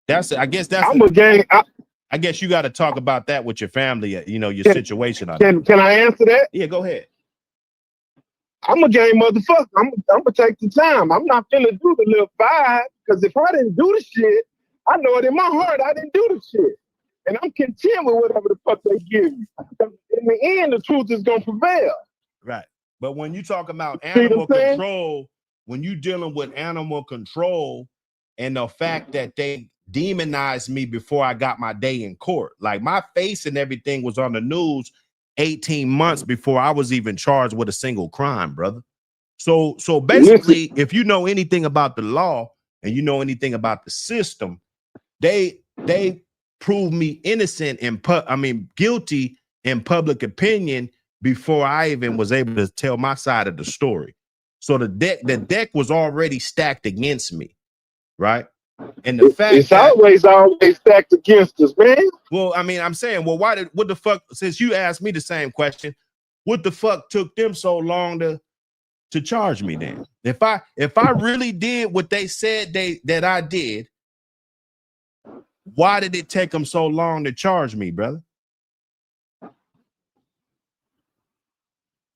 Speaker 3: I guess you got to talk about that with your family, you know, your situation.
Speaker 6: Can I answer that?
Speaker 3: Yeah, go ahead.
Speaker 6: I'm a game motherfucker. I'm gonna take the time. I'm not gonna do the little 5 because if I didn't do the shit, I know it in my heart I didn't do the shit, and I'm content with whatever the fuck they give me. In the end, the truth is gonna prevail.
Speaker 3: Right. But when you talk about animal control, when you dealing with animal control and the fact that they demonized me before I got my day in court, like my face and everything was on the news 18 months before I was even charged with a single crime, brother. So basically, if you know anything about the law and you know anything about the system, they proved me innocent guilty in public opinion before I even was able to tell my side of the story. So the deck was already stacked against me, right? And the fact
Speaker 6: it's always stacked against us, man.
Speaker 3: Well, I mean, I'm saying, well, what the fuck, since you asked me the same question, what the fuck took them so long to charge me then? If I really did what they said that I did, why did it take them so long to charge me, brother?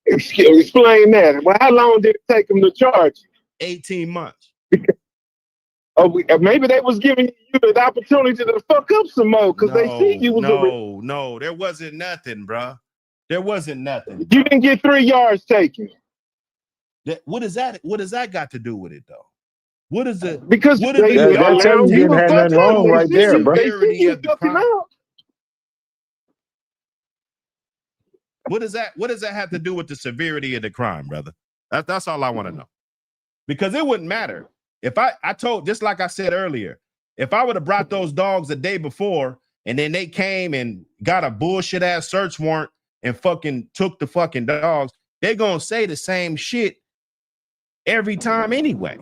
Speaker 6: Explain that. Well, how long did it take them to charge you?
Speaker 3: 18 months.
Speaker 6: Maybe they was giving you the opportunity to fuck up some more because they see you was
Speaker 3: no, there wasn't nothing, bro. There wasn't nothing.
Speaker 6: You didn't get 3 yards taken.
Speaker 3: What does that got to do with it though? What is it?
Speaker 6: Because
Speaker 5: that tell you didn't have nothing wrong right there, bro.
Speaker 3: What does that have to do with the severity of the crime, brother? That's all I want to know. Because it wouldn't matter. If I told, just like I said earlier, if I would have brought those dogs the day before and then they came and got a bullshit ass search warrant and fucking took the fucking dogs, they're going to say the same shit every time anyway.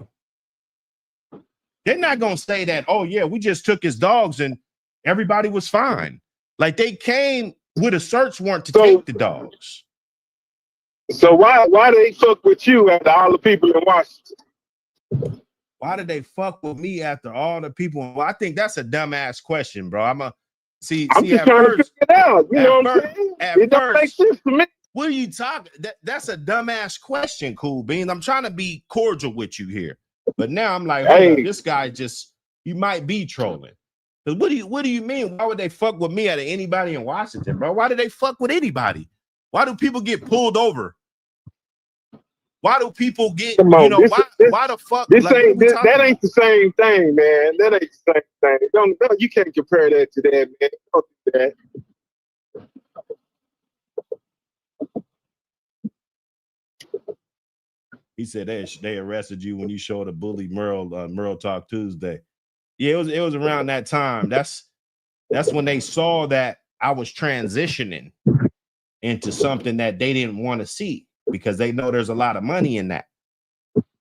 Speaker 3: They're not going to say that, oh yeah, we just took his dogs and everybody was fine. Like they came with a search warrant to take the dogs.
Speaker 6: So why they fuck with you after all the people in Washington?
Speaker 3: Why did they fuck with me after all the people? Well, I think that's a dumbass question, bro. I'm just trying to figure it out. You know what I'm saying? It don't make sense to me. What are you talking? That's a dumbass question, Cool Beans. I'm trying to be cordial with you here, but now I'm like, hey, this guy you might be trolling. Because what do you mean? Why would they fuck with me out of anybody in Washington, bro? Why do they fuck with anybody? Why do people get pulled over? Why do people get, why the fuck?
Speaker 6: That ain't the same thing, man. That ain't the same thing. Don't, you can't compare that to that, man. Don't do that.
Speaker 3: He said they arrested you when you showed a bully Merle Talk Tuesday. Yeah, it was around that time. That's when they saw that I was transitioning into something that they didn't want to see, because they know there's a lot of money in that.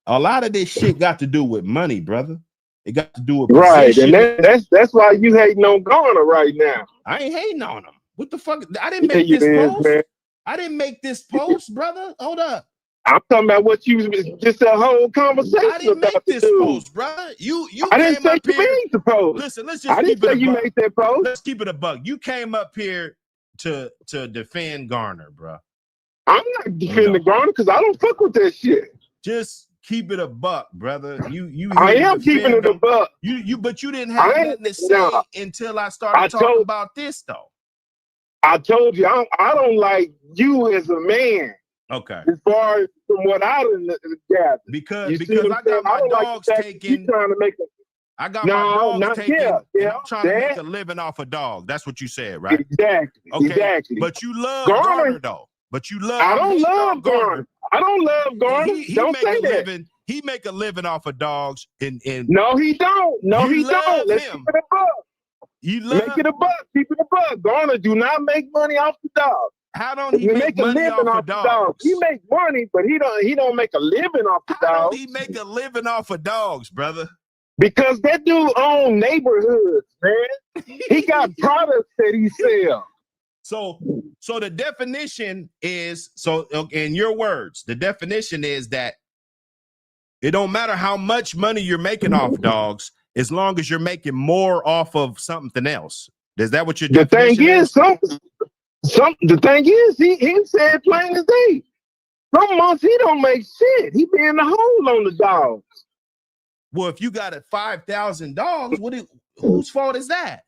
Speaker 3: A lot of this shit got to do with money, brother. It got to do with position.
Speaker 6: Right, and that's why you hating on Garner right now.
Speaker 3: I ain't hating on him. What the fuck? I didn't make this post. Man. I didn't make this post, brother. Hold up.
Speaker 6: I'm talking about what you just a whole conversation.
Speaker 3: I didn't make this post, brother. You
Speaker 6: I didn't say you made the post.
Speaker 3: Listen, let's just.
Speaker 6: I didn't say you made that post.
Speaker 3: Let's keep it a buck. You came up here to defend Garner, bro.
Speaker 6: I'm not defending Garner because I don't fuck with that shit.
Speaker 3: Just keep it a buck, brother. You.
Speaker 6: I am keeping it a buck.
Speaker 3: But you didn't have nothing to say until I started talking about this, though.
Speaker 6: I told you I don't like you as a man.
Speaker 3: Okay.
Speaker 6: As far as from what I gathered,
Speaker 3: because I got my dogs taken.
Speaker 6: Trying to make
Speaker 3: I got my dogs taken. I'm trying to make a living off a dog. That's what you said, right?
Speaker 6: Exactly.
Speaker 3: Okay.
Speaker 6: Exactly.
Speaker 3: But you love Garner though. But you love.
Speaker 6: I don't love Garner. I don't love Garner. Don't say that.
Speaker 3: He make a living off of dogs.
Speaker 6: No, he don't. No, he don't. Let's keep it a buck.
Speaker 3: You love.
Speaker 6: Make it a buck. Keep it a buck. Garner do not make money off the dog.
Speaker 3: How don't he make money off of dogs?
Speaker 6: He make money, but he don't make a living off the dogs.
Speaker 3: How don't he make a living off of dogs, brother?
Speaker 6: Because that dude own neighborhoods, man. He got products that he sells.
Speaker 3: So the definition is, so in your words, the definition is that it don't matter how much money you're making off dogs, as long as you're making more off of something else. Is that what your definition is?
Speaker 6: The thing is, he said plain as day. Some months he don't make shit. He be in the hole on the dogs.
Speaker 3: Well, if you got 5,000 dogs, whose fault is that?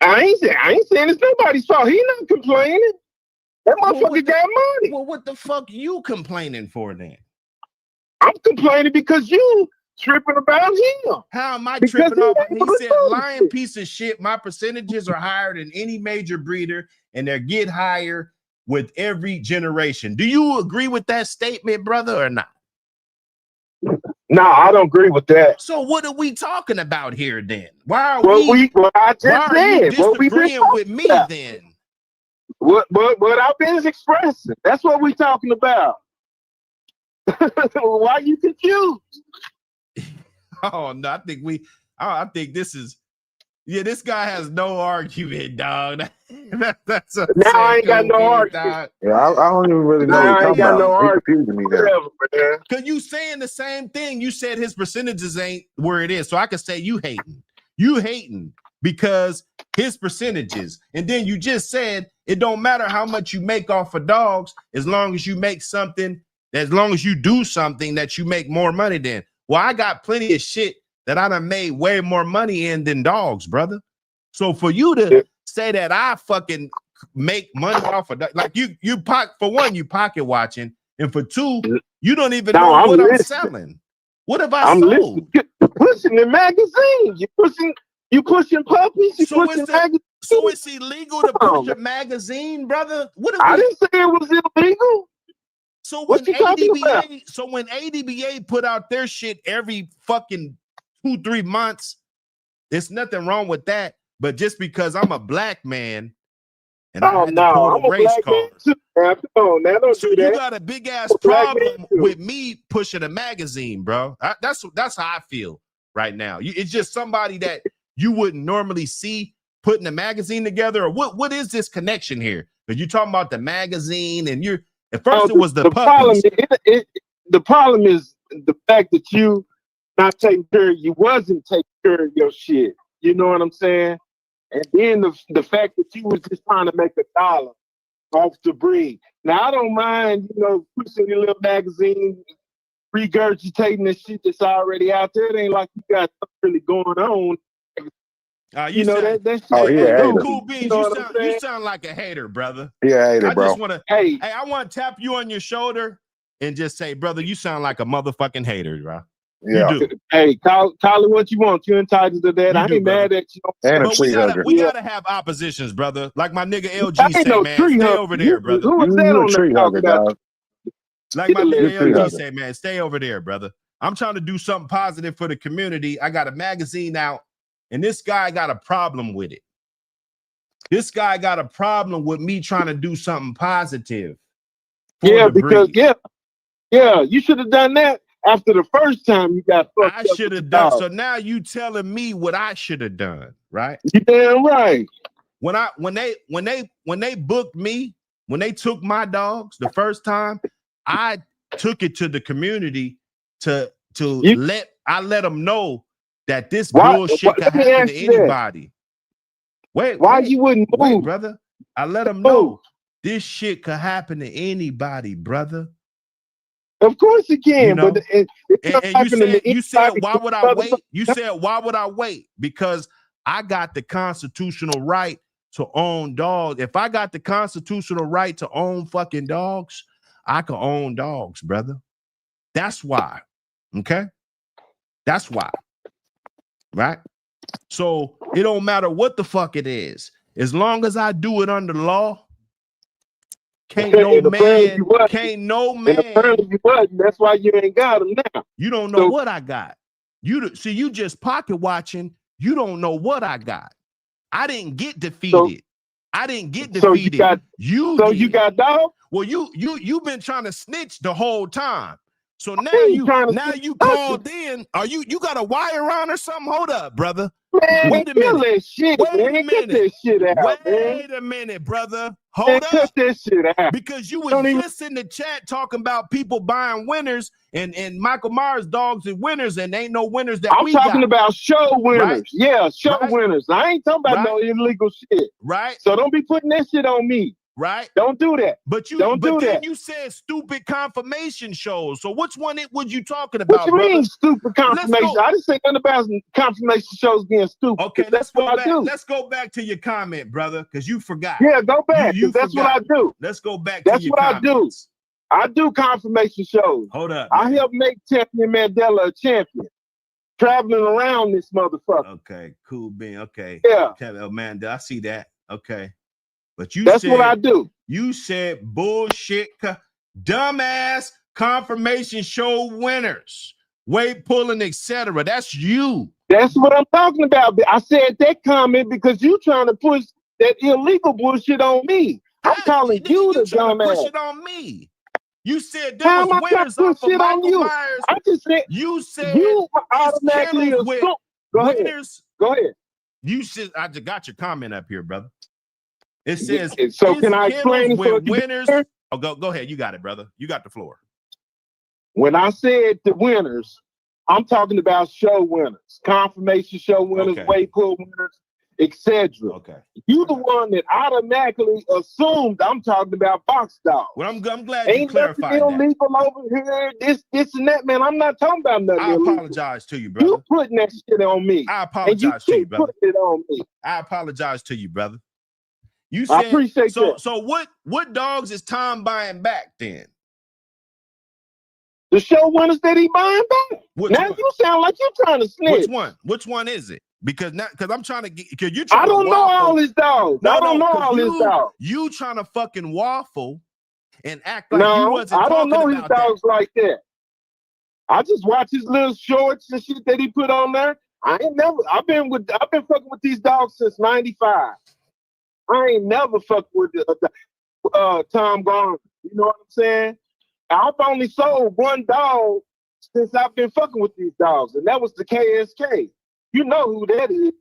Speaker 6: I ain't saying it's nobody's fault. He not complaining. That motherfucker got money.
Speaker 3: Well, what the fuck you complaining for then?
Speaker 6: I'm complaining because you tripping about him.
Speaker 3: How am I tripping off? He said, lying piece of shit. My percentages are higher than any major breeder, and they get higher with every generation. Do you agree with that statement, brother, or not?
Speaker 6: No, I don't agree with that.
Speaker 3: So what are we talking about here then? Why are
Speaker 6: I just said
Speaker 3: disagreeing with me then?
Speaker 6: What I've been expressing. That's what we talking about. Why are you confused?
Speaker 3: Oh no, I think this is, this guy has no argument, dog. That's a
Speaker 6: now I ain't got no argument.
Speaker 5: Yeah, I don't even really know.
Speaker 6: I ain't got no argument.
Speaker 3: Because you saying the same thing. You said his percentages ain't where it is, so I could say you hating because his percentages, and then you just said it don't matter how much you make off of dogs, as long as you make something, as long as you do something that you make more money than. Well, I got plenty of shit that I done made way more money in than dogs, brother. So for you to say that I fucking make money off of, like you pocket watching, and for two, you don't even know what I'm selling. What have I sold?
Speaker 6: Pushing the magazines. You pushing puppies. You pushing magazines.
Speaker 3: So it's illegal to push a magazine, brother? What is
Speaker 6: I didn't say it was illegal.
Speaker 3: So
Speaker 6: what
Speaker 3: when
Speaker 6: you talking about?
Speaker 3: when APBT put out their shit every fucking 2-3 months, there's nothing wrong with that. But just because I'm a black man and I had to pull
Speaker 6: I'm
Speaker 3: the
Speaker 6: a
Speaker 3: race
Speaker 6: black
Speaker 3: card.
Speaker 6: man too. Come on, now don't
Speaker 3: So
Speaker 6: do that.
Speaker 3: you got a big ass problem with me pushing a magazine, bro. That's how I feel right now. It's just somebody that you wouldn't normally see putting a magazine together. Or what is this connection here? Because you're talking about the magazine and you're at first it was the puppies.
Speaker 6: The problem is the fact that you not taking care, you wasn't taking care of your shit. You know what I'm saying? And then the fact that you was just trying to make $1 off the breed. Now I don't mind, pushing your little magazine, regurgitating the shit that's already out there. It ain't like you got something really going on. That shit.
Speaker 3: Cool beans. You sound like a hater, brother.
Speaker 5: Yeah, hater, bro.
Speaker 3: Just want to. I want to tap you on your shoulder and just say, brother, you sound like a motherfucking hater, bro.
Speaker 5: Yeah.
Speaker 3: You do.
Speaker 6: Hey, call it what you want. You're entitled to that. I ain't mad at you.
Speaker 5: And
Speaker 3: but we gotta have oppositions, brother. Like my nigga LG say,
Speaker 6: no
Speaker 3: man, stay over there, brother.
Speaker 6: Who was that on the talk about?
Speaker 3: Like my nigga LG say, man, stay over there, brother. I'm trying to do something positive for the community. I got a magazine out, and this guy got a problem with it. This guy got a problem with me trying to do something positive.
Speaker 6: Yeah, because you should have done that after the first time you got fucked up.
Speaker 3: I should have done. So now you telling me what I should have done, right?
Speaker 6: You damn right.
Speaker 3: When they booked me, when they took my dogs the first time, I took it to the community to let them know that this bullshit can happen to anybody. Wait,
Speaker 6: you wouldn't move,
Speaker 3: wait, brother? I let them know this shit could happen to anybody, brother.
Speaker 6: Of course it can, but
Speaker 3: you said why would I wait? You said why would I wait? Because I got the constitutional right to own dogs. If I got the constitutional right to own fucking dogs, I can own dogs, brother. That's why. Okay? That's why. Right? So it don't matter what the fuck it is. As long as I do it under law, can't no man.
Speaker 6: Apparently you wasn't. That's why you ain't got them now.
Speaker 3: You don't know what I got. You just pocket watching. You don't know what I got. I didn't get defeated. I didn't get defeated. You
Speaker 6: got dogs?
Speaker 3: Well, you've been trying to snitch the whole time. So now you called in. Are you got a wire on or something? Hold up, brother.
Speaker 6: Man,
Speaker 3: wait a minute.
Speaker 6: That shit,
Speaker 3: wait
Speaker 6: man.
Speaker 3: a minute.
Speaker 6: Get that shit out,
Speaker 3: wait a minute, brother. Hold up.
Speaker 6: Cut that shit out.
Speaker 3: Because you was just in the chat talking about people buying winners and Michael Myers dogs and winners, and ain't no winners that
Speaker 6: I'm talking about show winners. Right? Yeah, show winners. I ain't talking about no illegal shit.
Speaker 3: Right.
Speaker 6: So don't be putting that shit on me.
Speaker 3: Right.
Speaker 6: Don't do that.
Speaker 3: But you said stupid confirmation shows. So which one was you talking
Speaker 6: What
Speaker 3: about?
Speaker 6: you mean stupid confirmation? I didn't say nothing about confirmation shows being stupid.
Speaker 3: Okay, let's go back. Let's go back to your comment, brother, because you forgot.
Speaker 6: Yeah, go back. That's what I do.
Speaker 3: Let's go back
Speaker 6: to
Speaker 3: your comments.
Speaker 6: I do confirmation shows.
Speaker 3: Hold up.
Speaker 6: I help make Champion Mandela a champion. Traveling around this motherfucker.
Speaker 3: Okay, cool bean. Okay.
Speaker 6: Yeah.
Speaker 3: Mandela, I see that. Okay. But
Speaker 6: that's what I do.
Speaker 3: You said bullshit, dumbass confirmation show winners, weight pulling, etc. That's you.
Speaker 6: That's what I'm talking about. I said that comment because you trying to push that illegal bullshit on me. I'm calling you the dumbass.
Speaker 3: Push it on me. You said there was winners off of Michael Myers.
Speaker 6: I just said
Speaker 3: you
Speaker 6: automatically assume. Go ahead.
Speaker 3: You should. I just got your comment up here, brother. It says,
Speaker 6: so can I explain
Speaker 3: with winners? Oh, go ahead. You got it, brother. You got the floor.
Speaker 6: When I said the winners, I'm talking about show winners, confirmation show winners, weight pull winners, etc.
Speaker 3: Okay.
Speaker 6: You the one that automatically assumed I'm talking about box dogs.
Speaker 3: Well, I'm glad you clarified that.
Speaker 6: Ain't nothing illegal over here, this and that, man. I'm not talking about nothing illegal.
Speaker 3: I apologize to you, brother.
Speaker 6: You putting that shit on me.
Speaker 3: I apologize to you, brother.
Speaker 6: Putting it on me.
Speaker 3: I apologize to you, brother. You said,
Speaker 6: I appreciate that.
Speaker 3: So what dogs is Tom buying back then?
Speaker 6: The show winners that he buying back. You sound like you're trying to snitch.
Speaker 3: Which one? Which one is it? Because I'm trying to get, because you're
Speaker 6: I
Speaker 3: trying
Speaker 6: don't
Speaker 3: to
Speaker 6: know
Speaker 3: waffle.
Speaker 6: all his dogs. I don't know all his dogs.
Speaker 3: You trying to fucking waffle and act like you
Speaker 6: No,
Speaker 3: wasn't
Speaker 6: I don't
Speaker 3: talking
Speaker 6: know his
Speaker 3: about
Speaker 6: dogs
Speaker 3: that.
Speaker 6: like that. I just watch his little shorts and shit that he put on there. I've been fucking with these dogs since '95. I ain't never fucked with Tom Garner. You know what I'm saying? I've only sold one dog since I've been fucking with these dogs, and that was the KSK. You know who that is.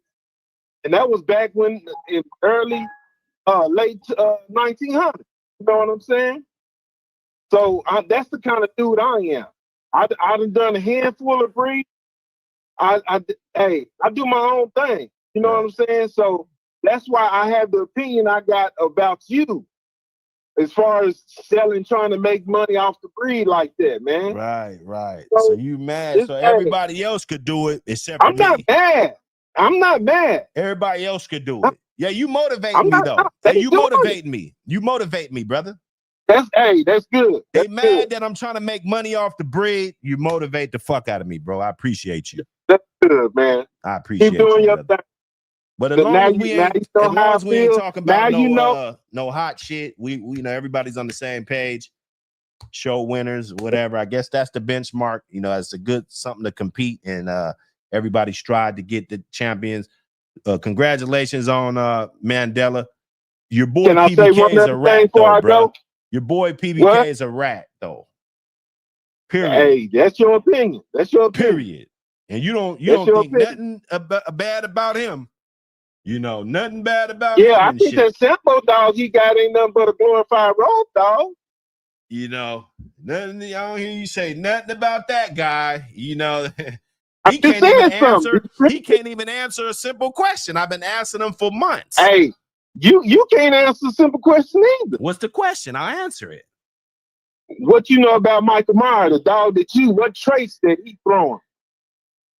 Speaker 6: And that was back when in late 1900s. You know what I'm saying? So that's the kind of dude I am. I've done a handful of breeds. I do my own thing. You know what I'm saying? So that's why I have the opinion I got about you as far as selling, trying to make money off the breed like that, man.
Speaker 3: Right. So you mad? So everybody else could do it except for me.
Speaker 6: I'm not mad.
Speaker 3: Everybody else could do it. Yeah, you motivate me though. You motivate me. You motivate me, brother.
Speaker 6: That's good.
Speaker 3: They mad that I'm trying to make money off the breed. You motivate the fuck out of me, bro. I appreciate you.
Speaker 6: That's good, man.
Speaker 3: I appreciate
Speaker 6: Keep doing
Speaker 3: you,
Speaker 6: your thing.
Speaker 3: But as long as we ain't talking about no hot shit, we know everybody's on the same page. Show winners, whatever. I guess that's the benchmark. You know, it's a good something to compete, and everybody strive to get the champions. Congratulations on Mandela. Your boy PBK is a rat, though, bro. Your boy PBK is a rat, though. Period.
Speaker 6: Hey, that's your opinion. That's your opinion.
Speaker 3: Period. And you don't think nothing bad about him. You know, nothing bad about him.
Speaker 6: Yeah, I think that Sambo dog he got ain't nothing but a glorified road dog.
Speaker 3: You know, nothing. I don't hear you say nothing about that guy. You know, he can't even answer a simple question. I've been asking him for months.
Speaker 6: Hey, you can't answer a simple question either.
Speaker 3: What's the question? I'll answer it.
Speaker 6: What you know about Michael Myers, the dog what traits that he throwing?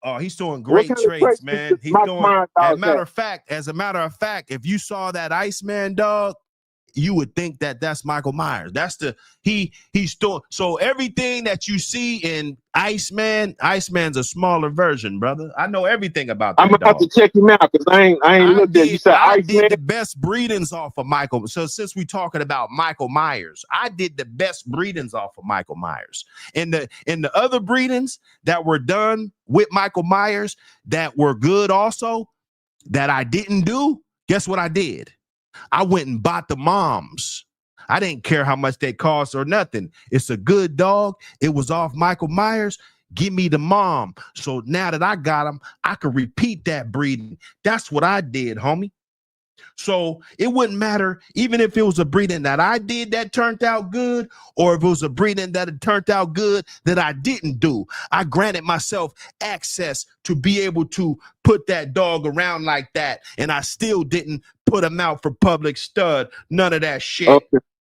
Speaker 3: Oh, he's throwing great traits, man. He's doing. As a matter of fact, if you saw that Iceman dog, you would think that that's Michael Myers. That's he's doing. So everything that you see in Iceman's a smaller version, brother. I know everything about that.
Speaker 6: I'm about to check him out because I ain't looked at. You said
Speaker 3: I did the best breedings off of Michael. So since we talking about Michael Myers, I did the best breedings off of Michael Myers. In the other breedings that were done with Michael Myers that were good also that I didn't do, guess what I did? I went and bought the moms. I didn't care how much they cost or nothing. It's a good dog. It was off Michael Myers. Give me the mom. So now that I got him, I could repeat that breeding. That's what I did, homie. So it wouldn't matter even if it was a breeding that I did that turned out good, or if it was a breeding that had turned out good that I didn't do. I granted myself access to be able to put that dog around like that, and I still didn't put him out for public stud. None of that shit.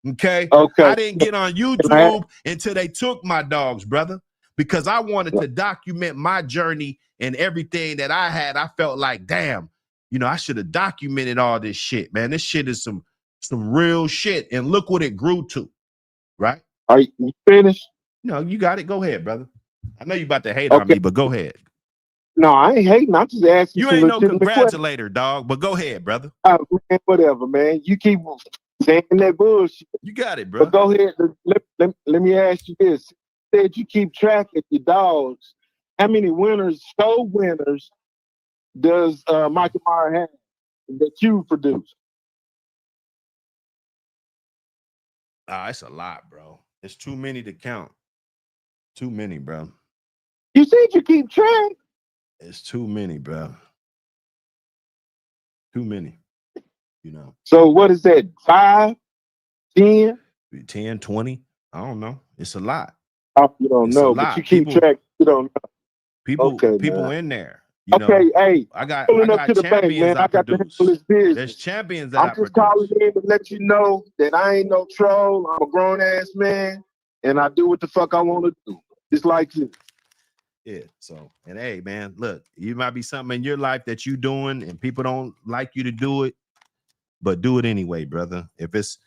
Speaker 3: Okay. I didn't get on YouTube until they took my dogs, brother, because I wanted to document my journey and everything that I had. I felt like, damn, you know, I should have documented all this shit, man. This shit is some real shit. And look what it grew to, right?
Speaker 6: Are you finished?
Speaker 3: No, you got it. Go ahead, brother. I know you about to hate on me, but go ahead.
Speaker 6: No, I ain't hating. I'm just asking.
Speaker 3: You ain't no congratulator, dog, but go ahead, brother.
Speaker 6: Man, whatever, man. You keep saying that bullshit.
Speaker 3: You got it, bro.
Speaker 6: But go ahead. Let me ask you this. You said you keep track of your dogs. How many show winners, does Michael Myers have that you produce?
Speaker 3: It's a lot, bro. It's too many to count. Too many, bro.
Speaker 6: You said you keep track.
Speaker 3: It's too many, bro. Too many. You know.
Speaker 6: So what is that? 5, 10?
Speaker 3: 10, 20? I don't know. It's a lot.
Speaker 6: You don't know, but you keep track. You don't know.
Speaker 3: People in there. You know,
Speaker 6: hey,
Speaker 3: I got
Speaker 6: to the bank, man. I got to handle this business.
Speaker 3: There's champions that
Speaker 6: I'm just calling in to let you know that I ain't no troll. I'm a grown ass man, and I do what the fuck I want to do, just like you.
Speaker 3: Yeah. So, and hey, man, look, you might be something in your life that you doing, and people don't like you to do it, but do it anyway, brother. If it's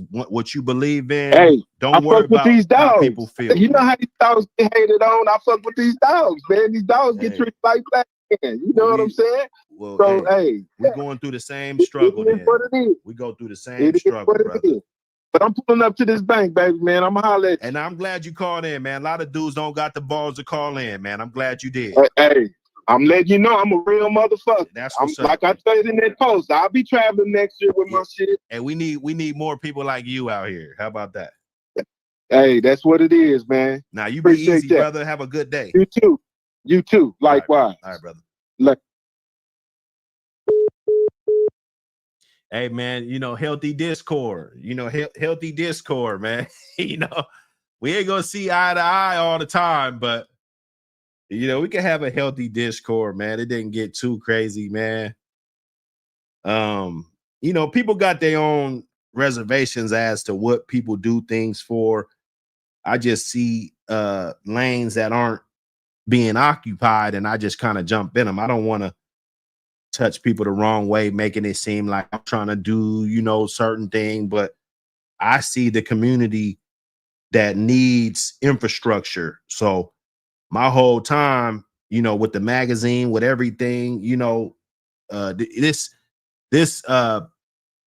Speaker 3: what you believe in,
Speaker 6: hey,
Speaker 3: don't worry about
Speaker 6: these dogs.
Speaker 3: How people feel.
Speaker 6: You know how these dogs get hated on. I fuck with these dogs, man. These dogs get treated like black You know what I'm saying?
Speaker 3: Well,
Speaker 6: So, hey,
Speaker 3: we're going through the same struggle.
Speaker 6: it is what it is.
Speaker 3: We go through the same
Speaker 6: It is
Speaker 3: struggle,
Speaker 6: what
Speaker 3: brother.
Speaker 6: it is. But I'm pulling up to this bank, baby, man. I'm gonna holler at you.
Speaker 3: And I'm glad you called in, man. A lot of dudes don't got the balls to call in, man. I'm glad you did.
Speaker 6: Hey, I'm letting you know I'm a real motherfucker.
Speaker 3: That's
Speaker 6: I'm
Speaker 3: what's up.
Speaker 6: like I said in that post. I'll be traveling next year with my shit.
Speaker 3: And we need more people like you out here. How about that?
Speaker 6: Hey, that's what it is, man.
Speaker 3: Now you be easy, brother. Have a good day.
Speaker 6: You too. You too. Likewise.
Speaker 3: All right, brother.
Speaker 6: Look.
Speaker 3: Hey, man, healthy discord, healthy discord, man. We ain't gonna see eye to eye all the time, but we can have a healthy discord, man. It didn't get too crazy, man. People got their own reservations as to what people do things for. I just see lanes that aren't being occupied, and I just kind of jump in them. I don't want to touch people the wrong way, making it seem like I'm trying to do, certain thing, but I see the community that needs infrastructure. So my whole time, with the magazine, with everything,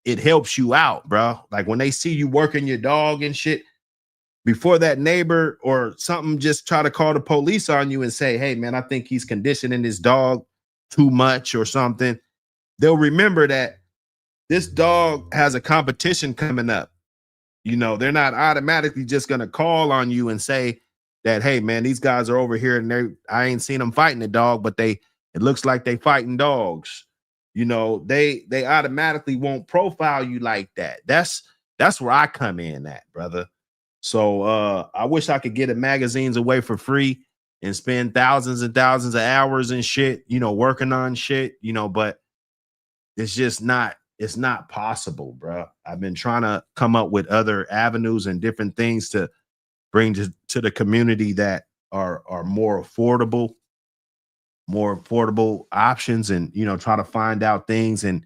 Speaker 3: it helps you out, bro. Like when they see you working your dog and shit, before that neighbor or something just try to call the police on you and say, hey man, I think he's conditioning his dog too much or something, they'll remember that this dog has a competition coming up. They're not automatically just going to call on you and say that, hey man, these guys are over here and I ain't seen them fighting a dog, but it looks like they fighting dogs. They automatically won't profile you like that. That's where I come in at, brother. So I wish I could get the magazines away for free and spend thousands and thousands of hours and shit, working on shit, but it's just not, it's not possible, bro. I've been trying to come up with other avenues and different things to bring to the community that are more affordable options, and, try to find out things and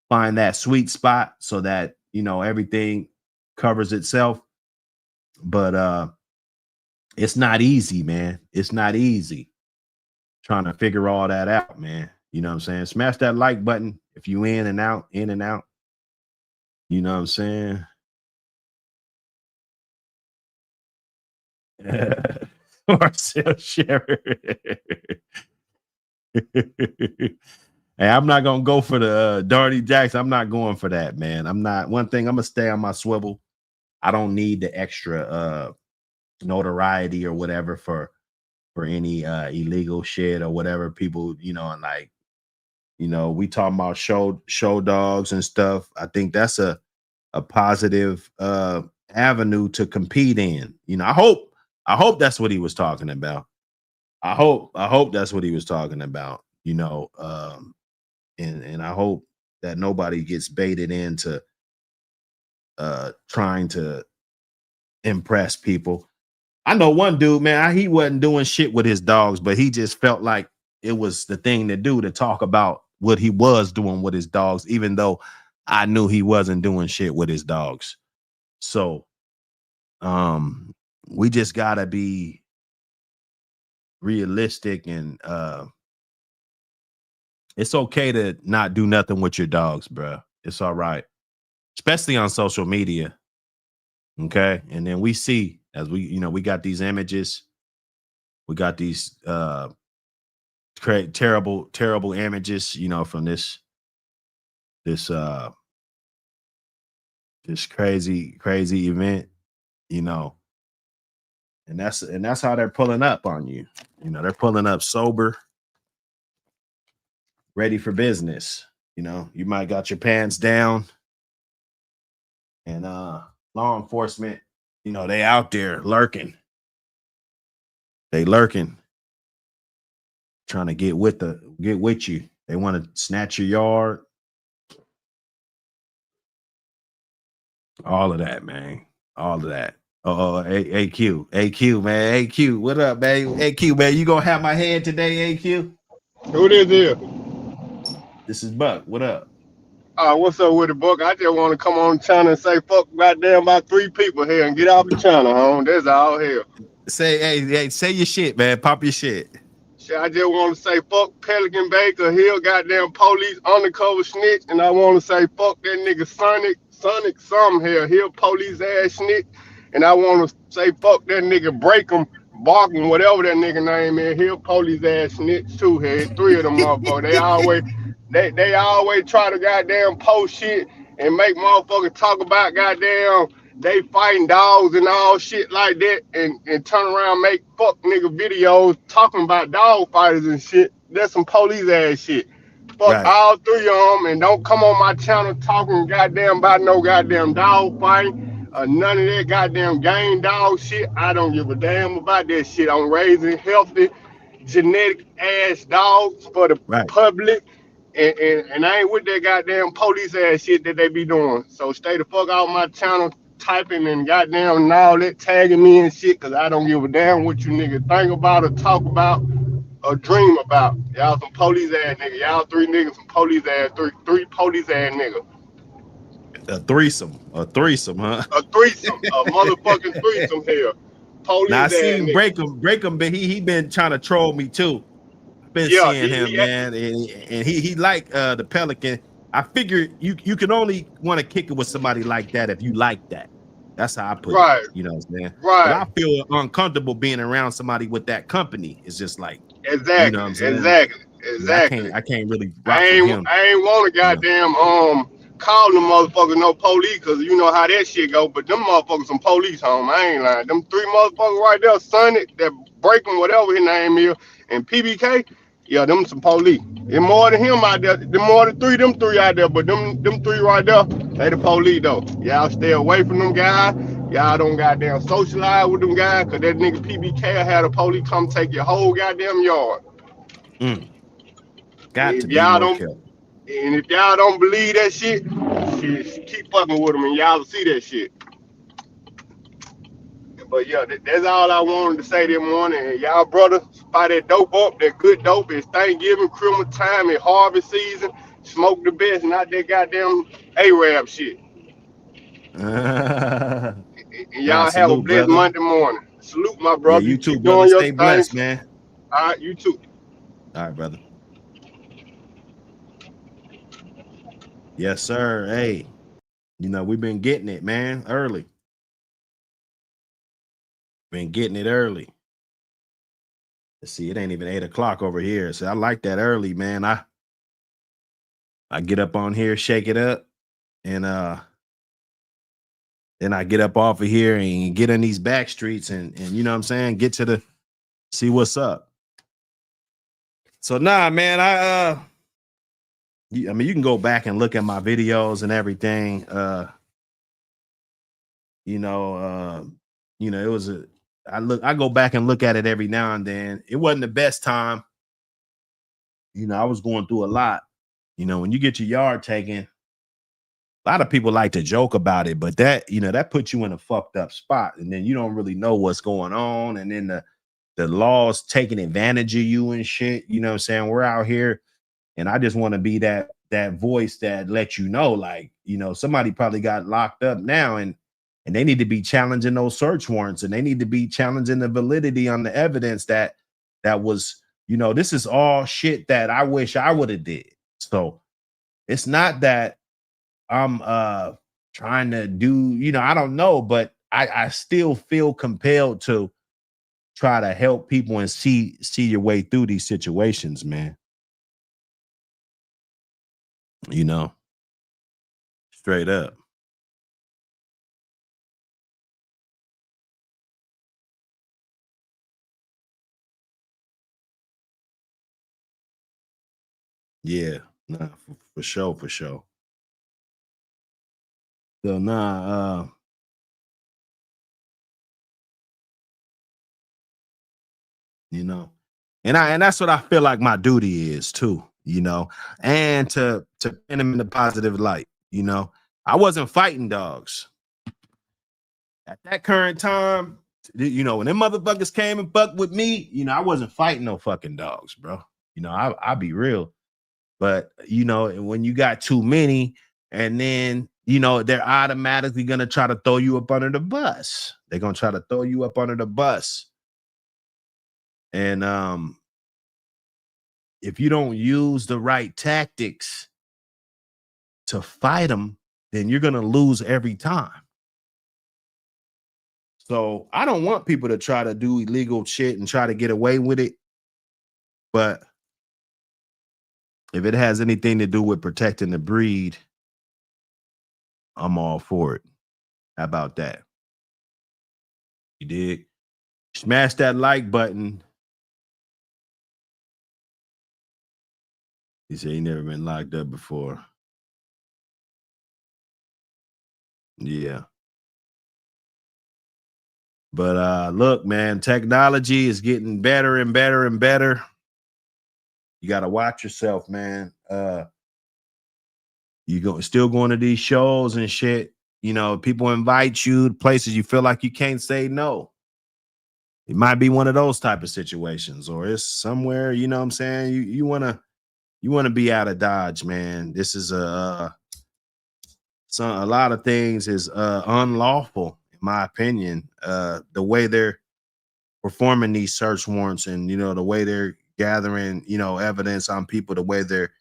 Speaker 3: find that sweet spot so that, everything covers itself. But it's not easy, man. It's not easy trying to figure all that out, man. You know what I'm saying? Smash that like button if you in and out. You know what I'm saying? Marcel Sherry. Hey, I'm not gonna go for the Darty Jackson. I'm not going for that, man. I'm not. One thing, I'm gonna stay on my swivel. I don't need the extra notoriety or whatever for any illegal shit or whatever people, and like, we talking about show dogs and stuff. I think that's a positive avenue to compete in. I hope that's what he was talking about. I hope that's what he was talking about, and I hope that nobody gets baited into trying to impress people. I know one dude, man, he wasn't doing shit with his dogs, but he just felt like it was the thing to do, to talk about what he was doing with his dogs, even though I knew he wasn't doing shit with his dogs. So we just gotta be realistic, and it's okay to not do nothing with your dogs, bro. It's all right, especially on social media. Okay. And then we see, as we got these images, we got these terrible images, from this crazy event, and that's how they're pulling up on you. They're pulling up sober, ready for business. You might got your pants down, and law enforcement, they out there lurking. They lurking, trying to get with you. They want to snatch your yard. All of that, man. All of that. Oh, AQ, man. AQ, what up, man? AQ, man, you gonna have my head today, AQ?
Speaker 7: Who this is?
Speaker 3: This is Buck. What up?
Speaker 7: What's up with the Buck? I just want to come on the channel and say fuck goddamn about 3 people here and get off the channel, home. That's all here.
Speaker 3: Say, hey, say your shit, man. Pop your shit.
Speaker 7: Shit, I just want to say fuck Pelican Baker, Hill, goddamn police undercover snitch, and I want to say fuck that nigga Sonic some Hill police ass snitch, and I want to say fuck that nigga Break 'em, Barking, whatever that nigga name is, Hill police ass snitch too. Here, three of them motherfuckers. They always try to goddamn post shit and make motherfuckers talk about goddamn they fighting dogs and all shit like that, and turn around make fuck nigga videos talking about dog fighters and shit. That's some police ass shit. Fuck
Speaker 3: Right.
Speaker 7: all three of them, and don't come on my channel talking goddamn about no goddamn dog fighting or none of that goddamn gang dog shit. I don't give a damn about that shit. I'm raising healthy, genetic ass dogs for the
Speaker 3: Right.
Speaker 7: public. And I ain't with that goddamn police ass shit that they be doing. So stay the fuck out my channel typing and goddamn and all that tagging me and shit, cause I don't give a damn what you niggas think about or talk about or dream about. Y'all some police ass niggas. Y'all three niggas some police ass, three police ass niggas.
Speaker 3: A threesome, huh?
Speaker 7: A threesome, a motherfucking threesome here. Police
Speaker 3: Now I
Speaker 7: ass
Speaker 3: seen
Speaker 7: niggas.
Speaker 3: Break 'em, but he been trying to troll me too. Been
Speaker 7: Yeah,
Speaker 3: seeing him, man, and he like the Pelican. I figure you can only want to kick it with somebody like that if you like that. That's how I put
Speaker 7: right.
Speaker 3: it. You know what I'm saying?
Speaker 7: Right.
Speaker 3: But I feel uncomfortable being around somebody with that company. It's just like
Speaker 7: exactly,
Speaker 3: you know what I'm saying?
Speaker 7: Exactly.
Speaker 3: I can't really
Speaker 7: I ain't want to goddamn call them motherfuckers no police, cause you know how that shit go. But them motherfuckers some police, home. I ain't lying. Them three motherfuckers right there, Sonny, that Breaking whatever his name is, and PBK, yeah, them some police. There's more than him out there. There's more than them three out there. But them three right there, they the police though. Y'all stay away from them guys. Y'all don't goddamn socialize with them guys, cause that nigga PBK had a police come take your whole goddamn yard.
Speaker 3: Got to be more careful.
Speaker 7: And if y'all don't believe that shit, keep fucking with them and y'all will see that shit. But yeah, that's all I wanted to say this morning. And y'all brothers, buy that dope up, that good dope. It's Thanksgiving, Christmas time, it's harvest season. Smoke the best, not that goddamn Arab shit. And y'all have a blessed brother. Monday morning. Salute, my brother.
Speaker 3: Yeah, you too, brother. Stay blessed, man.
Speaker 7: All right, you too.
Speaker 3: All right, brother. Yes, sir. Hey, you know, we've been getting it, man, early. Been getting it early. Let's see, it ain't even 8 o'clock over here. So I like that early, man. I get up on here, shake it up, and then I get up off of here and get in these back streets and you know what I'm saying, get to the see what's up. So nah, man, I mean, you can go back and look at my videos and everything. It was I go back and look at it every now and then. It wasn't the best time. You know, I was going through a lot. You know, when you get your yard taken, a lot of people like to joke about it, but that, you know, that puts you in a fucked up spot. And then you don't really know what's going on. And then the law's taking advantage of you and shit. You know what I'm saying? We're out here. And I just want to be that voice that lets you know, like, you know, somebody probably got locked up now and they need to be challenging those search warrants and they need to be challenging the validity on the evidence that was, you know, this is all shit that I wish I would have did. So it's not that I'm trying to do, you know, I don't know, but I still feel compelled to try to help people and see your way through these situations, man. You know, straight up. Yeah, nah, for sure. So nah, you know, and that's what I feel like my duty is too, you know, and to pin them in the positive light. You know, I wasn't fighting dogs at that current time. You know, when them motherfuckers came and fucked with me, you know, I wasn't fighting no fucking dogs, bro. You know, I'll be real. But, you know, when you got too many and then, you know, they're automatically going to try to throw you up under the bus. They're going to try to throw you up under the bus. And if you don't use the right tactics to fight them, then you're gonna lose every time. So I don't want people to try to do illegal shit and try to get away with it. But if it has anything to do with protecting the breed, I'm all for it. How about that? You dig? Smash that like button. He said he never been locked up before. Yeah. But look, man, technology is getting better and better and better. You got to watch yourself, man. Still going to these shows and shit. You know, people invite you to places you feel like you can't say no. It might be one of those type of situations, or it's somewhere, you know what I'm saying? You want to be out of Dodge, man. This is a lot of things is unlawful, in my opinion. The way they're performing these search warrants and, you know, the way they're gathering, you know, evidence on people, the way they're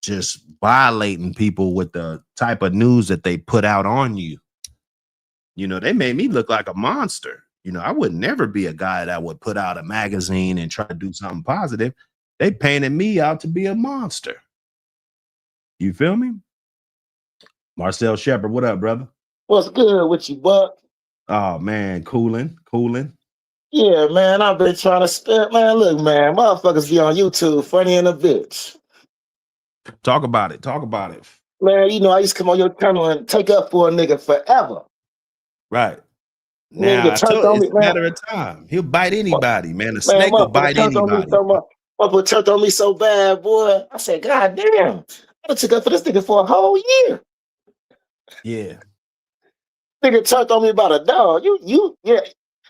Speaker 3: just violating people with the type of news that they put out on you. You know, they made me look like a monster. You know, I would never be a guy that would put out a magazine and try to do something positive. They painted me out to be a monster. You feel me? Marcel Shepard, what up, brother?
Speaker 8: What's good with you, Buck?
Speaker 3: Oh, man, cooling.
Speaker 8: Yeah, man, I've been trying to spit. Man, look, man, motherfuckers be on YouTube funny in a bitch.
Speaker 3: Talk about it.
Speaker 8: Man, you know, I used to come on your channel and take up for a nigga forever.
Speaker 3: Right. Now,
Speaker 8: Nigga turned on me,
Speaker 3: it's a matter of time. He'll bite anybody, man. A
Speaker 8: Man,
Speaker 3: snake will bite
Speaker 8: turned on me
Speaker 3: anybody.
Speaker 8: so much. Motherfucker turned on me so bad, boy. I said, God damn, I done took up for this nigga for a whole year.
Speaker 3: Yeah.
Speaker 8: Nigga turned on me about a dog. Yeah.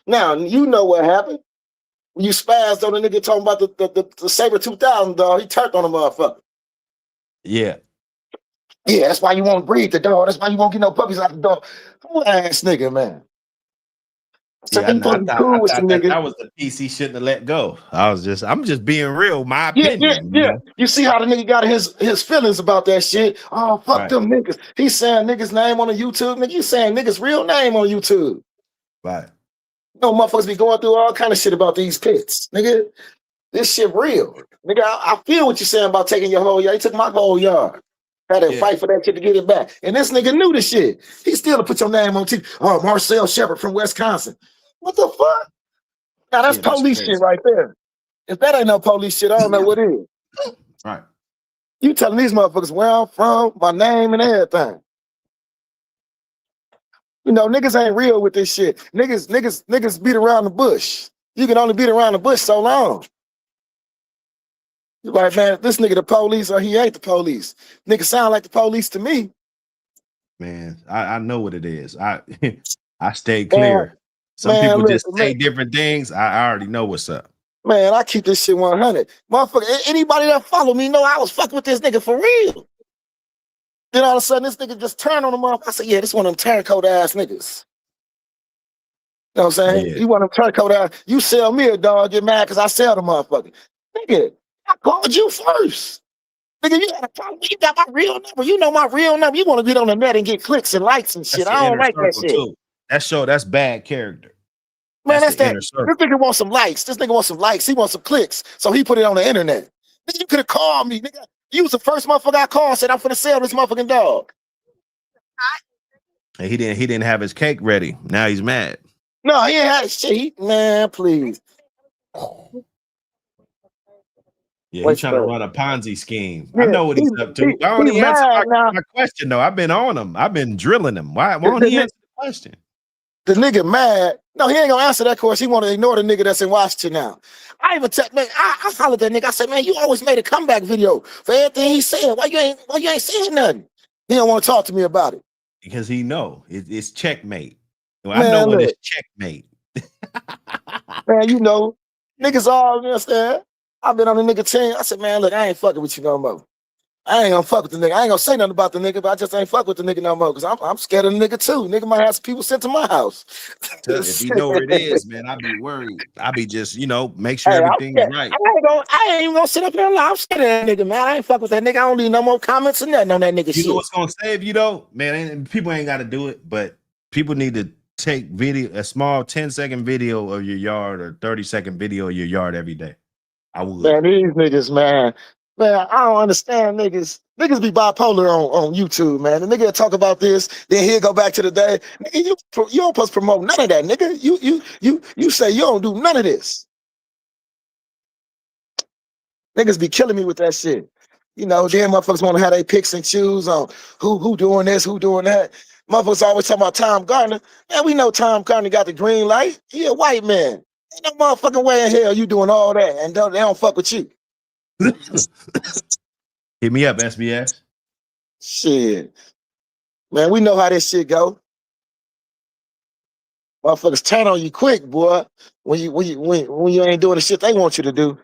Speaker 8: Now, you know what happened. When you spazzed on the nigga talking about the Saber 2000 dog, he turned on the motherfucker.
Speaker 3: Yeah.
Speaker 8: Yeah, that's why you won't breed the dog. That's why you won't get no puppies out the dog. Who ass nigga, man? So
Speaker 3: Yeah, I
Speaker 8: cool
Speaker 3: thought
Speaker 8: with some niggas.
Speaker 3: that was the piece he shouldn't have let go. I'm just being real, my opinion.
Speaker 8: Yeah. You see how the nigga got his feelings about that shit. Oh, fuck them niggas. He's saying niggas' name on the YouTube. Nigga, you saying niggas' real name on YouTube.
Speaker 3: Right.
Speaker 8: You know, motherfuckers be going through all kind of shit about these pits. Nigga, this shit real. Nigga, I feel what you're saying about taking your whole yard. He took my whole yard. Had to fight for that shit to get it back. And this nigga knew the shit. He still put your name on TV. Oh, Marcel Shepard from Wisconsin. What the fuck? Now that's police shit right there. If that ain't no police shit, I don't know what is.
Speaker 3: Right.
Speaker 8: You telling these motherfuckers where I'm from, my name and everything. You know, niggas ain't real with this shit. Niggas beat around the bush. You can only beat around the bush so long. You're like, man, this nigga the police or he ain't the police. Nigga sound like the police to me.
Speaker 3: Man, I know what it is. I stay clear. Some people just say different things. I already know what's up.
Speaker 8: Man, I keep this shit 100. Motherfucker, anybody that follow me know I was fucking with this nigga for real. Then all of a sudden, this nigga just turned on the motherfucker. I said, yeah, this one of them turncoat ass niggas. You know what I'm saying?
Speaker 3: Yeah.
Speaker 8: You one of them turncoat ass. You sell me a dog, get mad because I sell the motherfucker. Nigga, I called you first. Nigga, you got a problem. You got my real number. You know my real number. You want to get on the net and get clicks and likes and shit. I don't like that shit.
Speaker 3: Too. That's bad character.
Speaker 8: Man, that's that. This nigga wants some likes. This nigga wants some likes. He wants some clicks. So he put it on the internet. Nigga, you could have called me, nigga. You was the first motherfucker I called and said, I'm finna sell this motherfucking dog.
Speaker 3: And he didn't have his cake ready. Now he's mad.
Speaker 8: No, he ain't had shit. Man, please.
Speaker 3: Yeah, he's trying to run a Ponzi scheme. I know what he's up to. Why don't he answer my question, though? I've been on him. I've been drilling him. Why won't he answer the question?
Speaker 8: The nigga mad. No, he ain't gonna answer that question. He want to ignore the nigga that's in Washington now. I even text, man, I hollered at that nigga. I said, man, you always made a comeback video for everything he said. Why you ain't saying nothing? He don't want to talk to me about it.
Speaker 3: Because he know it's checkmate. Well, man, I know when it's checkmate.
Speaker 8: Man, you know, niggas all understand. I've been on the nigga team. I said, man, look, I ain't fucking with you no more. I ain't gonna fuck with the nigga. I ain't gonna say nothing about the nigga, but I just ain't fuck with the nigga no more because I'm scared of the nigga too. Nigga might have some people sent to my house.
Speaker 3: If you know where it is, man, I'd be worried. I'd be just, make sure
Speaker 8: Hey,
Speaker 3: everything's right.
Speaker 8: I ain't even gonna sit up here and lie. I'm scared of that nigga, man. I ain't fuck with that nigga. I don't need no more comments or nothing on that nigga shit.
Speaker 3: You know what's gonna save you though, man? People ain't got to do it, but people need to take a small 10-second video of your yard or 30-second video of your yard every day. I would.
Speaker 8: Man, these niggas, man, I don't understand niggas. Niggas be bipolar on YouTube, man. The nigga talk about this, then he'll go back to the day. Nigga, you don't supposed to promote none of that, nigga. You say you don't do none of this. Niggas be killing me with that shit. Then motherfuckers want to have their picks and choose on who doing this, who doing that. Motherfuckers always talking about Tom Garner. Man, we know Tom Garner got the green light. He a white man. Ain't no motherfucking way in hell you doing all that and they don't fuck with you.
Speaker 3: Hit me up, SBS.
Speaker 8: Shit. Man, we know how this shit go. Motherfuckers turn on you quick, boy, when you ain't doing the shit they want you to do.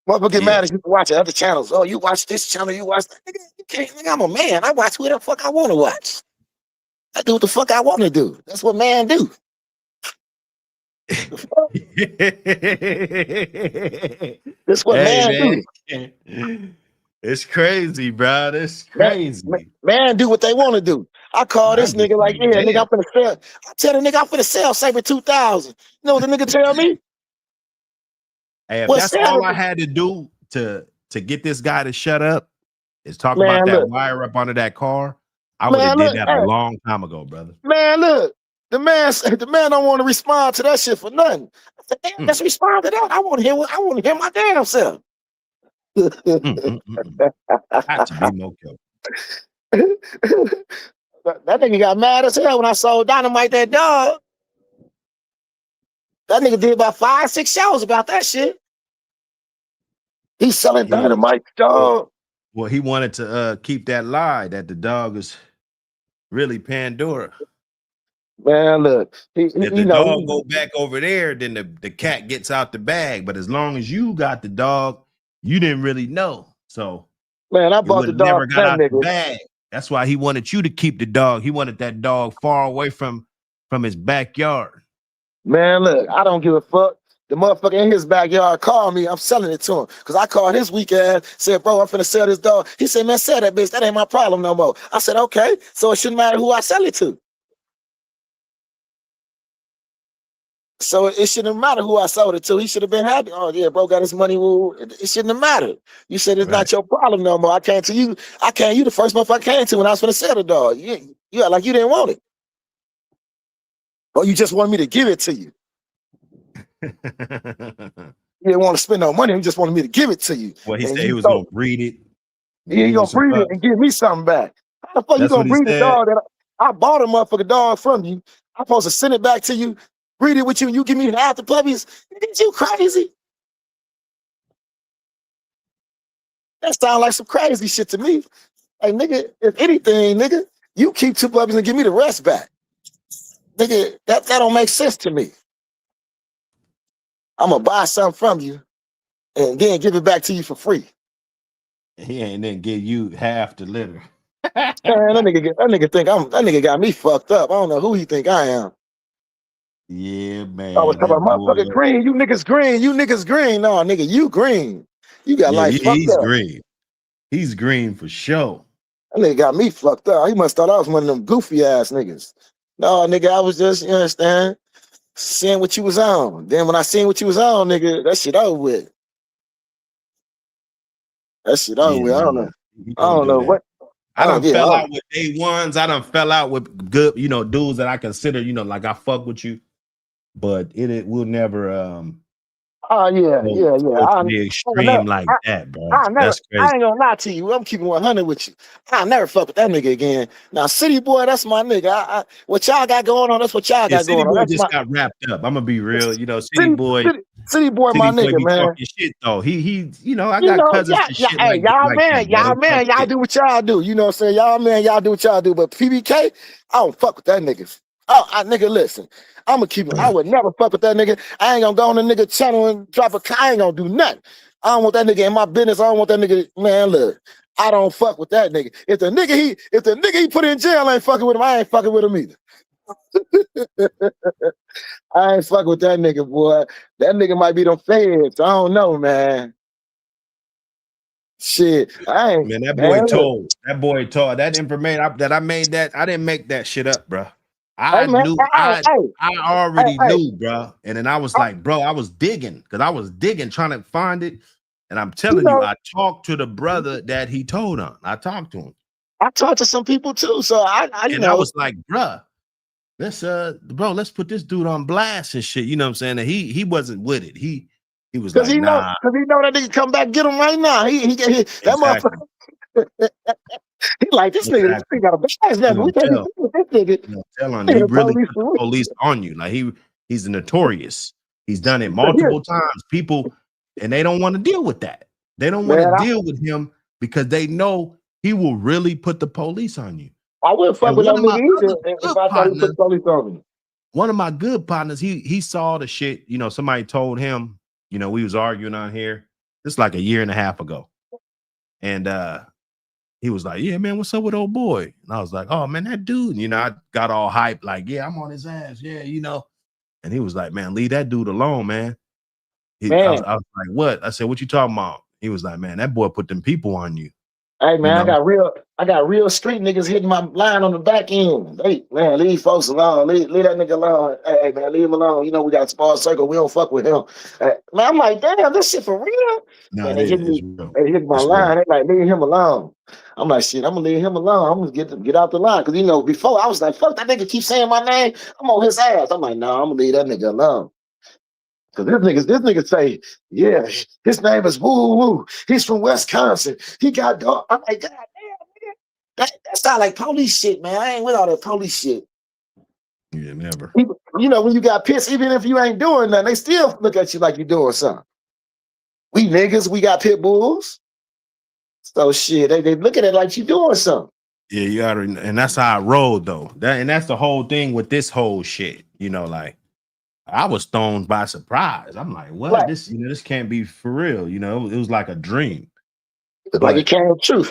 Speaker 8: Motherfuckers get mad at you for watching other channels. Oh, you watch this channel, you watch that. Nigga, you can't, nigga, I'm a man. I watch who the fuck I want to watch. I do what the fuck I want to do. That's what man do. That's what man do.
Speaker 3: It's crazy, bro. It's crazy.
Speaker 8: Man do what they want to do. I call this nigga like, nigga, I'm finna sell. I tell the nigga I'm finna sell Saber 2000. You know what the nigga tell me?
Speaker 3: Hey, if that's all I had to do to get this guy to shut up is talk about that wire up under that car, I would have did that a long time ago, brother.
Speaker 8: Man, look, the man don't want to respond to that shit for nothing. I said, damn, let's respond to that. I want to hear my damn self.
Speaker 3: Had to be Moko.
Speaker 8: That nigga got mad as hell when I sold Dynamite that dog. That nigga did about 5-6 shows about that shit. He's selling Dynamite, dog.
Speaker 3: Well, he wanted to keep that lie that the dog is really Pandora.
Speaker 8: Man, look,
Speaker 3: if the dog go back over there, then the cat gets out the bag. But as long as you got the dog, you didn't really know. So,
Speaker 8: man, I bought the dog.
Speaker 3: Never got out the bag. That's why he wanted you to keep the dog. He wanted that dog far away from his backyard.
Speaker 8: Man, look, I don't give a fuck. The motherfucker in his backyard called me. I'm selling it to him. Because I called his weak ass, said, bro, I'm finna sell this dog. He said, man, sell that bitch. That ain't my problem no more. I said, okay. So it shouldn't matter who I sell it to. So it shouldn't matter who I sold it to. He should have been happy. Oh, yeah, bro, got his money. It shouldn't have mattered. You said it's not your problem no more. I came to you. You the first motherfucker I came to when I was finna sell the dog. You act like you didn't want it. Or you just wanted me to give it to you. You didn't want to spend no money. You just wanted me to give it to you.
Speaker 3: Well, he said he was going to breed it.
Speaker 8: Yeah, he going to breed it and give me something back. How the fuck you going to breed the dog that I bought a motherfucking dog from you? I'm supposed to send it back to you, breed it with you, and you give me half the puppies? Ain't you crazy? That sounds like some crazy shit to me. Hey, nigga, if anything, nigga, you keep 2 puppies and give me the rest back. Nigga, that don't make sense to me. I'm gonna buy something from you and then give it back to you for free.
Speaker 3: He ain't then give you half the litter.
Speaker 8: Man, that nigga got me fucked up. I don't know who he think I am.
Speaker 3: Yeah, man.
Speaker 8: I was talking about motherfucking green. You niggas green. You niggas green. No, nigga, you green. You got fucked up.
Speaker 3: He's green. He's green for sure.
Speaker 8: That nigga got me fucked up. He must thought I was one of them goofy ass niggas. No, nigga, I was just, you understand, seeing what you was on. Then when I seen what you was on, nigga, that shit over with. That shit over with. I don't know. I don't know what.
Speaker 3: I done fell out with day ones. I done fell out with good, dudes that I consider, like I fuck with you, but it will never be extreme like that, bro. That's crazy.
Speaker 8: I ain't gonna lie to you. I'm keeping 100 with you. I'll never fuck with that nigga again. Now, City Boy, that's my nigga. What y'all got going on, that's what y'all got going on.
Speaker 3: City Boy just got wrapped up. I'm gonna be real. City Boy,
Speaker 8: my nigga, man.
Speaker 3: Shit though. He, I got cousins and shit. Hey,
Speaker 8: y'all man, y'all do what y'all do. You know what I'm saying? Y'all man, y'all do what y'all do. But PBK, I don't fuck with that nigga. Nigga, listen. I'm gonna keep it. I would never fuck with that nigga. I ain't gonna go on the nigga channel and drop I ain't gonna do nothing. I don't want that nigga in my business. I don't want that nigga, man, look. I don't fuck with that nigga. If the nigga he put in jail ain't fucking with him, I ain't fucking with him either. I ain't fucking with that nigga, boy. That nigga might be them feds. I don't know, man. Shit, I ain't.
Speaker 3: Man, that
Speaker 8: man,
Speaker 3: boy told that information that I made that I didn't make that shit up, bro.
Speaker 8: Hey, man,
Speaker 3: I already knew, bro. And then I was like, bro, I was digging trying to find it. And I'm telling you, I talked to the brother that he told on. I talked to him.
Speaker 8: I talked to some people too, so I
Speaker 3: I was like, bro, let's put this dude on blast and shit. You know what I'm saying? And he wasn't with it. He was like, nah.
Speaker 8: Because he know that nigga come back get him right now. That motherfucker. He like this nigga. This nigga got a blast now. We can't do this nigga.
Speaker 3: Tell him he really put the police on you. Like he's notorious. He's done it multiple times. People, and they don't want to deal with that. They don't want to deal with him because they know he will really put the police on you.
Speaker 8: I wouldn't fuck with that nigga either if I thought he put the police on me.
Speaker 3: One of my good partners, he saw the shit. You know, somebody told him. You know, we was arguing on here. This like a year and a half ago, and he was like, "Yeah, man, what's up with old boy?" And I was like, "Oh man, that dude." You know, I got all hyped, like, "Yeah, I'm on his ass." Yeah, you know. And he was like, "Man, leave that dude alone, man." I was like, "What?" I said, "What you talking about?" He was like, "Man, that boy put them people on you."
Speaker 8: Hey man, I got real street niggas hitting my line on the back end. Hey man, leave folks alone. Leave that nigga alone. Hey man, leave him alone. You know we got a small circle. We don't fuck with him. Man, I'm like, damn, this shit for real.
Speaker 3: No,
Speaker 8: man, they hit my line. They like, leave him alone. I'm like, shit, I'm gonna leave him alone. I'm gonna get out the line. Cause you know, before I was like, fuck that nigga keep saying my name. I'm on his ass. I'm like, no, I'm gonna leave that nigga alone. Cause this nigga say, yeah, his name is Woo Woo. He's from Wisconsin. He got dog. I'm like, God damn, nigga. That sound like police shit, man. I ain't with all that police shit.
Speaker 3: Yeah, never.
Speaker 8: You know, when you got pits, even if you ain't doing nothing, they still look at you like you're doing something. We niggas, we got pit bulls. So shit, they look at it like you doing something.
Speaker 3: Yeah, you gotta, and that's how I roll though. That's the whole thing with this whole shit. You know, like I was thrown by surprise. I'm like, what? Right. This can't be for real. You know, it was like a dream.
Speaker 8: Like it came true.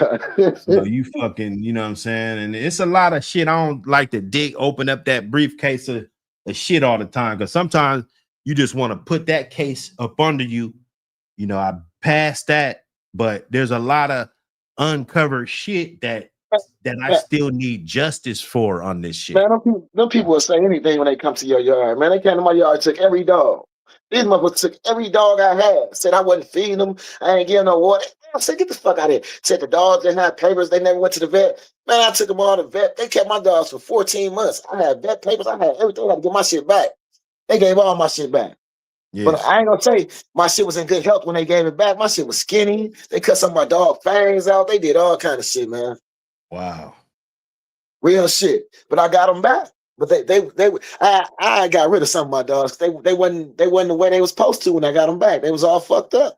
Speaker 3: You fucking, you know what I'm saying? And it's a lot of shit. I don't like to open up that briefcase of shit all the time. Because sometimes you just want to put that case up under you. You know, I passed that, but there's a lot of uncovered shit that I still need justice for on this shit.
Speaker 8: Man, them people will say anything when they come to your yard. Man, they came to my yard, took every dog. These motherfuckers took every dog I had. Said I wasn't feeding them. I ain't getting no water. I said, get the fuck out of here. Said the dogs didn't have papers. They never went to the vet. Man, I took them all to the vet. They kept my dogs for 14 months. I had vet papers. I had everything. I had to get my shit back. They gave all my shit back. Yes. But I ain't gonna say my shit was in good health when they gave it back. My shit was skinny. They cut some of my dog fangs out. They did all kind of shit, man.
Speaker 3: Wow.
Speaker 8: Real shit. But I got them back. But I got rid of some of my dogs. They wasn't the way they was supposed to when I got them back. They was all fucked up.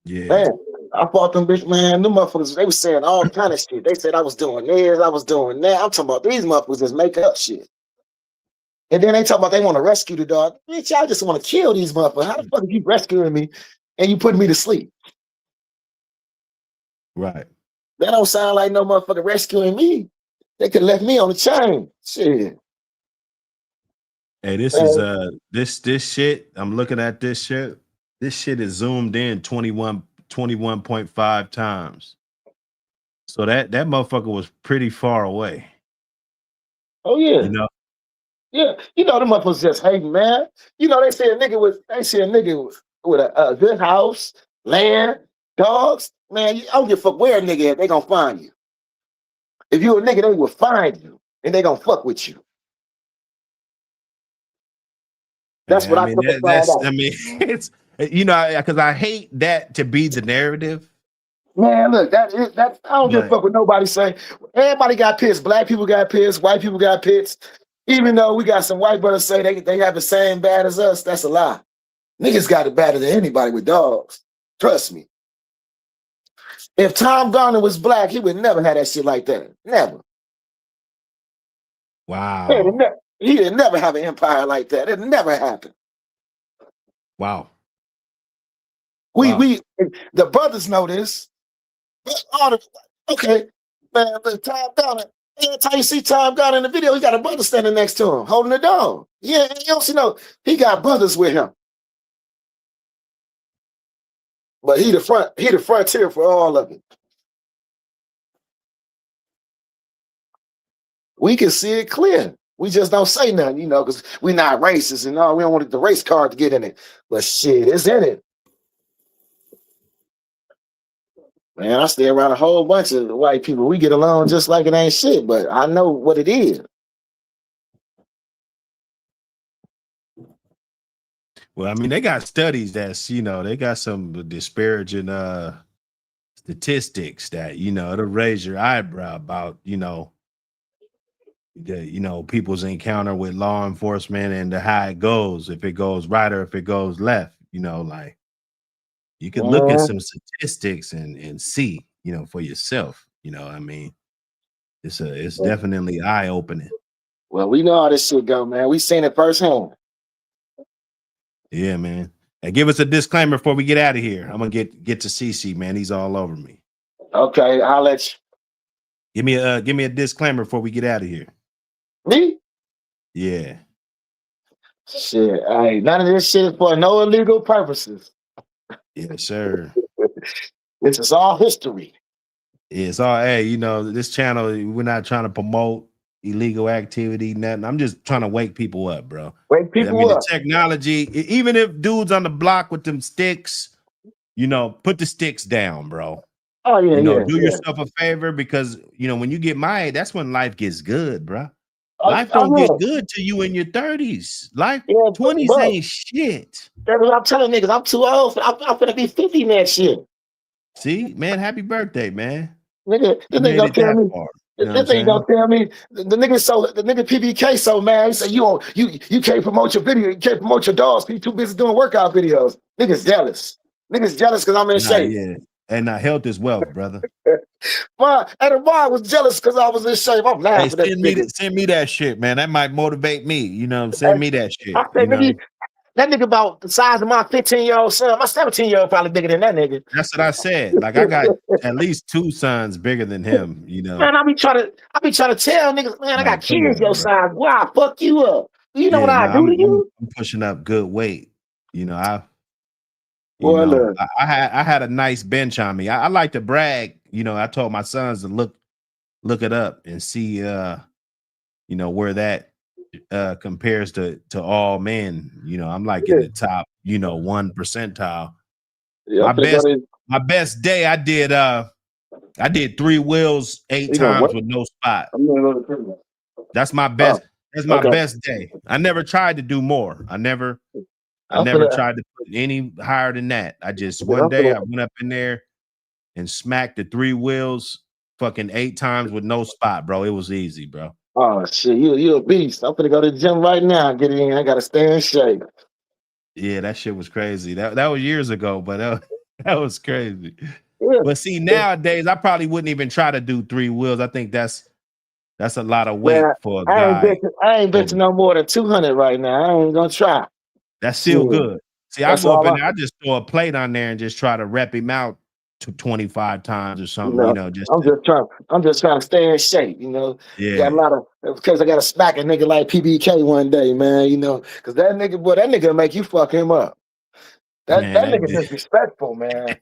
Speaker 3: Yeah.
Speaker 8: Man, I fought them bitch, man. Them motherfuckers, they was saying all kind of shit. They said I was doing this, I was doing that. I'm talking about these motherfuckers just make up shit. And then they talk about they want to rescue the dog. Bitch, y'all just want to kill these motherfuckers. How the fuck are you rescuing me and you putting me to sleep?
Speaker 3: Right.
Speaker 8: That don't sound like no motherfucker rescuing me. They could have left me on the chain. Shit.
Speaker 3: Hey, this is this shit. I'm looking at this shit. This shit is zoomed in 21.5 times. So that motherfucker was pretty far away.
Speaker 8: Oh yeah.
Speaker 3: You know?
Speaker 8: Yeah. You know, the motherfuckers just hating, man. You know, they say a nigga with a good house, land, dogs. Man, I don't give a fuck where a nigga at, they gonna find you. If you a nigga, they will find you and they gonna fuck with you. That's what I mean.
Speaker 3: I mean, it's, you know, because I hate that to be the narrative.
Speaker 8: Man, look, that I don't give a fuck what nobody say. Everybody got pits. Black people got pits. White people got pits. Even though we got some white brothers say they have the same bad as us, that's a lie. Niggas got it better than anybody with dogs. Trust me. If Tom Garner was black, he would never have that shit like that. Never.
Speaker 3: Wow.
Speaker 8: He'd never have an empire like that. It never happened.
Speaker 3: Wow.
Speaker 8: The brothers know this. But okay, man, but Tom Garner, every time you see Tom Garner in the video, he got a brother standing next to him, holding the dog. Yeah, you don't see he got brothers with him. But he the frontier for all of it. We can see it clear. We just don't say nothing, because we're not racist and all. We don't want the race card to get in it. But shit, it's in it. Man, I stay around a whole bunch of white people. We get along just like it ain't shit, but I know what it is.
Speaker 3: Well, I mean, they got studies that's, they got some disparaging statistics that, it'll raise your eyebrow about, people's encounter with law enforcement and how it goes, if it goes right or if it goes left, like you can look at some statistics and see, for yourself, I mean, it's definitely eye-opening.
Speaker 8: Well, we know how this shit go, man. We seen it firsthand.
Speaker 3: Yeah, man. Hey, give us a disclaimer before we get out of here. I'm gonna get to CC, man. He's all over me.
Speaker 8: Okay, I'll let you.
Speaker 3: Give me a disclaimer before we get out of here.
Speaker 8: Me?
Speaker 3: Yeah.
Speaker 8: Shit, none of this shit is for no illegal purposes.
Speaker 3: Yes, sir.
Speaker 8: This is all history.
Speaker 3: It's all, this channel, we're not trying to promote illegal activity, nothing. I'm just trying to wake people up, bro.
Speaker 8: Wake people up.
Speaker 3: The technology, even if dudes on the block with them sticks, put the sticks down, bro.
Speaker 8: Oh, yeah,
Speaker 3: do yourself a favor because, when you get my age, that's when life gets good, bro. Life don't get good to you in your 30s. Life 20s ain't shit.
Speaker 8: That's what I'm telling niggas. I'm too old. I'm gonna be 50 next year.
Speaker 3: See, man, happy birthday, man.
Speaker 8: Nigga, this nigga gonna tell me. This thing gonna tell me the nigga PBK so mad. He said you can't promote your video, you can't promote your dogs. You too busy doing workout videos. Niggas jealous. Niggas jealous because I'm in shape.
Speaker 3: Yeah. And health is wealth, brother.
Speaker 8: The boy was jealous because I was in shape. I'm laughing at
Speaker 3: send me that shit, man. That might motivate me. Send me that shit.
Speaker 8: I say, that nigga about the size of my 15-year-old son. My 17-year-old probably bigger than that nigga.
Speaker 3: That's what I said. Like I got at least 2 sons bigger than him.
Speaker 8: Man, I be trying to tell niggas, man, I got kids your size. Boy, I fuck you up. You know what I do to you?
Speaker 3: I'm pushing up good weight.
Speaker 8: I
Speaker 3: had a nice bench on me. I like to brag. I told my sons to look it up and see where that compares to all men. I'm like in the top 1 percentile.
Speaker 8: Yeah,
Speaker 3: my best day I did 3 wheels 8 times with no spot. That's my best. That's my best day. I never tried to do more. I never tried to put any higher than that. I just one day I went up in there and smacked the 3 wheels fucking 8 times with no spot, bro. It was easy, bro.
Speaker 8: Oh shit, you a beast. I'm gonna go to the gym right now and get in. I gotta stay in shape.
Speaker 3: Yeah, that shit was crazy. That was years ago, but that was crazy. Yeah. But see, nowadays I probably wouldn't even try to do 3 wheels. I think that's a lot of weight for a guy.
Speaker 8: I ain't benching no more than 200 right now. I ain't gonna try.
Speaker 3: That's still good. See, I go up in there, I just throw a plate on there and just try to rep him out to 25 times or something. I'm
Speaker 8: just trying to stay in shape.
Speaker 3: Yeah.
Speaker 8: Got a lot of because I got to smack a nigga like PBK one day, man. Because that nigga make you fuck him up. That nigga disrespectful, man.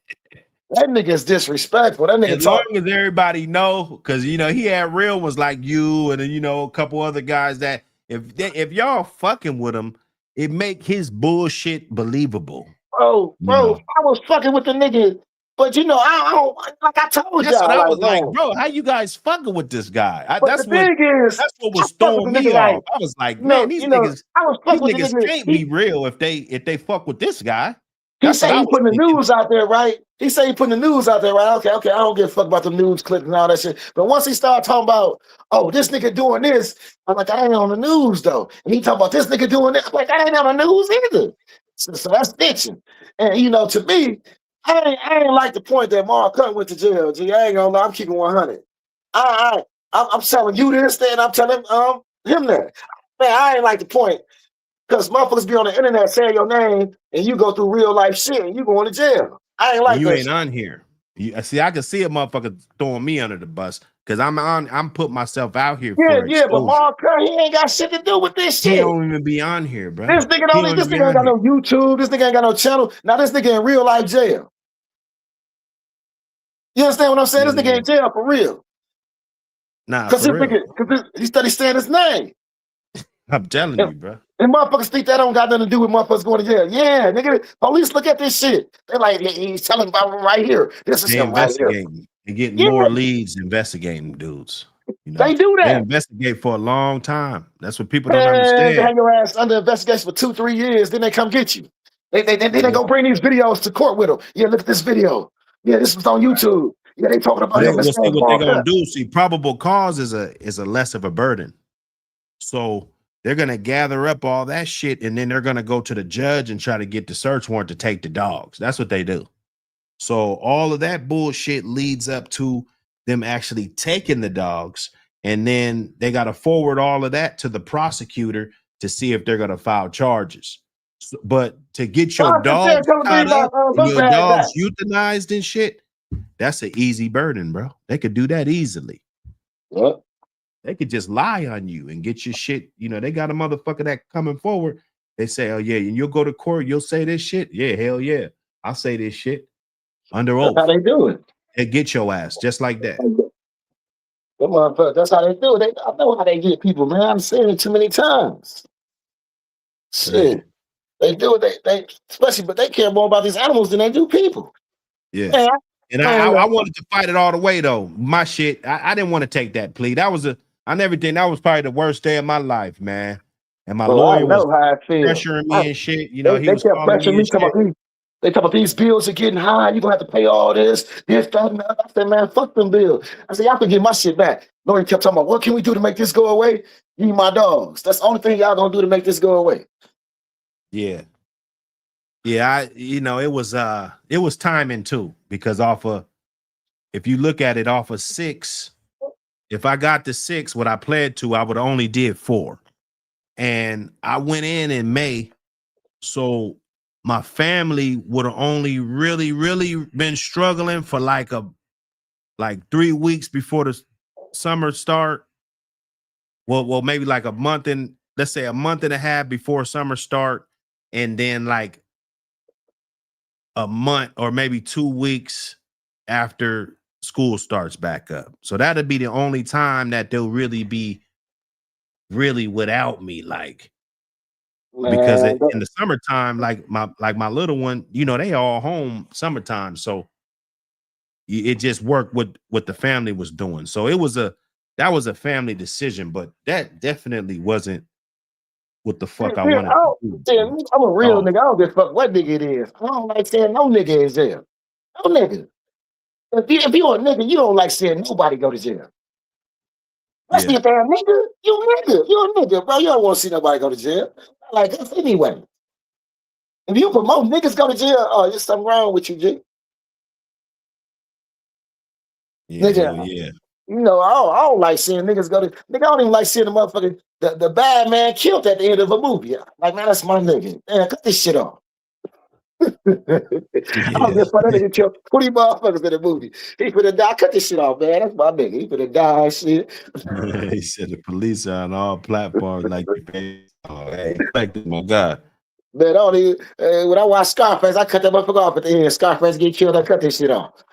Speaker 8: That nigga is disrespectful. That nigga
Speaker 3: as long as everybody know, because he had real ones like you and a couple other guys that if y'all fucking with him, it make his bullshit believable.
Speaker 8: Bro, I was fucking with the nigga, but I don't like I told
Speaker 3: that's
Speaker 8: y'all.
Speaker 3: What I was like, bro, how you guys fucking with this guy? That's what was throwing me off. I was like, man, these niggas can't be real if they fuck with this guy.
Speaker 8: He say he putting the news out there, right? He say he putting the news out there, right? Okay, I don't give a fuck about the news clips and all that shit. But once he started talking about, this nigga doing this, I'm like, I ain't on the news though. And he talking about this nigga doing this, I'm like, I ain't on the news either. So that's bitching. And to me, I ain't like the point that Mark Cutting went to jail. G, I ain't gonna lie, I'm keeping 100. I'm telling you this, and I'm telling him that. Man, I ain't like the point Because motherfuckers be on the internet saying your name and you go through real life shit and you going to jail. I ain't like
Speaker 3: you
Speaker 8: that
Speaker 3: ain't
Speaker 8: shit.
Speaker 3: on here. See, I can see a motherfucker throwing me under the bus because I'm putting myself out here for
Speaker 8: Yeah, but
Speaker 3: exposure.
Speaker 8: Mark Kerr, he ain't got shit to do with this
Speaker 3: He
Speaker 8: shit.
Speaker 3: don't even be on here, bro.
Speaker 8: This nigga ain't got no YouTube. This nigga ain't got no channel. Now this nigga in real life jail. You understand what I'm saying? This nigga in jail for real.
Speaker 3: Nah,
Speaker 8: Because he studied saying his name.
Speaker 3: I'm telling you, bro.
Speaker 8: And motherfuckers think that don't got nothing to do with motherfuckers going to jail. Yeah, nigga, police look at this shit. They're like, he's telling about him right here. This is
Speaker 3: They
Speaker 8: him right here.
Speaker 3: investigating. They're getting more leads investigating dudes. You know?
Speaker 8: They do that.
Speaker 3: They investigate for a long time. That's what people don't understand.
Speaker 8: They hang your ass under investigation for 2-3 years, then they come get you. They go bring these videos to court with them. Yeah, look at this video. Yeah, this was on YouTube. Yeah, they talking about him.
Speaker 3: We'll see what they're gonna do. See, probable cause is a less of a burden. So they're gonna gather up all that shit and then they're gonna go to the judge and try to get the search warrant to take the dogs. That's what they do. So all of that bullshit leads up to them actually taking the dogs, and then they got to forward all of that to the prosecutor to see if they're going to file charges. So, but to get your dogs tied up and your dogs euthanized and shit, that's an easy burden, bro. They could do that easily.
Speaker 8: What?
Speaker 3: They could just lie on you and get your shit. You know, they got a motherfucker that coming forward. They say, oh yeah, and you'll go to court, you'll say this shit. Yeah, hell yeah. I'll say this shit under oath.
Speaker 8: That's how they do it.
Speaker 3: They get your ass just like that.
Speaker 8: That's how they do it. I know how they get people, man. I'm saying it too many times. Shit. Yeah. They do it. They especially, but they care more about these animals than they do people.
Speaker 3: Yeah. Man, and I wanted to fight it all the way though. My shit, I didn't want to take that plea. That was on everything. That was probably the worst day of my life, man. And my lawyer was pressuring me and shit. You know, he was
Speaker 8: kept pressuring me. They talk about these bills are getting high. You're going to have to pay all this, that, and that. I said, man, fuck them bills. I said, y'all can get my shit back. Lori kept talking about, what can we do to make this go away? Give me my dogs. That's the only thing y'all going to do to make this go away.
Speaker 3: Yeah. Yeah, it was timing too, because if you look at it off of 6, if I got the 6, what I pled to, I would have only did 4. And I went in May. So my family would have only really, really been struggling for like 3 weeks before the summer start. Well, maybe like let's say a month and a half before summer start, and then like a month or maybe 2 weeks after school starts back up. So that'd be the only time that they'll really be without me, like. Because in the summertime, like my little one, they all home summertime, so it just worked with what the family was doing. So that was a family decision, but that definitely wasn't what the fuck I wanted to do.
Speaker 8: I'm a real nigga. I don't give a fuck what nigga it is. I don't like saying no nigga is jail. No nigga. If you're a nigga, you don't like seeing nobody go to jail. Let's see if they're a nigga. You're a nigga, bro. You don't want to see nobody go to jail. Like us anyway. If you promote niggas go to jail, there's something wrong with you, G.
Speaker 3: Yeah,
Speaker 8: nigga,
Speaker 3: yeah.
Speaker 8: I don't like seeing niggas go to. Nigga, I don't even like seeing the motherfucker, the bad man killed at the end of a movie. Like, man, that's my nigga. Man, cut this shit off. I don't just for that nigga killed 20 motherfuckers in the movie. He finna die. Cut this shit off, man. That's my nigga. He finna die, shit.
Speaker 3: He said the police are on all platforms like you pay. Oh, hey, respect my God.
Speaker 8: Man, when I watch Scarface, I cut that motherfucker off at the end. Scarface get killed, I cut this shit off.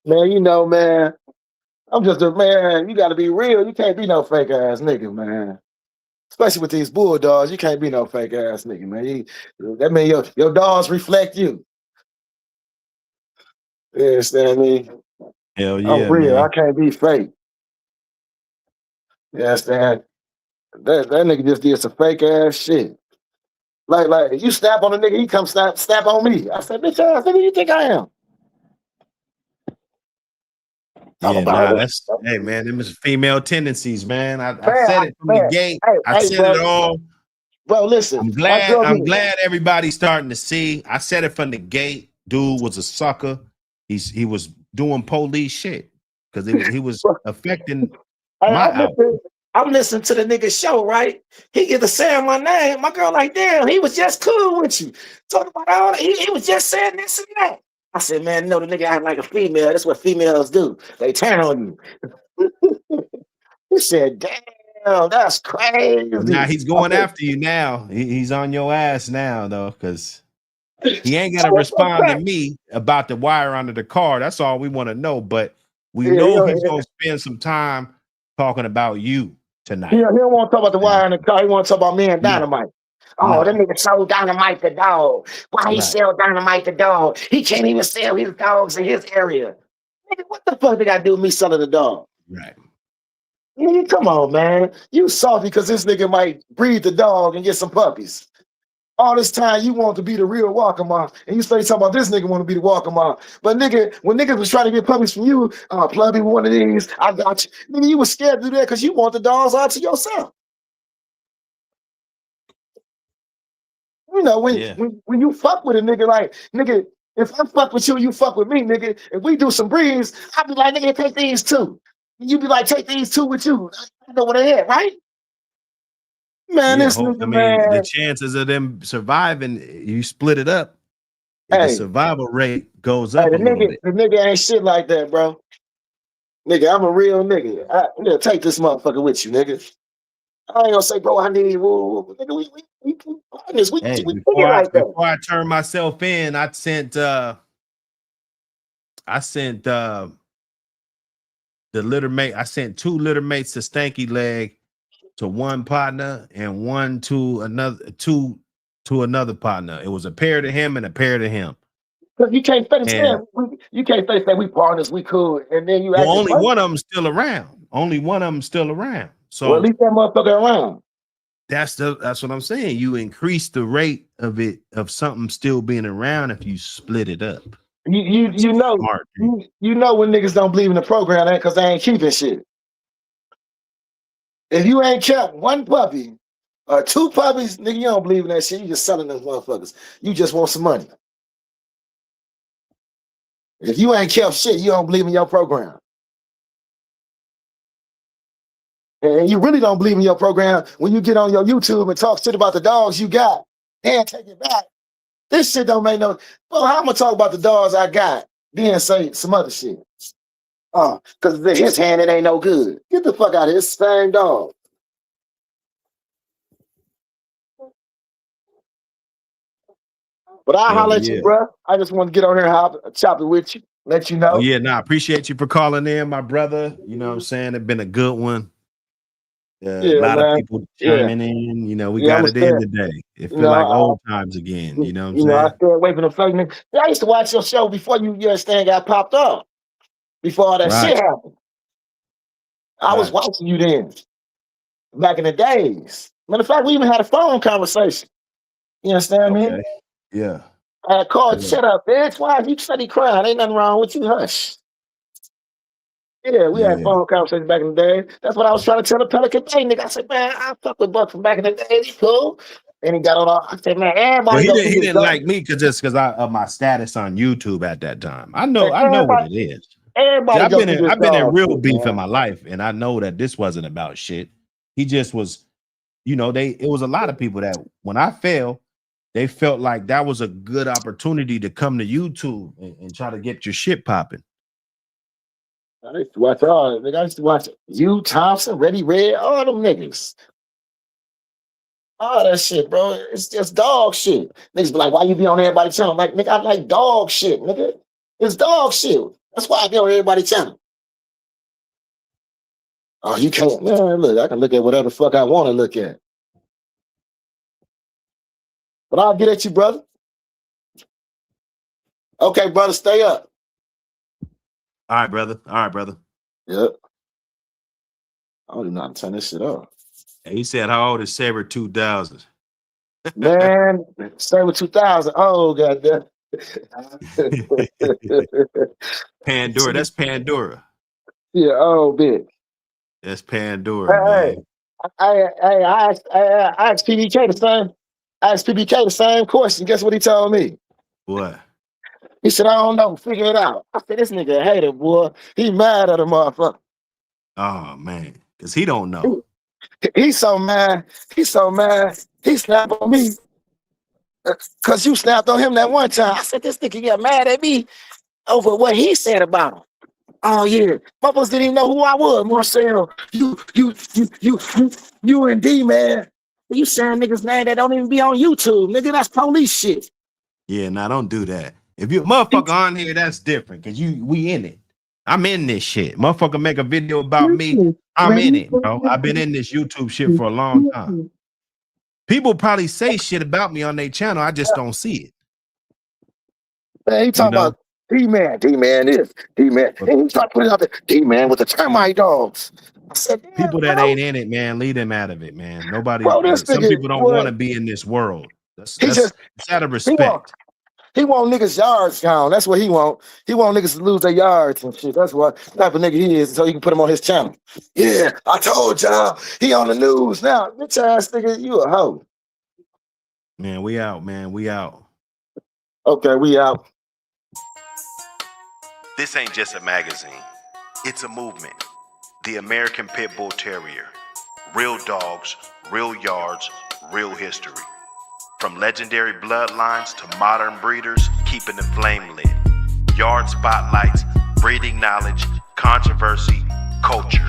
Speaker 8: Man, man. I'm just a man. You gotta be real. You can't be no fake ass nigga, man. Especially with these bulldogs, you can't be no fake ass nigga, man. That means your dogs reflect you. You understand me?
Speaker 3: Hell yeah,
Speaker 8: I'm real.
Speaker 3: man.
Speaker 8: I can't be fake. You understand? That nigga just did some fake ass shit. Like you snap on a nigga, he come snap on me. I said, bitch ass nigga, you think I am?
Speaker 3: Yeah, hey man, them is female tendencies, man. I said it from the gate. I said it all.
Speaker 8: Bro, listen.
Speaker 3: I'm glad everybody's starting to see. I said it from the gate. Dude was a sucker. He was doing police shit because he was affecting my outfit.
Speaker 8: I'm listening to the nigga show, right? He get to saying my name. My girl like, damn, he was just cool with you. Talking about all that. He was just saying this and that. I said, man, no, the nigga act like a female. That's what females do. They turn on you. He said, damn, that's crazy.
Speaker 3: Now he's going after you now. He's on your ass now, though, because he ain't got to respond to me about the wire under the car. That's all we want to know. But we know he's going to spend some time talking about you tonight.
Speaker 8: He don't want to talk about the wire in the car. He want to talk about me and Dynamite. Oh, that nigga sold Dynamite the dog. Why he sell Dynamite the dog? He can't even sell his dogs in his area. Nigga, what the fuck they got to do with me selling the dog?
Speaker 3: Right.
Speaker 8: Nigga, come on, man. You salty because this nigga might breed the dog and get some puppies. All this time you want to be the real Walker Mom, and you stay talking about this nigga want to be the Walker Mom. But nigga, when niggas was trying to get puppies from you, plug me one of these, I got you. Nigga, you was scared to do that because you want the dogs all to yourself. You know, when you fuck with a nigga, like, nigga, if I fuck with you, you fuck with me, nigga. If we do some breeds, I'll be like, nigga, take these two. You be like, take these two with you. I know what they at, right? Man, this nigga, man.
Speaker 3: The chances of them surviving, you split it up. The survival rate goes up.
Speaker 8: The nigga ain't shit like that, bro. Nigga, I'm a real nigga. Nigga, take this motherfucker with you, nigga. I ain't gonna say, bro, I need woo. Nigga, we partners. We like that.
Speaker 3: Before I turned myself in, I sent the litter mate. I sent 2 litter mates to Stanky Leg, to one partner and one to another partner. It was a pair to him and a pair to him.
Speaker 8: Because you can't face that. You can't face that we partners, we cool, and then you
Speaker 3: only one of them still around. Only one of them still around. So
Speaker 8: at least that motherfucker around.
Speaker 3: That's what I'm saying. You increase the rate of something still being around if you split it up.
Speaker 8: You know when niggas don't believe in the program, that because they ain't keeping shit. If you ain't kept one puppy or 2 puppies, nigga, you don't believe in that shit. You just selling those motherfuckers. You just want some money. If you ain't kept shit, you don't believe in your program. And you really don't believe in your program when you get on your YouTube and talk shit about the dogs you got and take it back. This shit don't make no. Well, how I'm gonna talk about the dogs I got, then say some other shit. Because his hand, it ain't no good. Get the fuck out of here. It's the same dog. But I'll holler at you, bro. I just want to get on here and chop it with you, let you know.
Speaker 3: I appreciate you for calling in, my brother. You know what I'm saying? It's been a good one. A lot of people chiming in. You know, we got it in today. It feels like old times again. You know what I'm saying?
Speaker 8: I stay away from the fake niggas. I used to watch your show before you understand got popped up. Before all that shit happened. I was watching you then. Back in the days. Matter of fact, we even had a phone conversation. You understand me?
Speaker 3: Yeah.
Speaker 8: I called, shut up, bitch. Why you steady crying? Ain't nothing wrong with you. Hush. Yeah, we had phone conversations back in the day. That's what I was trying to tell the Pelican Bay nigga. I said, man, I fuck with Buck from back in the day. He's cool. And he got on all. I said, man, everybody.
Speaker 3: Well, he didn't like me because of my status on YouTube at that time. I know what it is. I've been in real beef in my life, and I know that this wasn't about shit. He just was, it was a lot of people that when I fell, they felt like that was a good opportunity to come to YouTube and try to get your shit popping.
Speaker 8: I used to watch I used to watch you, Thompson, Ready Red, all them niggas. All that shit, bro. It's just dog shit. Niggas be like, why you be on everybody's channel? Like, nigga, I like dog shit, nigga. It's dog shit. That's why I be on everybody's channel. Oh, you can't, man, look, I can look at whatever the fuck I want to look at. But I'll get at you, brother. Okay, brother, stay up.
Speaker 3: All right, brother.
Speaker 8: Yep. I don't even know how to turn this shit off.
Speaker 3: He said, how old is Saber 2000?
Speaker 8: Man, Saber 2000. Oh, goddamn.
Speaker 3: Pandora. That's Pandora.
Speaker 8: Yeah, oh, big.
Speaker 3: That's Pandora.
Speaker 8: I asked PBK the same. I asked PBK the same question. Guess what he told me?
Speaker 3: What?
Speaker 8: He said, I don't know. Figure it out. I said, this nigga a hater, boy. He mad at a motherfucker.
Speaker 3: Oh, man. Because he don't know.
Speaker 8: He's so mad. He's so mad. He snapped on me. Cause you snapped on him that one time. I said, this nigga get mad at me over what he said about him. Oh yeah. Motherfuckers didn't even know who I was. Marcel, you and D, man. You saying niggas' name that don't even be on YouTube. Nigga, that's police shit.
Speaker 3: Yeah, now don't do that. If you a motherfucker on here, that's different. Cause we in it. I'm in this shit. Motherfucker make a video about me. I'm in it, bro. I've been in this YouTube shit for a long time. People probably say shit about me on their channel. I just don't see it.
Speaker 8: Man, he talking about D-Man is D-Man. And he started putting out the D-Man with the termite dogs. I said,
Speaker 3: people that ain't in it, man, leave them out of it, man. Nobody. Some people don't want to be in this world. That's out of respect.
Speaker 8: He want niggas' yards down. That's what he want. He want niggas to lose their yards and shit. That's what type of nigga he is, so he can put him on his channel. Yeah, I told y'all. He on the news now. Bitch ass nigga, you a hoe.
Speaker 3: Man, we out, man. We out.
Speaker 8: Okay, we out.
Speaker 3: This ain't just a magazine. It's a movement. The American Pit Bull Terrier. Real dogs, real yards, real history. From legendary bloodlines to modern breeders, keeping the flame lit. Yard spotlights, breeding knowledge, controversy, culture.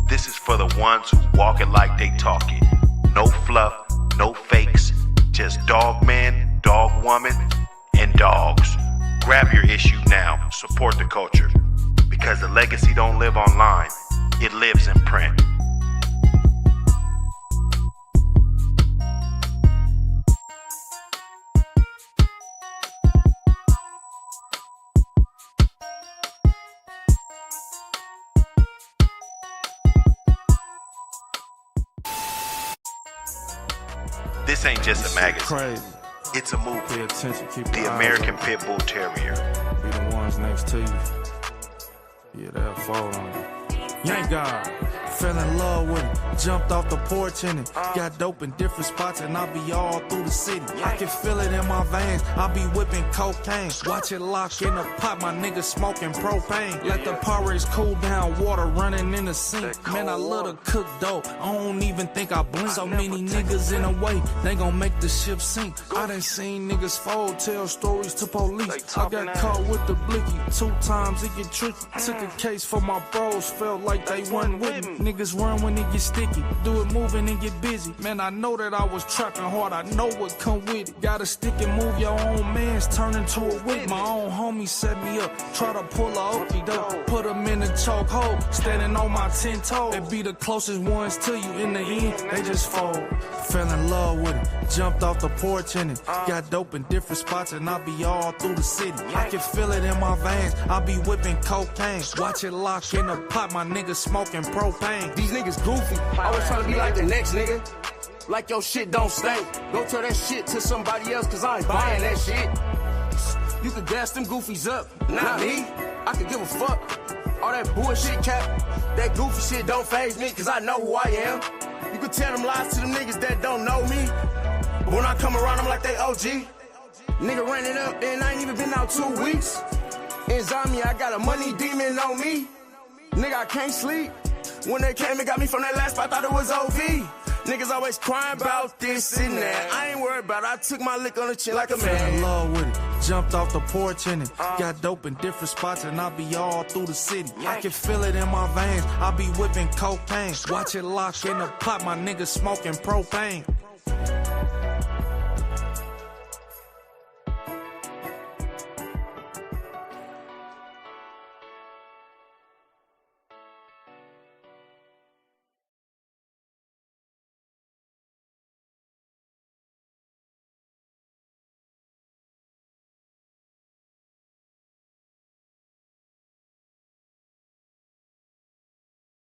Speaker 3: This is for the ones who walk it like they talk it. No fluff, no fakes, just dog man, dog woman, and dogs. Grab your issue now, support the culture. Because the legacy don't live online, it lives in print. This ain't just a magazine.
Speaker 1: Crazy.
Speaker 3: It's a movie.
Speaker 1: Pay attention, keep
Speaker 3: The
Speaker 1: your
Speaker 3: American
Speaker 1: eyes
Speaker 3: Pit Bull Terrier.
Speaker 1: open. Be the ones next to you. Yeah, they'll fall on you. Yank God, fell in love with it. Jumped off the porch in it. Got dope in different spots and I be all through the city. I can feel it in my veins. I be whipping cocaine. Watch it lock in the pot. My niggas smoking propane. Let the porridge cool down. Water running in the sink. Man, I love to cook dope. I don't even think I blink. So many niggas in the way. They gon' make the ship sink. I done seen niggas fold. Tell stories to police. I got caught with the blicky. 2 times it get tricky. Took a case for my bros. Felt like they wasn't with me. Niggas run when it get sticky. Do it moving and get busy. Man, I know that I was trapping hard. I know what come with it. Gotta stick and move your own mans. Turn into a whip. My own homie set me up. Try to pull a okey doke. Put them in the chokehold. Standing on my 10 toes. They be the closest ones to you. In the end, they just fold. Fell in love with it. Jumped off the porch in it. Got dope in different spots and I be all through the city. I can feel it in my veins. I be whipping cocaine. Watch it lock in the pot. My niggas smoking propane.
Speaker 2: These niggas goofy. Always trying to be like the next nigga. Like your shit don't stink. Go tell that shit to somebody else, cause I ain't buying that shit. You could gas them goofies up, not me. I could give a fuck. All that bullshit cap, that goofy shit don't faze me, cause I know who I am. You could tell them lies to them niggas that don't know me. But when I come around, I'm like they OG. Nigga ran it up, and I ain't even been out 2 weeks. In Zambia, I got a money demon on me. Nigga, I can't sleep. When they came and got me from that last spot, I thought it was OV. Niggas always crying about this and that. I ain't worried about it. I took my lick on the chin like a man.
Speaker 1: Fell in love with it. Jumped off the porch in it. Got dope in different spots and I be all through the city. I can feel it in my veins. I be whipping cocaine. Watch it lock in the pot. My niggas smoking propane.